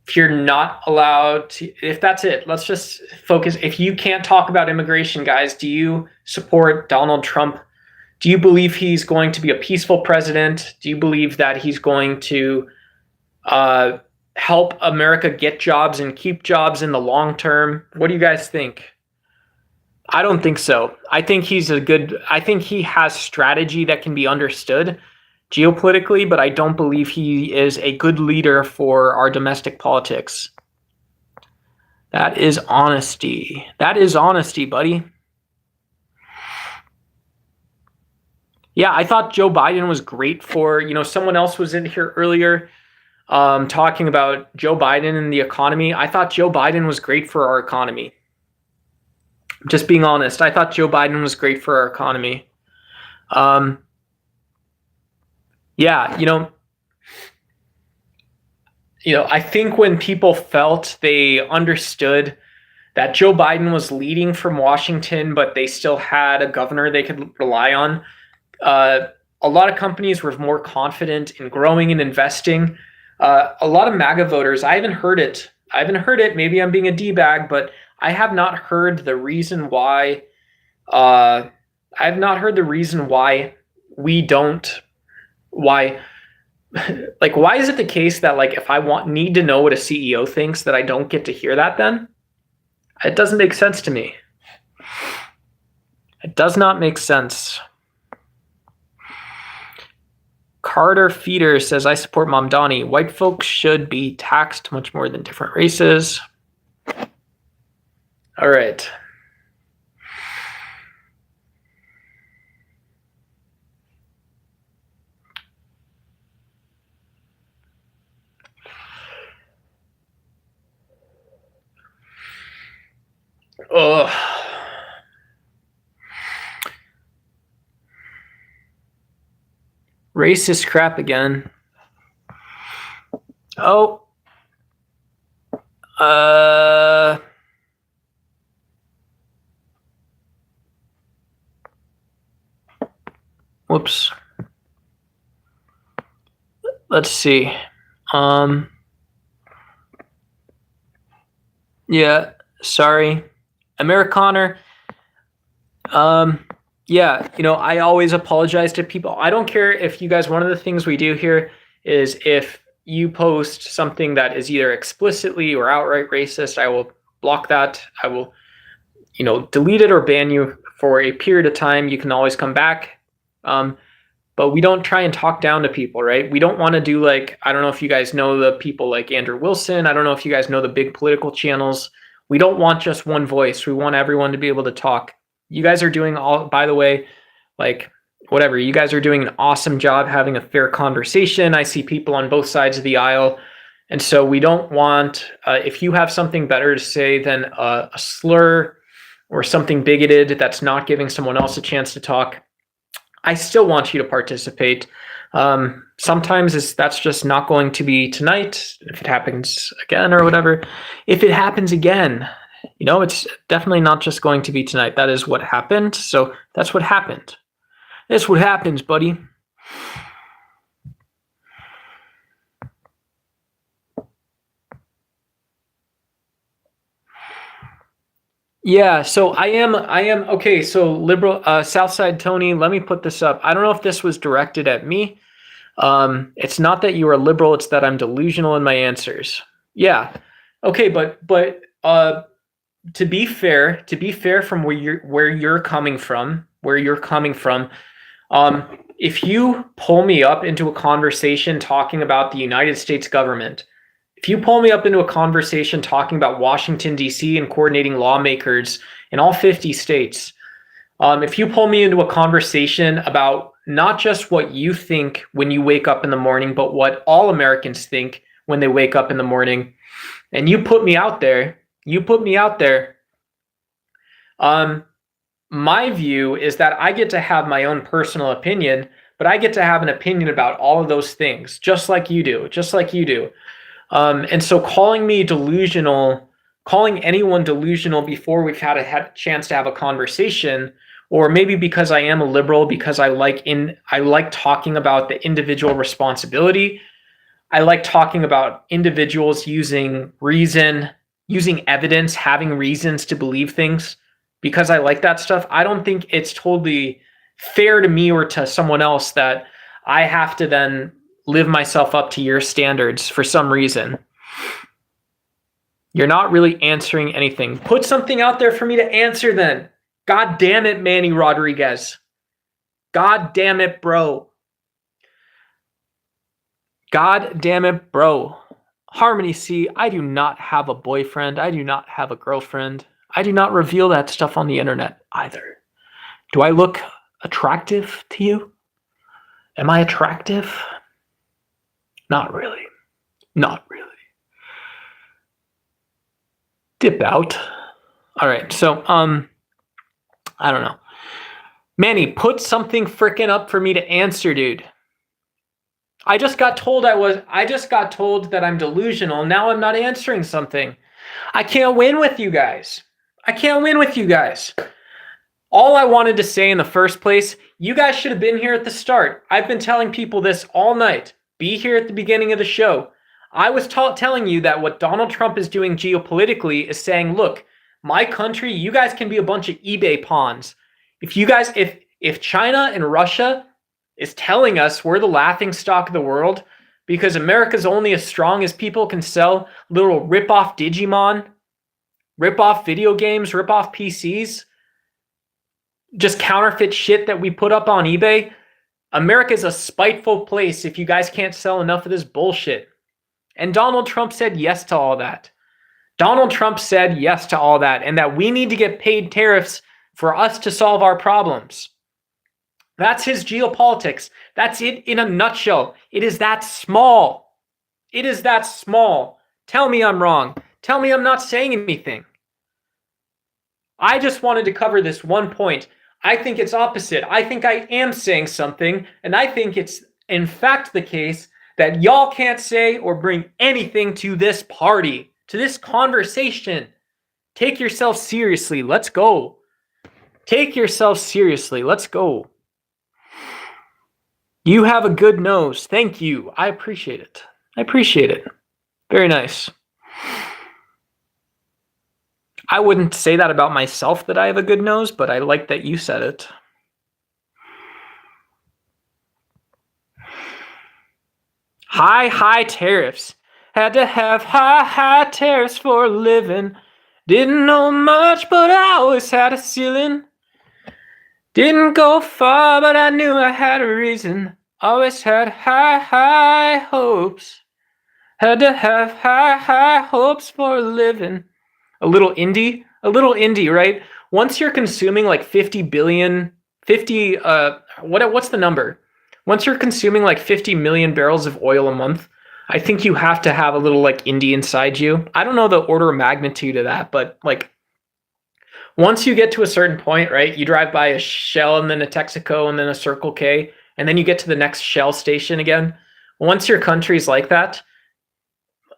if you're not allowed to, if that's it, let's just focus. If you can't talk about immigration, guys, do you support Donald Trump? Do you believe he's going to be a peaceful president? Do you believe that he's going to help America get jobs and keep jobs in the long term? What do you guys think? I don't think so. I think he has strategy that can be understood geopolitically, but I don't believe he is a good leader for our domestic politics. That is honesty. That is honesty, buddy. Yeah, I thought Joe Biden was great for, someone else was in here earlier talking about Joe Biden and the economy. I thought Joe Biden was great for our economy. Just being honest, I thought Joe Biden was great for our economy. Yeah, I think when people felt they understood that Joe Biden was leading from Washington, but they still had a governor they could rely on, a lot of companies were more confident in growing and investing. A lot of MAGA voters, I haven't heard it. Maybe I'm being a D-bag, but I have not heard the reason why. Why we don't. Why is it the case that, like, if I need to know what a CEO thinks, that I don't get to hear that then? It doesn't make sense to me. It does not make sense. Carter Feeder says, I support Mamdani. White folks should be taxed much more than different races. All right. Ugh. Racist crap again. Oh. Whoops. Let's see. Yeah, sorry. Amerikaner. Yeah, I always apologize to people. I don't care if you guys, one of the things we do here is if you post something that is either explicitly or outright racist, I will block that. I will, delete it or ban you for a period of time. You can always come back. But we don't try and talk down to people, right? We don't want to do, like, I don't know if you guys know the people like Andrew Wilson. I don't know if you guys know the big political channels. We don't want just one voice. We want everyone to be able to talk. You guys are doing by the way, like, whatever. You guys are doing an awesome job having a fair conversation. I see people on both sides of the aisle. And so we don't want, if you have something better to say than a slur or something bigoted that's not giving someone else a chance to talk, I still want you to participate. Sometimes that's just not going to be tonight. If it happens again or whatever, if it happens again, it's definitely not just going to be tonight. That is what happened. So that's what happened. That's what happens, buddy. Yeah, so I am okay. So liberal, Southside Tony, let me put this up. I don't know if this was directed at me. It's not that you are liberal, it's that I'm delusional in my answers. Yeah. Okay, but to be fair from where you're coming from, if you pull me up into a conversation talking about the United States government, if you pull me up into a conversation talking about Washington, D.C. and coordinating lawmakers in all 50 states, if you pull me into a conversation about not just what you think when you wake up in the morning, but what all Americans think when they wake up in the morning, and you put me out there, You put me out there. My view is that I get to have my own personal opinion, but I get to have an opinion about all of those things, just like you do, And so calling me delusional, calling anyone delusional before we've had a chance to have a conversation, or maybe because I am a liberal, because I like talking about the individual responsibility. I like talking about individuals using reason, using evidence, having reasons to believe things. Because I like that stuff, I don't think it's totally fair to me or to someone else that I have to then live myself up to your standards for some reason. You're not really answering anything. Put something out there for me to answer then. God damn it, Manny Rodriguez. God damn it, bro. God damn it, bro. Harmony C, I do not have a boyfriend. I do not have a girlfriend. I do not reveal that stuff on the internet either. Do I look attractive to you? Am I attractive? Not really. Not really. Dip out. All right, so I don't know. Manny, put something freaking up for me to answer, dude. I just got told that I'm delusional. Now I'm not answering something. I can't win with you guys. All I wanted to say in the first place, you guys should have been here at the start. I've been telling people this all night. Be here at the beginning of the show. I was telling you that what Donald Trump is doing geopolitically is saying, look, my country, you guys can be a bunch of eBay pawns. If China and Russia is telling us we're the laughingstock of the world because America's only as strong as people can sell little rip-off Digimon, rip-off video games, rip-off PCs, just counterfeit shit that we put up on eBay. America's a spiteful place if you guys can't sell enough of this bullshit. And Donald Trump said yes to all that. And that we need to get paid tariffs for us to solve our problems. That's his geopolitics. That's it in a nutshell. It is that small. Tell me I'm wrong. Tell me I'm not saying anything. I just wanted to cover this one point. I think it's opposite. I think I am saying something, and I think it's in fact the case that y'all can't say or bring anything to this party, to this conversation. Take yourself seriously. Let's go. You have a good nose. Thank you. I appreciate it. Very nice. I wouldn't say that about myself that I have a good nose, but I like that you said it. High tariffs. Had to have high tariffs for a living. Didn't know much, but I always had a ceiling. Didn't go far, but I knew I had a reason. Always had high hopes. Had to have high hopes for a living. A little indie, right? Once you're consuming like 50 billion, what's the number? Once you're consuming like 50 million barrels of oil a month, I think you have to have a little like indie inside you. I don't know the order of magnitude of that, but like once you get to a certain point, right? You drive by a Shell and then a Texaco and then a Circle K, and then you get to the next Shell station again. Once your country's like that,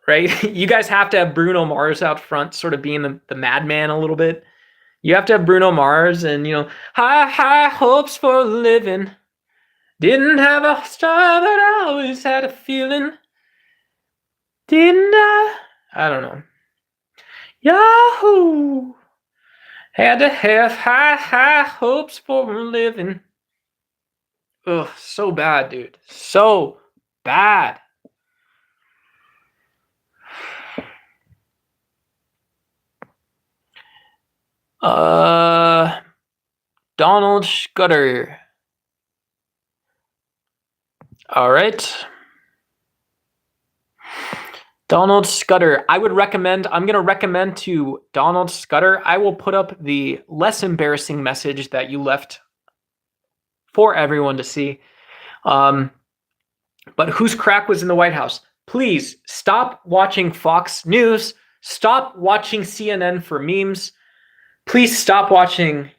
right? You guys have to have Bruno Mars out front, sort of being the madman a little bit. You have to have Bruno Mars and, high hopes for a living. Didn't have a star, but I always had a feeling. Didn't I? I don't know. Yahoo! Had to have high hopes for a living. Ugh, so bad, dude. So bad. Donald Scudder. All right. Donald Scudder. I'm going to recommend to Donald Scudder, I will put up the less embarrassing message that you left for everyone to see. But whose crack was in the White House? Please stop watching Fox News. Stop watching CNN for memes. Please stop watching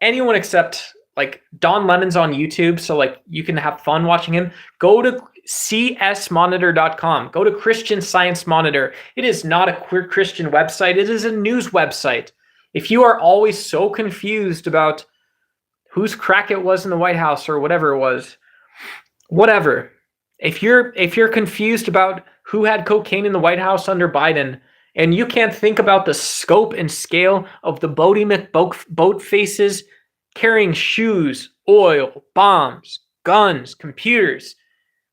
anyone except like Don Lemon's on YouTube, so like you can have fun watching him. Go to csmonitor.com. Go to Christian Science Monitor. It is not a queer Christian website. It is a news website. If you are always so confused about whose crack it was in the White House or whatever it was, whatever. If you're confused about who had cocaine in the White House under Biden, and you can't think about the scope and scale of the Bodie McBoat faces carrying shoes, oil, bombs, guns, computers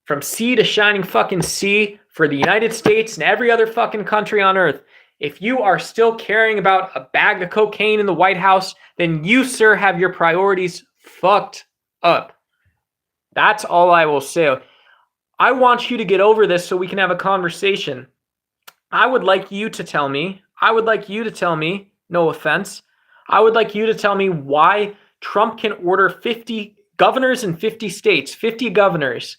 from sea to shining fucking sea for the United States and every other fucking country on earth. If you are still caring about a bag of cocaine in the White House, then you, sir, have your priorities fucked up. That's all I will say. I want you to get over this so we can have a conversation. I would like you to tell me, no offense, I would like you to tell me why Trump can order 50 governors in 50 states, 50 governors.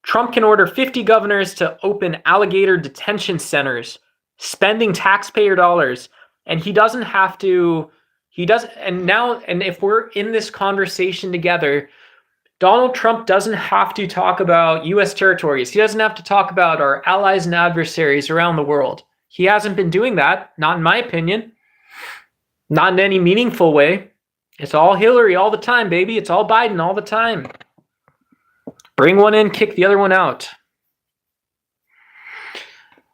Trump can order 50 governors to open alligator detention centers, spending taxpayer dollars, and he doesn't have to, and if we're in this conversation together, Donald Trump doesn't have to talk about U.S. territories. He doesn't have to talk about our allies and adversaries around the world. He hasn't been doing that, not in my opinion, not in any meaningful way. It's all Hillary all the time, baby. It's all Biden all the time. Bring one in, kick the other one out.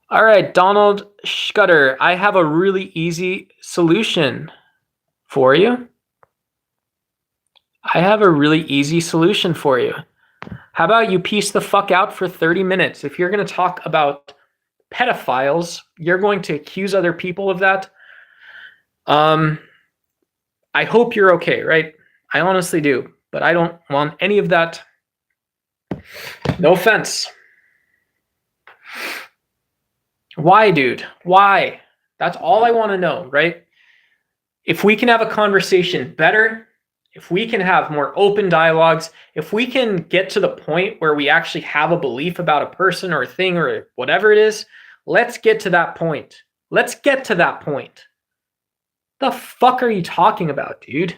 All right, Donald Scudder, I have a really easy solution for you. How about you piece the fuck out for 30 minutes? If you're going to talk about pedophiles, you're going to accuse other people of that. I hope you're okay, right? I honestly do, but I don't want any of that. No offense. Why, dude? Why? That's all I want to know, right? If we can have a conversation better, if we can have more open dialogues, if we can get to the point where we actually have a belief about a person or a thing or whatever it is, let's get to that point. Let's get to that point. The fuck are you talking about, dude?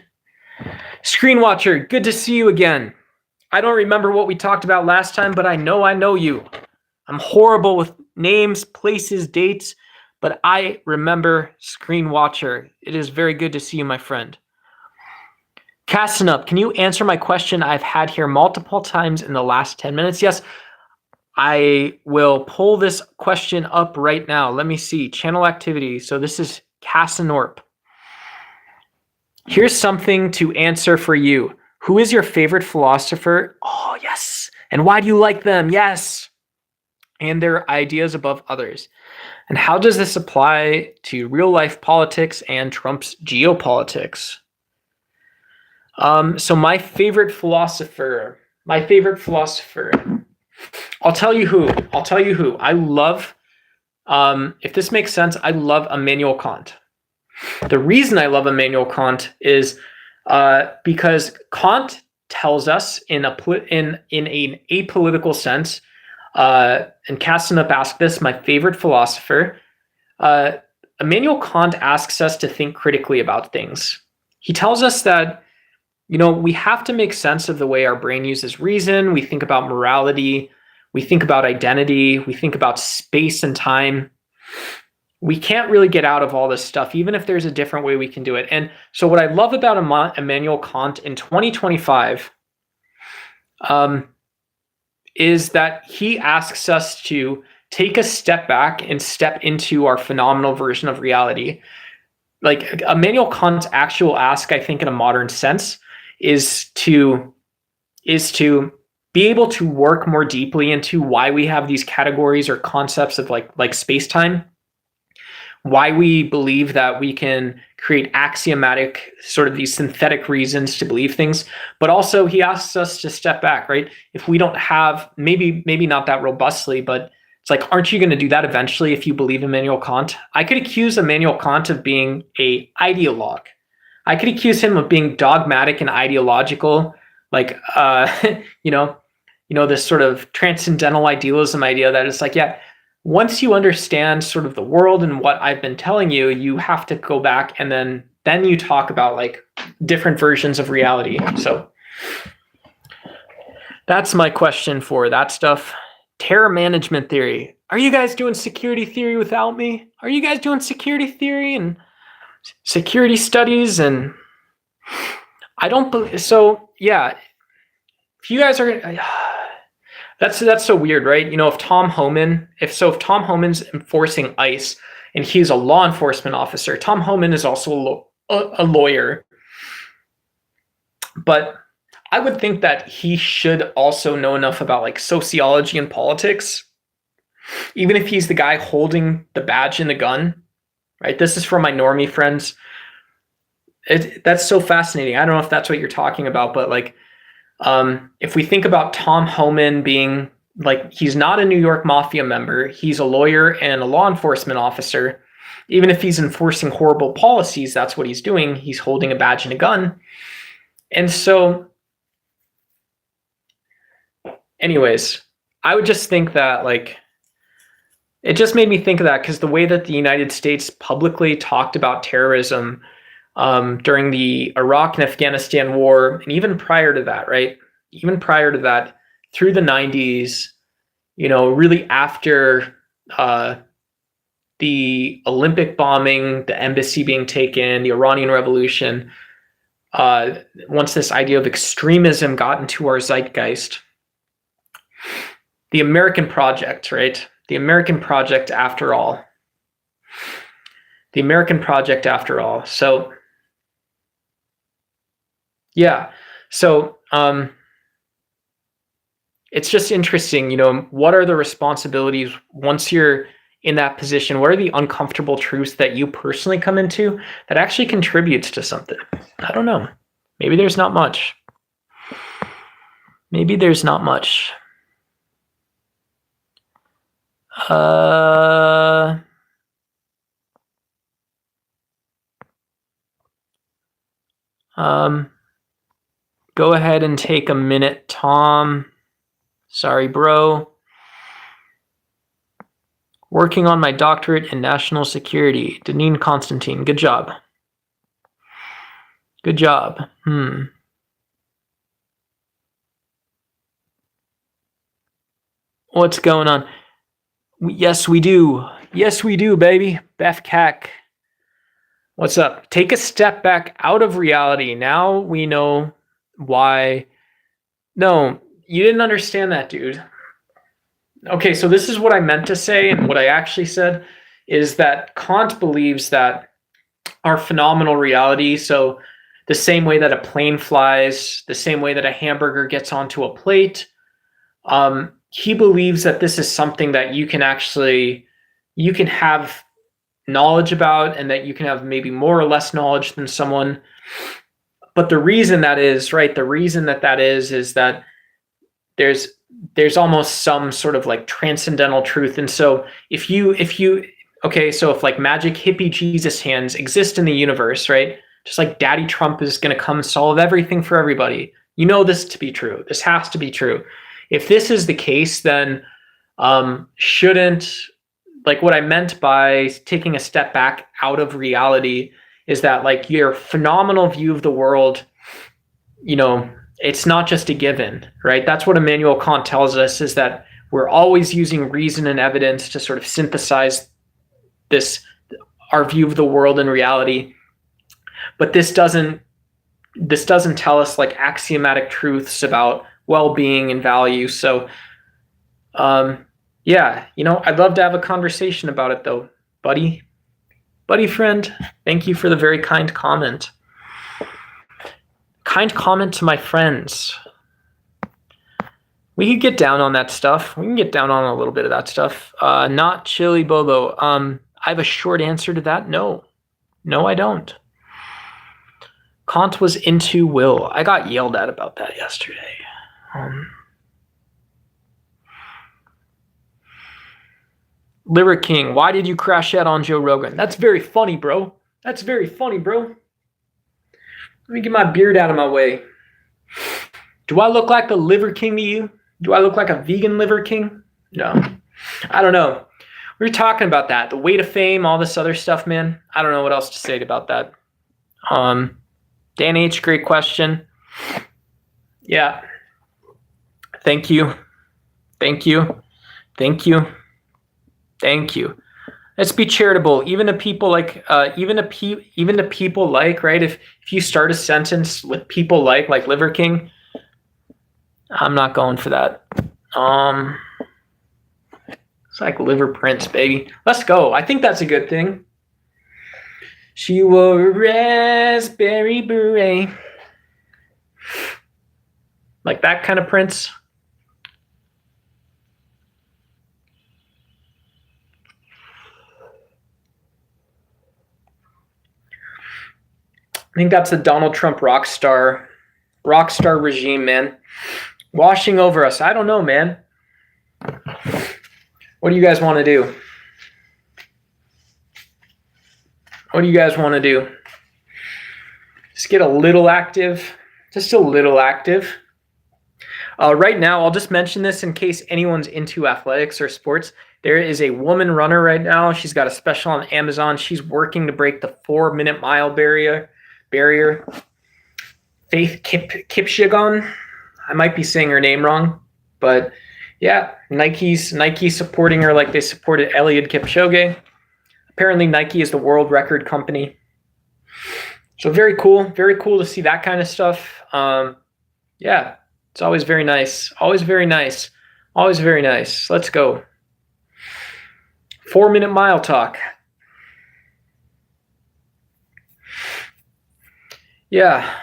Screen Watcher, good to see you again. I don't remember what we talked about last time, but I know you. I'm horrible with names, places, dates, but I remember Screen Watcher. It is very good to see you, my friend. Casting Up, can you answer my question I've had here multiple times in the last 10 minutes? Yes, I will pull this question up right now. Let me see. Channel activity. So this is Casanorp. Here's something to answer for you. Who is your favorite philosopher? Oh, yes. And why do you like them? Yes. And their ideas above others. And how does this apply to real life politics and Trump's geopolitics? So my favorite philosopher, I'll tell you who. I love, if this makes sense, I love Immanuel Kant. The reason I love Immanuel Kant is because Kant tells us in an apolitical sense, and Castanup asked this, my favorite philosopher, Immanuel Kant asks us to think critically about things. He tells us that, we have to make sense of the way our brain uses reason. We think about morality. We think about identity. We think about space and time. We can't really get out of all this stuff, even if there's a different way we can do it. And so what I love about Immanuel Kant in 2025 is that he asks us to take a step back and step into our phenomenal version of reality. Like Immanuel Kant's actual ask, I think in a modern sense, is to be able to work more deeply into why we have these categories or concepts of like space-time, why we believe that we can create axiomatic sort of these synthetic reasons to believe things, but also he asks us to step back, right? If we don't have, maybe not that robustly, but it's like, aren't you going to do that eventually if you believe Immanuel Kant? I could accuse Immanuel Kant of being an ideologue. I could accuse him of being dogmatic and ideological, like, this sort of transcendental idealism idea that it's like, yeah, once you understand sort of the world and what I've been telling you, you have to go back and then you talk about like different versions of reality. So that's my question for that stuff. Terror management theory. Are you guys doing security theory without me? Are you guys doing security theory and security studies? And I don't believe so. Yeah, if you guys are that's so weird, right? If Tom Homan's enforcing ICE and he's a law enforcement officer, Tom Homan is also a lawyer, but I would think that he should also know enough about like sociology and politics, even if he's the guy holding the badge and the gun, right? This is for my normie friends. That's so fascinating. I don't know if that's what you're talking about, but like, if we think about Tom Homan being like, he's not a New York Mafia member, he's a lawyer and a law enforcement officer. Even if he's enforcing horrible policies, that's what he's doing. He's holding a badge and a gun. And so, anyways, I would just think that like, it just made me think of that because the way that the United States publicly talked about terrorism during the Iraq and Afghanistan war, and even prior to that, right? Even prior to that, through the 90s, really after the Olympic bombing, the embassy being taken, the Iranian Revolution, once this idea of extremism got into our zeitgeist, the American project, right? The American project after all. The American project after all. So, yeah. So, it's just interesting, what are the responsibilities once you're in that position? What are the uncomfortable truths that you personally come into that actually contributes to something? I don't know. Maybe there's not much. Maybe there's not much. Go ahead and take a minute, Tom. Sorry, bro. Working on my doctorate in national security. Deneen Constantine. Good job. Good job. What's going on? Yes, we do. Yes, we do, baby. Beth Cack. What's up? Take a step back out of reality. Now we know why. No, you didn't understand that, dude. Okay, so this is what I meant to say, and what I actually said is that Kant believes that our phenomenal reality, so the same way that a plane flies, the same way that a hamburger gets onto a plate, he believes that this is something that you can have knowledge about, and that you can have maybe more or less knowledge than someone. But the reason that is, right, the reason that is that there's almost some sort of like transcendental truth. And so if like magic hippie Jesus hands exist in the universe, right? Just like Daddy Trump is going to come solve everything for everybody. You know this to be true. This has to be true. If this is the case, then shouldn't, like what I meant by taking a step back out of reality is that like your phenomenal view of the world, it's not just a given, right? That's what Immanuel Kant tells us, is that we're always using reason and evidence to sort of synthesize our view of the world and reality. But this doesn't tell us like axiomatic truths about well-being and value. So, yeah, I'd love to have a conversation about it though, buddy friend. Thank you for the very kind comment. Kind comment to my friends. We could get down on that stuff. We can get down on a little bit of that stuff. Not Chili Bobo. I have a short answer to that. No, I don't. Kant was into will. I got yelled at about that yesterday. Liver King, why did you crash out on Joe Rogan? That's very funny, bro. That's very funny, bro. Let me get my beard out of my way. Do I look like the Liver King to you? Do I look like a vegan Liver King? No. I don't know. we were talking about that, the weight of fame, all this other stuff, man. I don't know what else to say about that. Dan H, great question. Yeah. Thank you. Thank you. Thank you. Thank you. Let's be charitable, even to people like, even to people like, right? If you start a sentence with people like Liver King, I'm not going for that. It's like Liver Prince, baby. Let's go. I think that's a good thing. She wore a raspberry beret. Like that kind of Prince. I think that's the Donald Trump rock star regime, man. Washing over us. I don't know, man. What do you guys want to do? What do you guys want to do? Just get a little active. Just a little active. Right now, I'll just mention this in case anyone's into athletics or sports. There is a woman runner right now. She's got a special on Amazon. She's working to break the 4-minute mile barrier. Faith Kipchoge. I might be saying her name wrong, but yeah, Nike supporting her like they supported Eliud Kipchoge. Apparently, Nike is the world record company. So very cool to see that kind of stuff. Yeah, it's always very nice. Always very nice. Always very nice. Let's go. 4-minute mile talk. Yeah.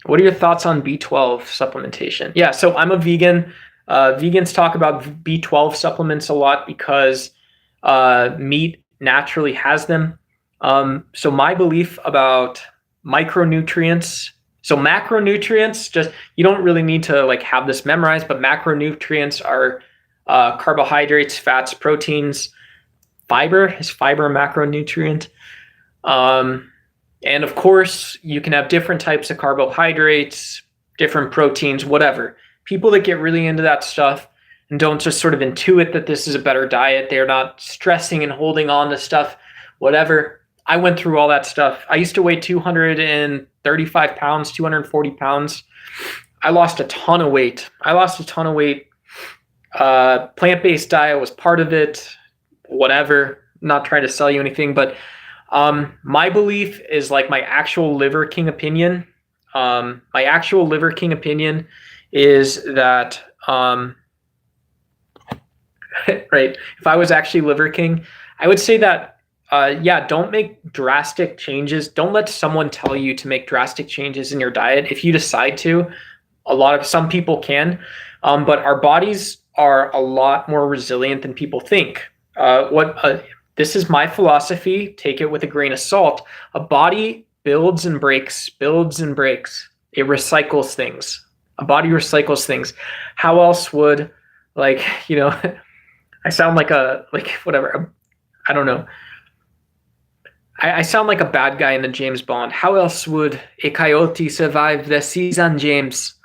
What are your thoughts on B12 supplementation? Yeah, so I'm a vegan. Vegans talk about B12 supplements a lot because meat naturally has them. So my belief about micronutrients, so macronutrients, just you don't really need to like have this memorized, but macronutrients are carbohydrates, fats, proteins. Fiber is fiber a macronutrient. And of course, you can have different types of carbohydrates, different proteins, whatever. People that get really into that stuff and don't just sort of intuit that this is a better diet, they're not stressing and holding on to stuff, whatever. I went through all that stuff. I used to weigh 235 pounds, 240 pounds. I lost a ton of weight. Plant-based diet was part of it, whatever. I'm not trying to sell you anything, but my belief is like my actual Liver King opinion. My actual Liver King opinion is that, right, if I was actually Liver King, I would say that, yeah, don't make drastic changes. Don't let someone tell you to make drastic changes in your diet. If you decide to, some people can, but our bodies are a lot more resilient than people think. This is my philosophy. Take it with a grain of salt. A body builds and breaks. It recycles things. A body recycles things. How else would, like, you know, I sound like whatever. I don't know. I sound like a bad guy in the James Bond. How else would a coyote survive the season, James?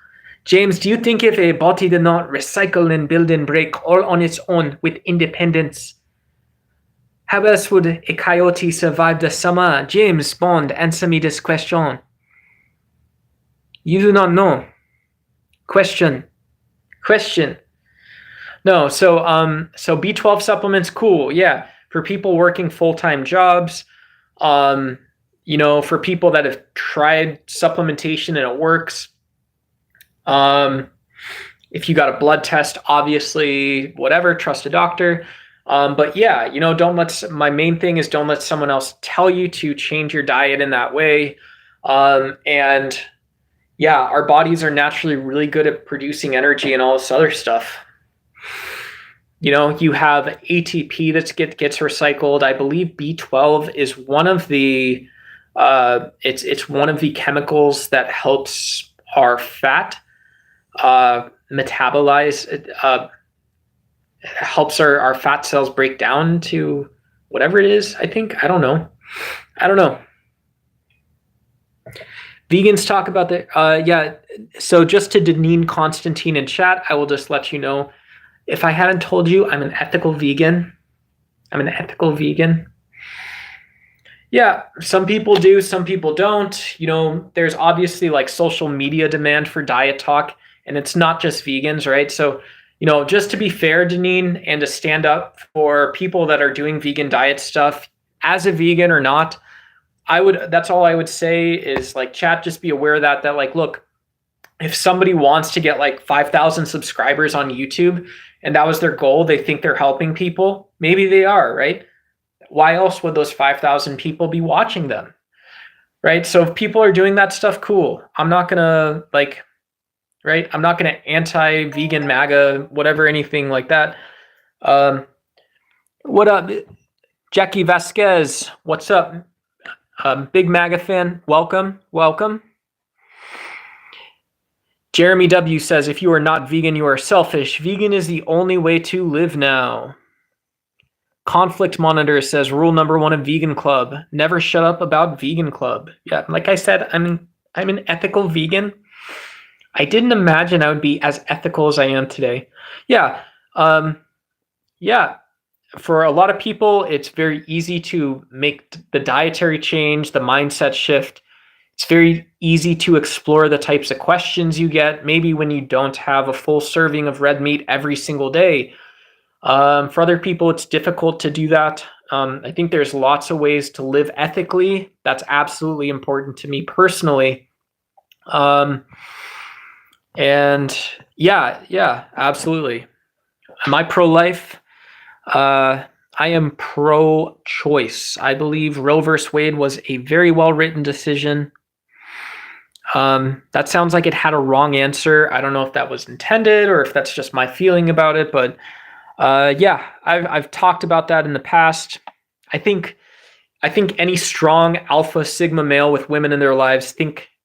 James, do you think if a body did not recycle and build and break all on its own with independence, how else would a coyote survive the summer? James Bond, answer me this question. You do not know. Question. No, so B12 supplements, cool. Yeah, for people working full-time jobs, you know, for people that have tried supplementation and it works. If you got a blood test, obviously, whatever, trust a doctor. But yeah, you know, my main thing is don't let someone else tell you to change your diet in that way. And yeah, our bodies are naturally really good at producing energy and all this other stuff. You know, you have ATP that gets recycled. I believe B12 is one of the, it's one of the chemicals that helps our fat metabolize, helps our fat cells break down to whatever it is. I think, I don't know. Vegans talk about the, yeah. So just to Deneen Constantine in chat, I will just let you know, If I hadn't told you I'm an ethical vegan, I'm an ethical vegan. Yeah, some people do, some people don't. You know, there's obviously like social media demand for diet talk, and it's not just vegans, right? So, you know, just to be fair, Deneen, and to stand up for people that are doing vegan diet stuff, as a vegan or not, that's all I would say is like, chat, just be aware that like, look, if somebody wants to get like 5,000 subscribers on YouTube and that was their goal, they think they're helping people, maybe they are, right? Why else would those 5,000 people be watching them? Right? So if people are doing that stuff, cool. I'm not going to like, right? I'm not going to anti-vegan MAGA, whatever, anything like that. What up? Jackie Vasquez, what's up? Big MAGA fan, welcome, welcome. Jeremy W says, if you are not vegan, you are selfish. Vegan is the only way to live now. Conflict Monitor says, rule number 1 of Vegan Club, never shut up about Vegan Club. Yeah, like I said, I'm an ethical vegan. I didn't imagine I would be as ethical as I am today. Yeah, yeah. For a lot of people, it's very easy to make the dietary change, the mindset shift. It's very easy to explore the types of questions you get, maybe when you don't have a full serving of red meat every single day. For other people, it's difficult to do that. I think there's lots of ways to live ethically. That's absolutely important to me personally. And yeah, absolutely. Am I pro-life? I am pro-choice. I believe Roe vs. Wade was a very well-written decision. That sounds like it had a wrong answer. I don't know if that was intended or if that's just my feeling about it, but yeah, I've talked about that in the past. I think any strong alpha sigma male with women in their lives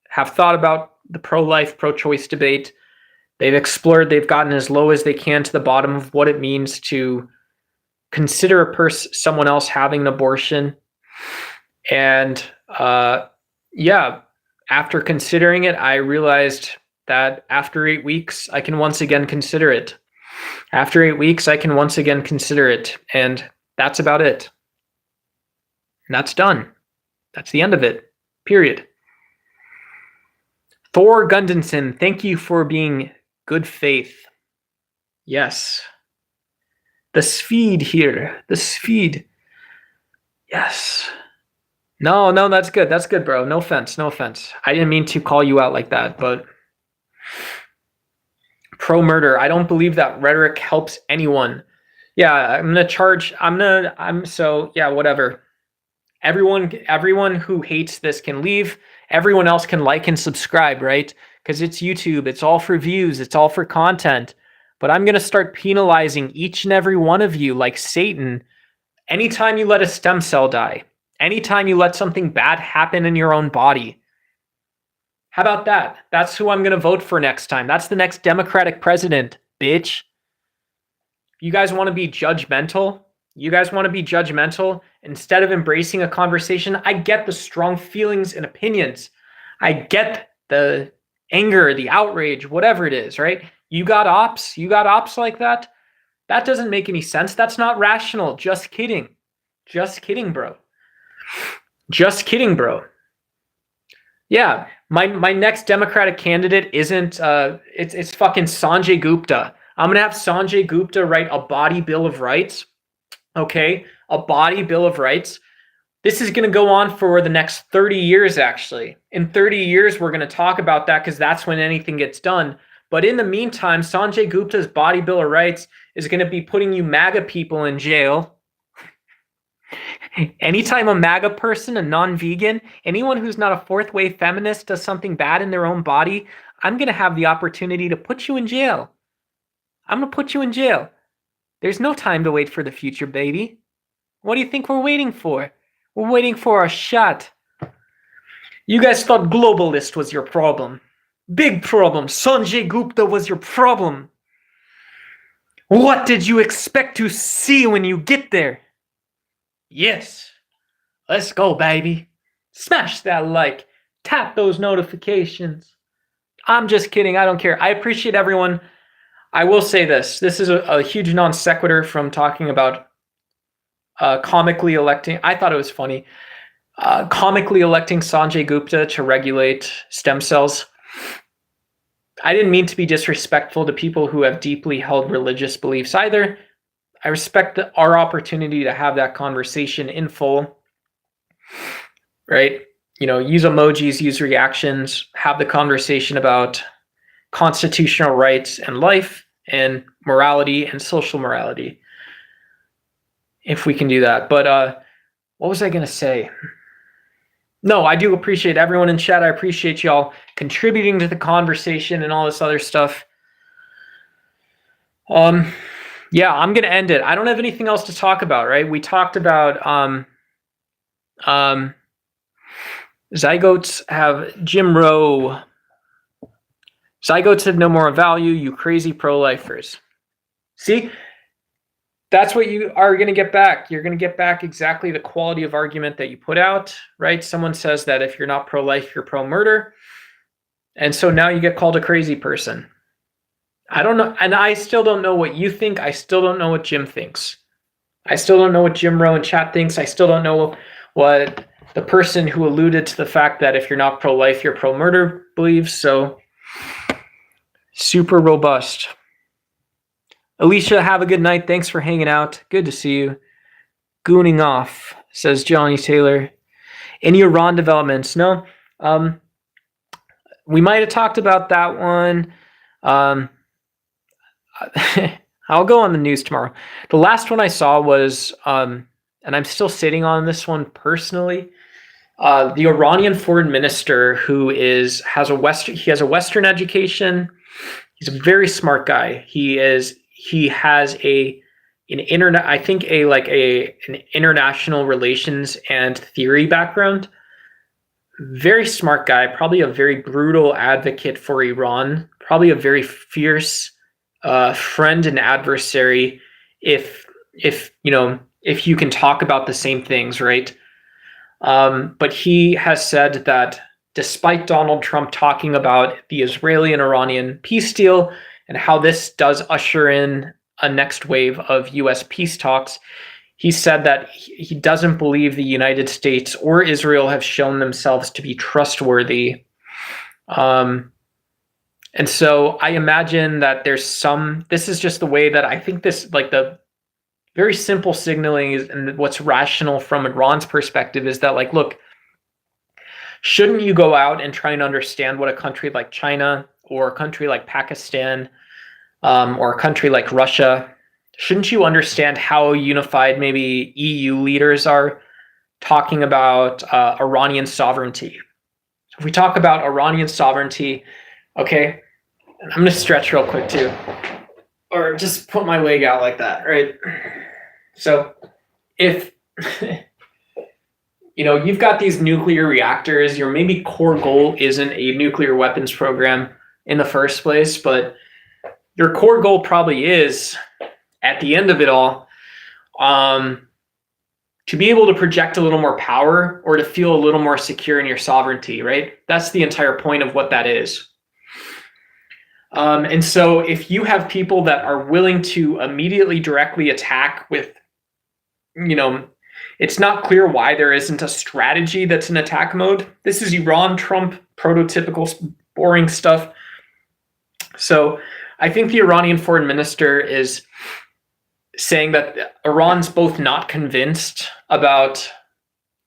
have thought about the pro-life, pro-choice debate. They've explored, they've gotten as low as they can to the bottom of what it means to consider someone else having an abortion. And yeah, after considering it, I realized that after 8 weeks, I can once again consider it. After 8 weeks, I can once again consider it. And that's about it. And that's done. That's the end of it. Period. Thor Gundenson, thank you for being good faith. Yes. The Sfeed here. The Sfeed. Yes. No, that's good. That's good, bro. No offense. No offense. I didn't mean to call you out like that, but pro-murder. I don't believe that rhetoric helps anyone. Yeah, yeah, whatever. Everyone who hates this can leave. Everyone else can like and subscribe, right? Because it's YouTube. It's all for views. It's all for content. But I'm going to start penalizing each and every one of you like Satan. Anytime you let a stem cell die, anytime you let something bad happen in your own body. How about that? That's who I'm going to vote for next time. That's the next Democratic president, bitch. You guys want to be judgmental? Instead of embracing a conversation? I get the strong feelings and opinions. I get the anger, the outrage, whatever it is, right? You got ops like that? That doesn't make any sense. That's not rational. Just kidding. Just kidding, bro. Just kidding, bro. Yeah, my next Democratic candidate isn't it's fucking Sanjay Gupta. I'm gonna have Sanjay Gupta write a body bill of rights. Okay, a body bill of rights. This is gonna go on for the next 30 years. Actually, in 30 years, we're gonna talk about that because that's when anything gets done. But in the meantime, Sanjay Gupta's body bill of rights is gonna be putting you MAGA people in jail. Anytime a MAGA person, a non-vegan, anyone who's not a fourth wave feminist does something bad in their own body, I'm going to have the opportunity to put you in jail. I'm going to put you in jail. There's no time to wait for the future, baby. What do you think we're waiting for? We're waiting for a shot. You guys thought globalist was your problem. Big problem. Sanjay Gupta was your problem. What did you expect to see when you get there? Yes, let's go, baby. Smash that like, tap those notifications. I'm just kidding. I don't care. I appreciate everyone. I will say this. This is a huge non sequitur from talking about comically electing. I thought it was funny. Comically electing Sanjay Gupta to regulate stem cells. I didn't mean to be disrespectful to people who have deeply held religious beliefs either. I respect our opportunity to have that conversation in full, right? Use emojis, use reactions, have the conversation about constitutional rights and life and morality and social morality, if we can do that. But what was I going to say? No, I do appreciate everyone in chat. I appreciate y'all contributing to the conversation and all this other stuff. Yeah, I'm going to end it. I don't have anything else to talk about, right? We talked about zygotes have Jim Rowe. Zygotes have no moral value, you crazy pro-lifers. See? That's what you are going to get back. You're going to get back exactly the quality of argument that you put out, right? Someone says that if you're not pro-life, you're pro-murder. And so now you get called a crazy person. I don't know. And I still don't know what you think. I still don't know what Jim thinks. I still don't know what Jim Rowe in chat thinks. I still don't know what the person who alluded to the fact that if you're not pro-life, you're pro-murder believes. So super robust. Alicia, have a good night. Thanks for hanging out. Good to see you. Gooning off, says Johnny Taylor. Any Iran developments? No. We might have talked about that one. I'll go on the news tomorrow. The last one I saw was, and I'm still sitting on this one personally, the Iranian foreign minister who has a Western education. He's a very smart guy. He has an international relations and theory background. Very smart guy, probably a very brutal advocate for Iran, probably a very fierce friend and adversary if you can talk about the same things, right? But he has said that despite Donald Trump talking about the Israeli and Iranian peace deal and how this does usher in a next wave of U.S. peace talks, he said that he doesn't believe the United States or Israel have shown themselves to be trustworthy. And so I imagine that this is just the way that I think this, like the very simple signaling is, and what's rational from Iran's perspective is that, like, look, shouldn't you go out and try and understand what a country like China or a country like Pakistan or a country like Russia, shouldn't you understand how unified maybe EU leaders are talking about Iranian sovereignty? So if we talk about Iranian sovereignty, okay, I'm going to stretch real quick too, or just put my leg out like that, right? So if you've got these nuclear reactors, your maybe core goal isn't a nuclear weapons program in the first place, but your core goal probably is, at the end of it all, to be able to project a little more power or to feel a little more secure in your sovereignty, right? That's the entire point of what that is. And so if you have people that are willing to immediately directly attack with, it's not clear why there isn't a strategy that's in attack mode. This is Iran, Trump, prototypical boring stuff. So I think the Iranian foreign minister is saying that Iran's both not convinced about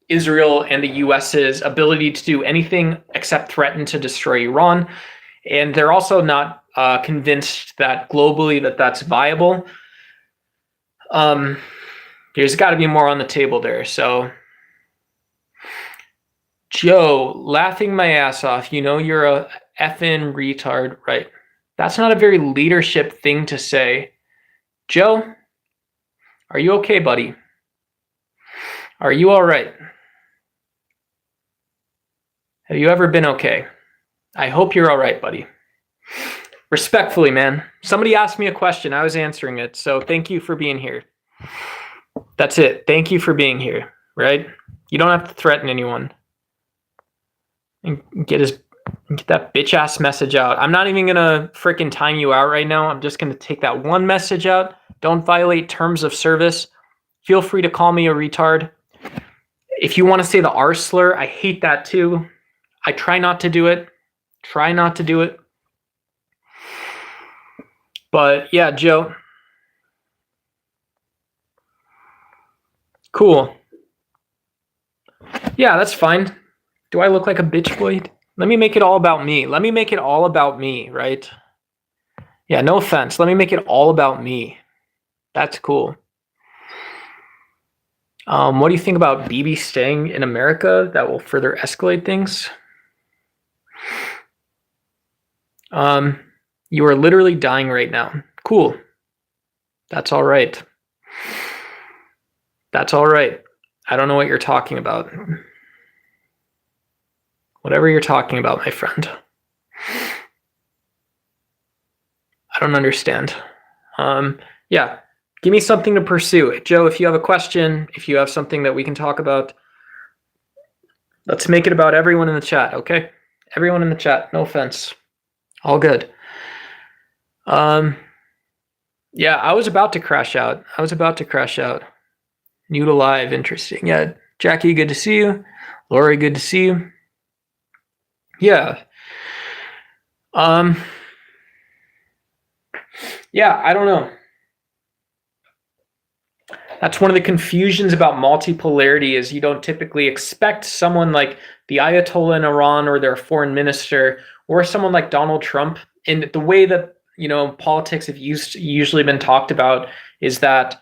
Israel and the US's ability to do anything except threaten to destroy Iran. And they're also not convinced that globally that's viable. There's got to be more on the table there. So, Joe, laughing my ass off, you're a effing retard, right? That's not a very leadership thing to say. Joe, are you okay, buddy? Are you all right? Have you ever been okay? I hope you're all right, buddy. Respectfully, man. Somebody asked me a question. I was answering it. So thank you for being here. That's it. Thank you for being here, right? You don't have to threaten anyone. And get his Get that bitch ass message out. I'm not even gonna freaking time you out right now. I'm just gonna take that one message out. Don't violate terms of service. Feel free to call me a retard. If you want to say the R slur, I hate that too. I try not to do it. Try not to do it. But yeah, Joe. Cool. Yeah, that's fine. Do I look like a bitch boy? Let me make it all about me. Let me make it all about me, right? Yeah, no offense. Let me make it all about me. That's cool. What do you think about BB staying in America? That will further escalate things. You are literally dying right now. Cool. That's all right. That's all right. I don't know what you're talking about. Whatever you're talking about, my friend. I don't understand. Yeah, give me something to pursue. Joe, if you have a question, if you have something that we can talk about, let's make it about everyone in the chat, okay? Everyone in the chat, no offense. All good. Yeah, I was about to crash out. New to live, interesting. Yeah, Jackie, good to see you. Lori, good to see you. Yeah. Yeah, I don't know. That's one of the confusions about multipolarity is you don't typically expect someone like the Ayatollah in Iran or their foreign minister or someone like Donald Trump. In the way that, you know, politics have usually been talked about is that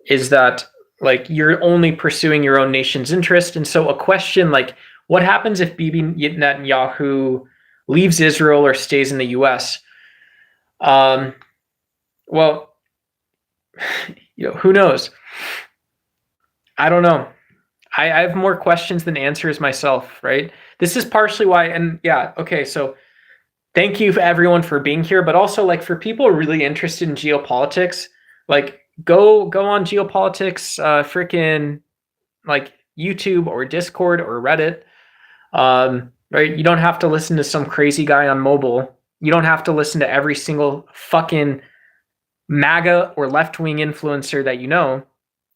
is that like you're only pursuing your own nation's interest. And so a question like, what happens if Bibi Netanyahu leaves Israel or stays in the US? Well, you know, who knows? I don't know. I have more questions than answers myself, right? This is partially why, and yeah, okay, so thank you for everyone for being here, but also like for people really interested in geopolitics, like go on Geopolitics, freaking like YouTube or Discord or Reddit. Right? You don't have to listen to some crazy guy on mobile. You don't have to listen to every single fucking MAGA or left-wing influencer that you know,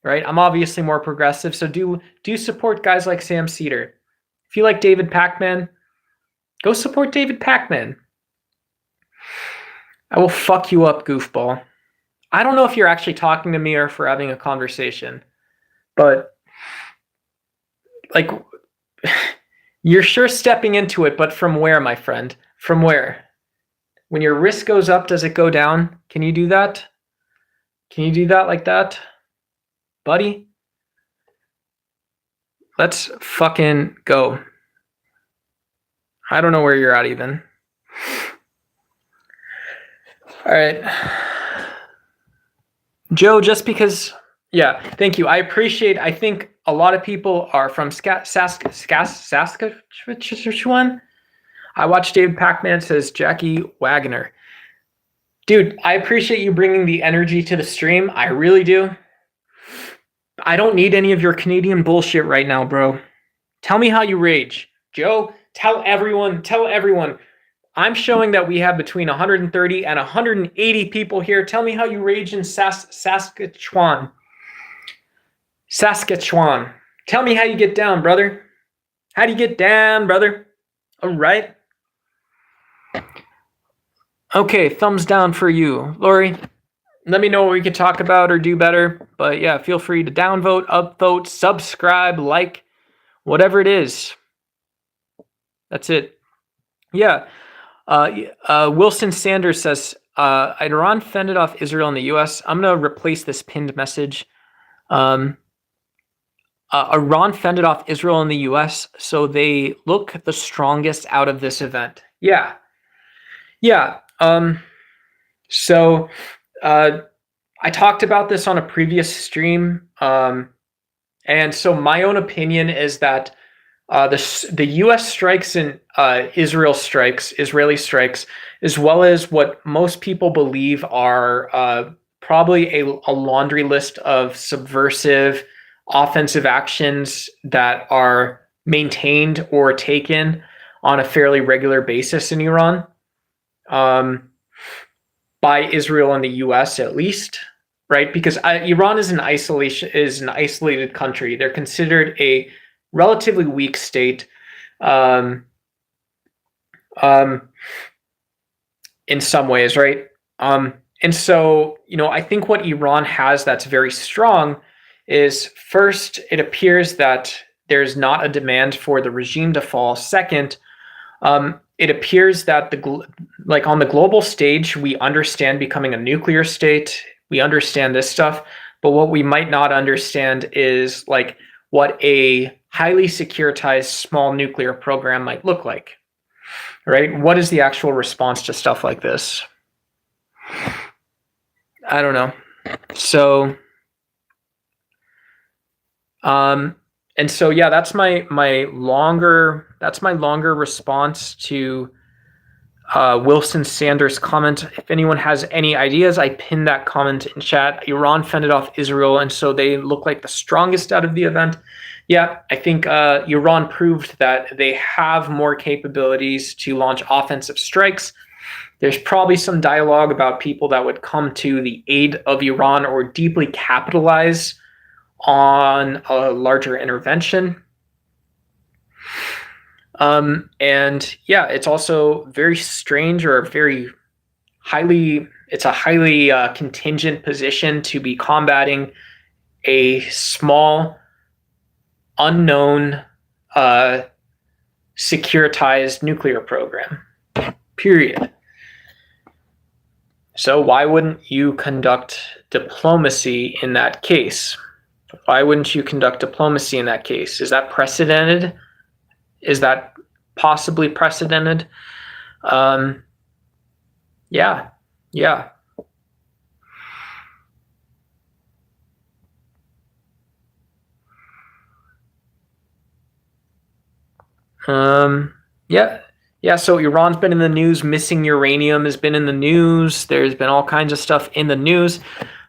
right? I'm obviously more progressive, so do support guys like Sam Cedar. If you like David Pacman, go support David Pacman. I will fuck you up, goofball. I don't know if you're actually talking to me or if we're having a conversation, but like you're sure stepping into it, but from where, my friend? From where? When your risk goes up, does it go down? Can you do that? Can you do that like that? Buddy? Let's fucking go. I don't know where you're at even. All right. Joe, just because, yeah, thank you. I appreciate, I think a lot of people are from Saskatchewan. I watched David Pacman says Jackie Wagner. Dude, I appreciate you bringing the energy to the stream. I really do. I don't need any of your Canadian bullshit right now, bro. Tell me how you rage. Joe, tell everyone. I'm showing that we have between 130 and 180 people here. Tell me how you rage in Saskatchewan. Saskatchewan. Tell me how you get down, brother. How do you get down, brother? All right. Okay, thumbs down for you. Lori, let me know what we could talk about or do better. But yeah, feel free to downvote, upvote, subscribe, like, whatever it is. That's it. Yeah. Wilson Sanders says, Iran fended off Israel in the U.S. I'm going to replace this pinned message. Iran fended off Israel in the U.S., so they look the strongest out of this event. Yeah. So I talked about this on a previous stream. And so my own opinion is that the U.S. strikes and Israeli strikes, as well as what most people believe are probably a laundry list of subversive offensive actions that are maintained or taken on a fairly regular basis in Iran, by Israel and the U.S. at least, right? Because Iran is an isolated country. They're considered a relatively weak state, in some ways, right? And so, I think what Iran has that's very strong is, first, it appears that there's not a demand for the regime to fall. Second, it appears that on the global stage, we understand becoming a nuclear state. We understand this stuff, but what we might not understand is what a highly securitized small nuclear program might look like, right? What is the actual response to stuff like this? I don't know. So, and so, yeah, that's my longer response to Wilson Sanders' comment. If anyone has any ideas, I pinned that comment in chat. Iran fended off Israel, and so they look like the strongest out of the event. Yeah, I think Iran proved that they have more capabilities to launch offensive strikes. There's probably some dialogue about people that would come to the aid of Iran or deeply capitalize on a larger intervention. And yeah, it's also very strange, or it's a highly contingent position to be combating a small, unknown, securitized nuclear program, period. So why wouldn't you conduct diplomacy in that case? Why wouldn't you conduct diplomacy in that case? Is that precedented? Is that possibly precedented? Yeah. Yeah. So Iran's been in the news. Missing uranium has been in the news. There's been all kinds of stuff in the news.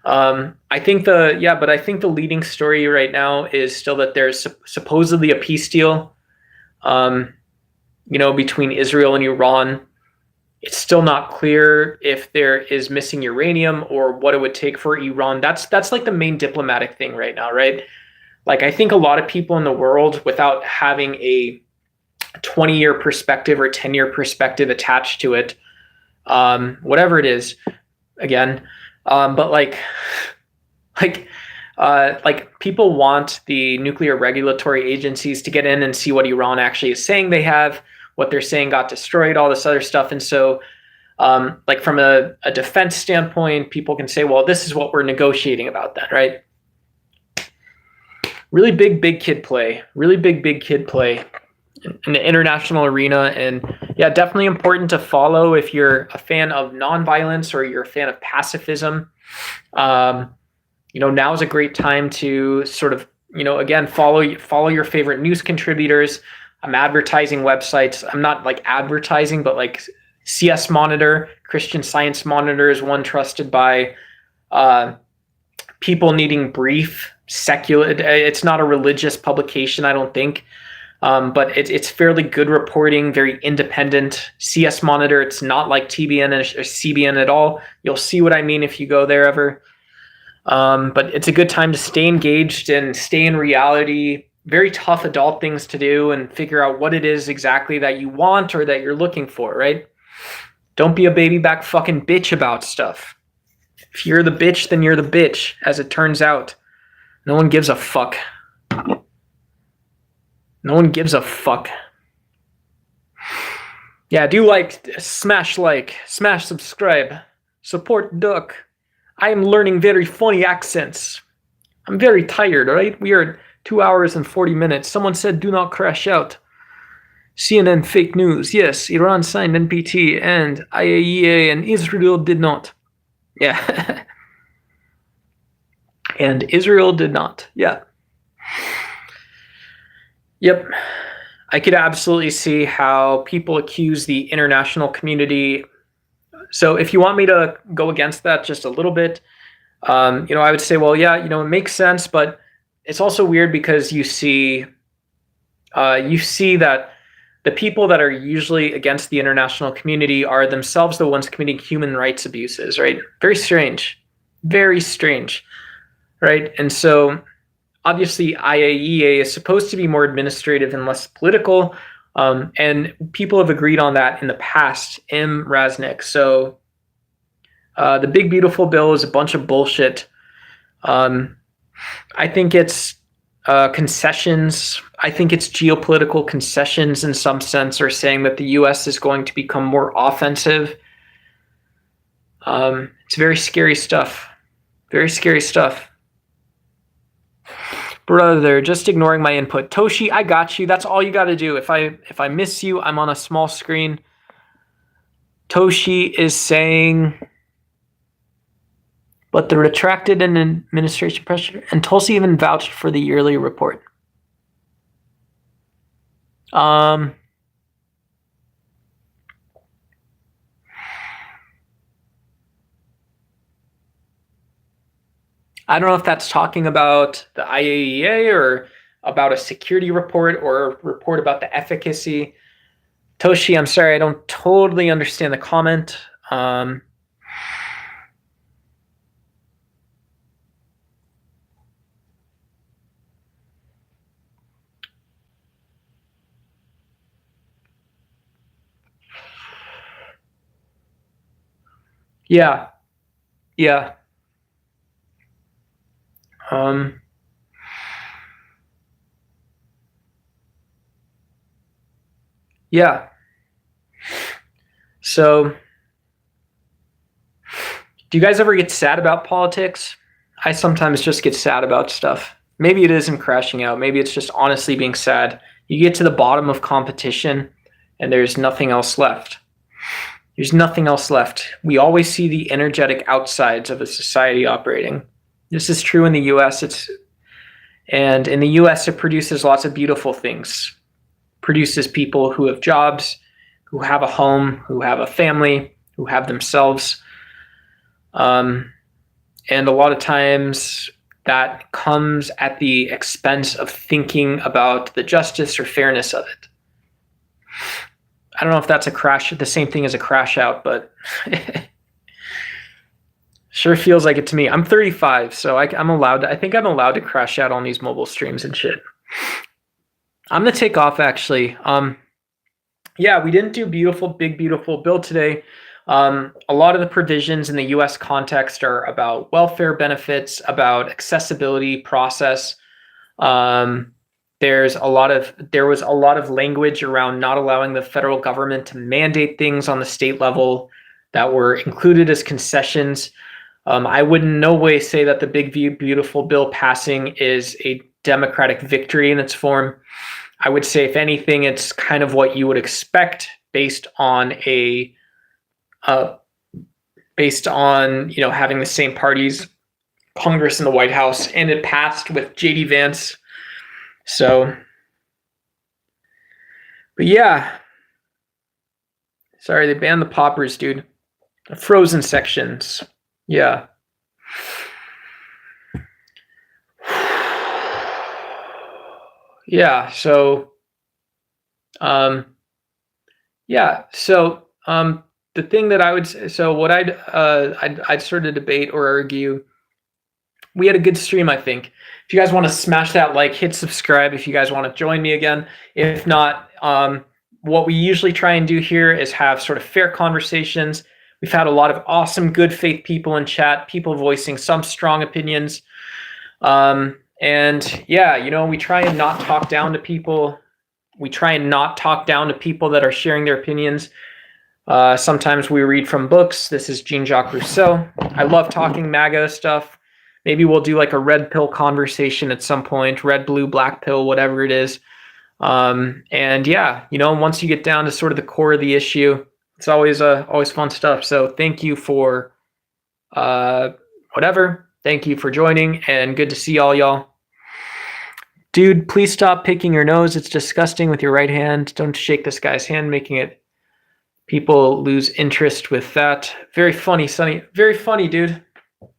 I think the leading story right now is still that there's supposedly a peace deal, between Israel and Iran. It's still not clear if there is missing uranium or what it would take for Iran. That's like the main diplomatic thing right now, right? I think a lot of people in the world, without having a 20-year perspective or 10-year perspective attached to it, whatever it is, again, but people want the nuclear regulatory agencies to get in and see what Iran actually is saying they have, what they're saying got destroyed, all this other stuff. And so, from a defense standpoint, people can say, well, this is what we're negotiating about then, right? Really big kid play in the international arena. And yeah, definitely important to follow if you're a fan of nonviolence or you're a fan of pacifism. Now is a great time to sort of, again, follow your favorite news contributors. I'm advertising websites. I'm not advertising, but CS Monitor, Christian Science Monitor is one trusted by people needing brief secular. It's not a religious publication, I don't think. But it's fairly good reporting, very independent. CS Monitor, it's not like TBN or CBN at all. You'll see what I mean if you go there ever. But it's a good time to stay engaged and stay in reality. Very tough adult things to do and figure out what it is exactly that you want or that you're looking for, right? Don't be a baby back fucking bitch about stuff. If you're the bitch, then you're the bitch, as it turns out. No one gives a fuck. No one gives a fuck. Yeah, smash subscribe, support Duck. I am learning very funny accents. I'm very tired, right? We are 2 hours and 40 minutes. Someone said do not crash out. CNN fake news. Yes, Iran signed NPT and IAEA and Israel did not. Yeah. And Israel did not. Yeah. Yep. I could absolutely see how people accuse the international community. So if you want me to go against that just a little bit, I would say, well, yeah, it makes sense, but it's also weird because you see you see that the people that are usually against the international community are themselves the ones committing human rights abuses, right? Very strange. Very strange, right? And so obviously IAEA is supposed to be more administrative and less political, and people have agreed on that in the past. Raznick. So the big beautiful bill is a bunch of bullshit. I think it's concessions. I think it's geopolitical concessions in some sense, are saying that the U.S. is going to become more offensive. It's very scary stuff. Very scary stuff. Brother, just ignoring my input. Toshi, I got you. That's all you got to do. If I miss you, I'm on a small screen. Toshi is saying, but the retracted and administration pressure, and Tulsi even vouched for the yearly report. I don't know if that's talking about the IAEA or about a security report or a report about the efficacy. Toshi, I'm sorry, I don't totally understand the comment. Yeah. Yeah. Yeah. So, do you guys ever get sad about politics? I sometimes just get sad about stuff. Maybe it isn't crashing out. Maybe it's just honestly being sad. You get to the bottom of competition and there's nothing else left. There's nothing else left. We always see the energetic outsides of a society operating. This is true in the US. And in the US, it produces lots of beautiful things. Produces people who have jobs, who have a home, who have a family, who have themselves. And a lot of times that comes at the expense of thinking about the justice or fairness of it. I don't know if that's the same thing as a crash out, but sure feels like it to me. I'm 35, so I think I'm allowed to crash out on these mobile streams and shit. I'm gonna take off actually. Yeah, we didn't do big beautiful bill today. A lot of the provisions in the US context are about welfare benefits, about accessibility process. There was a lot of language around not allowing the federal government to mandate things on the state level that were included as concessions. I would in no way say that the big beautiful bill passing is a democratic victory in its form. I would say, if anything, it's kind of what you would expect based on having the same parties, Congress and the White House, and it passed with J.D. Vance. So, but yeah. Sorry, they banned the poppers, dude. The frozen sections. Yeah. Yeah, so the thing that I would say, so what I'd sort of debate or argue, we had a good stream, I think. If you guys want to smash that like, hit subscribe if you guys want to join me again. If not, what we usually try and do here is have sort of fair conversations. We've had a lot of awesome, good faith people in chat, people voicing some strong opinions. And yeah, we try and not talk down to people. We try and not talk down to people that are sharing their opinions. Sometimes we read from books. This is Jean-Jacques Rousseau. I love talking MAGA stuff. Maybe we'll do like a red pill conversation at some point, red, blue, black pill, whatever it is. And yeah, once you get down to sort of the core of the issue, it's always fun stuff. So thank you for whatever. Thank you for joining, and good to see all y'all. Dude, please stop picking your nose. It's disgusting with your right hand. Don't shake this guy's hand, making it people lose interest with that. Very funny, Sonny. Very funny, dude.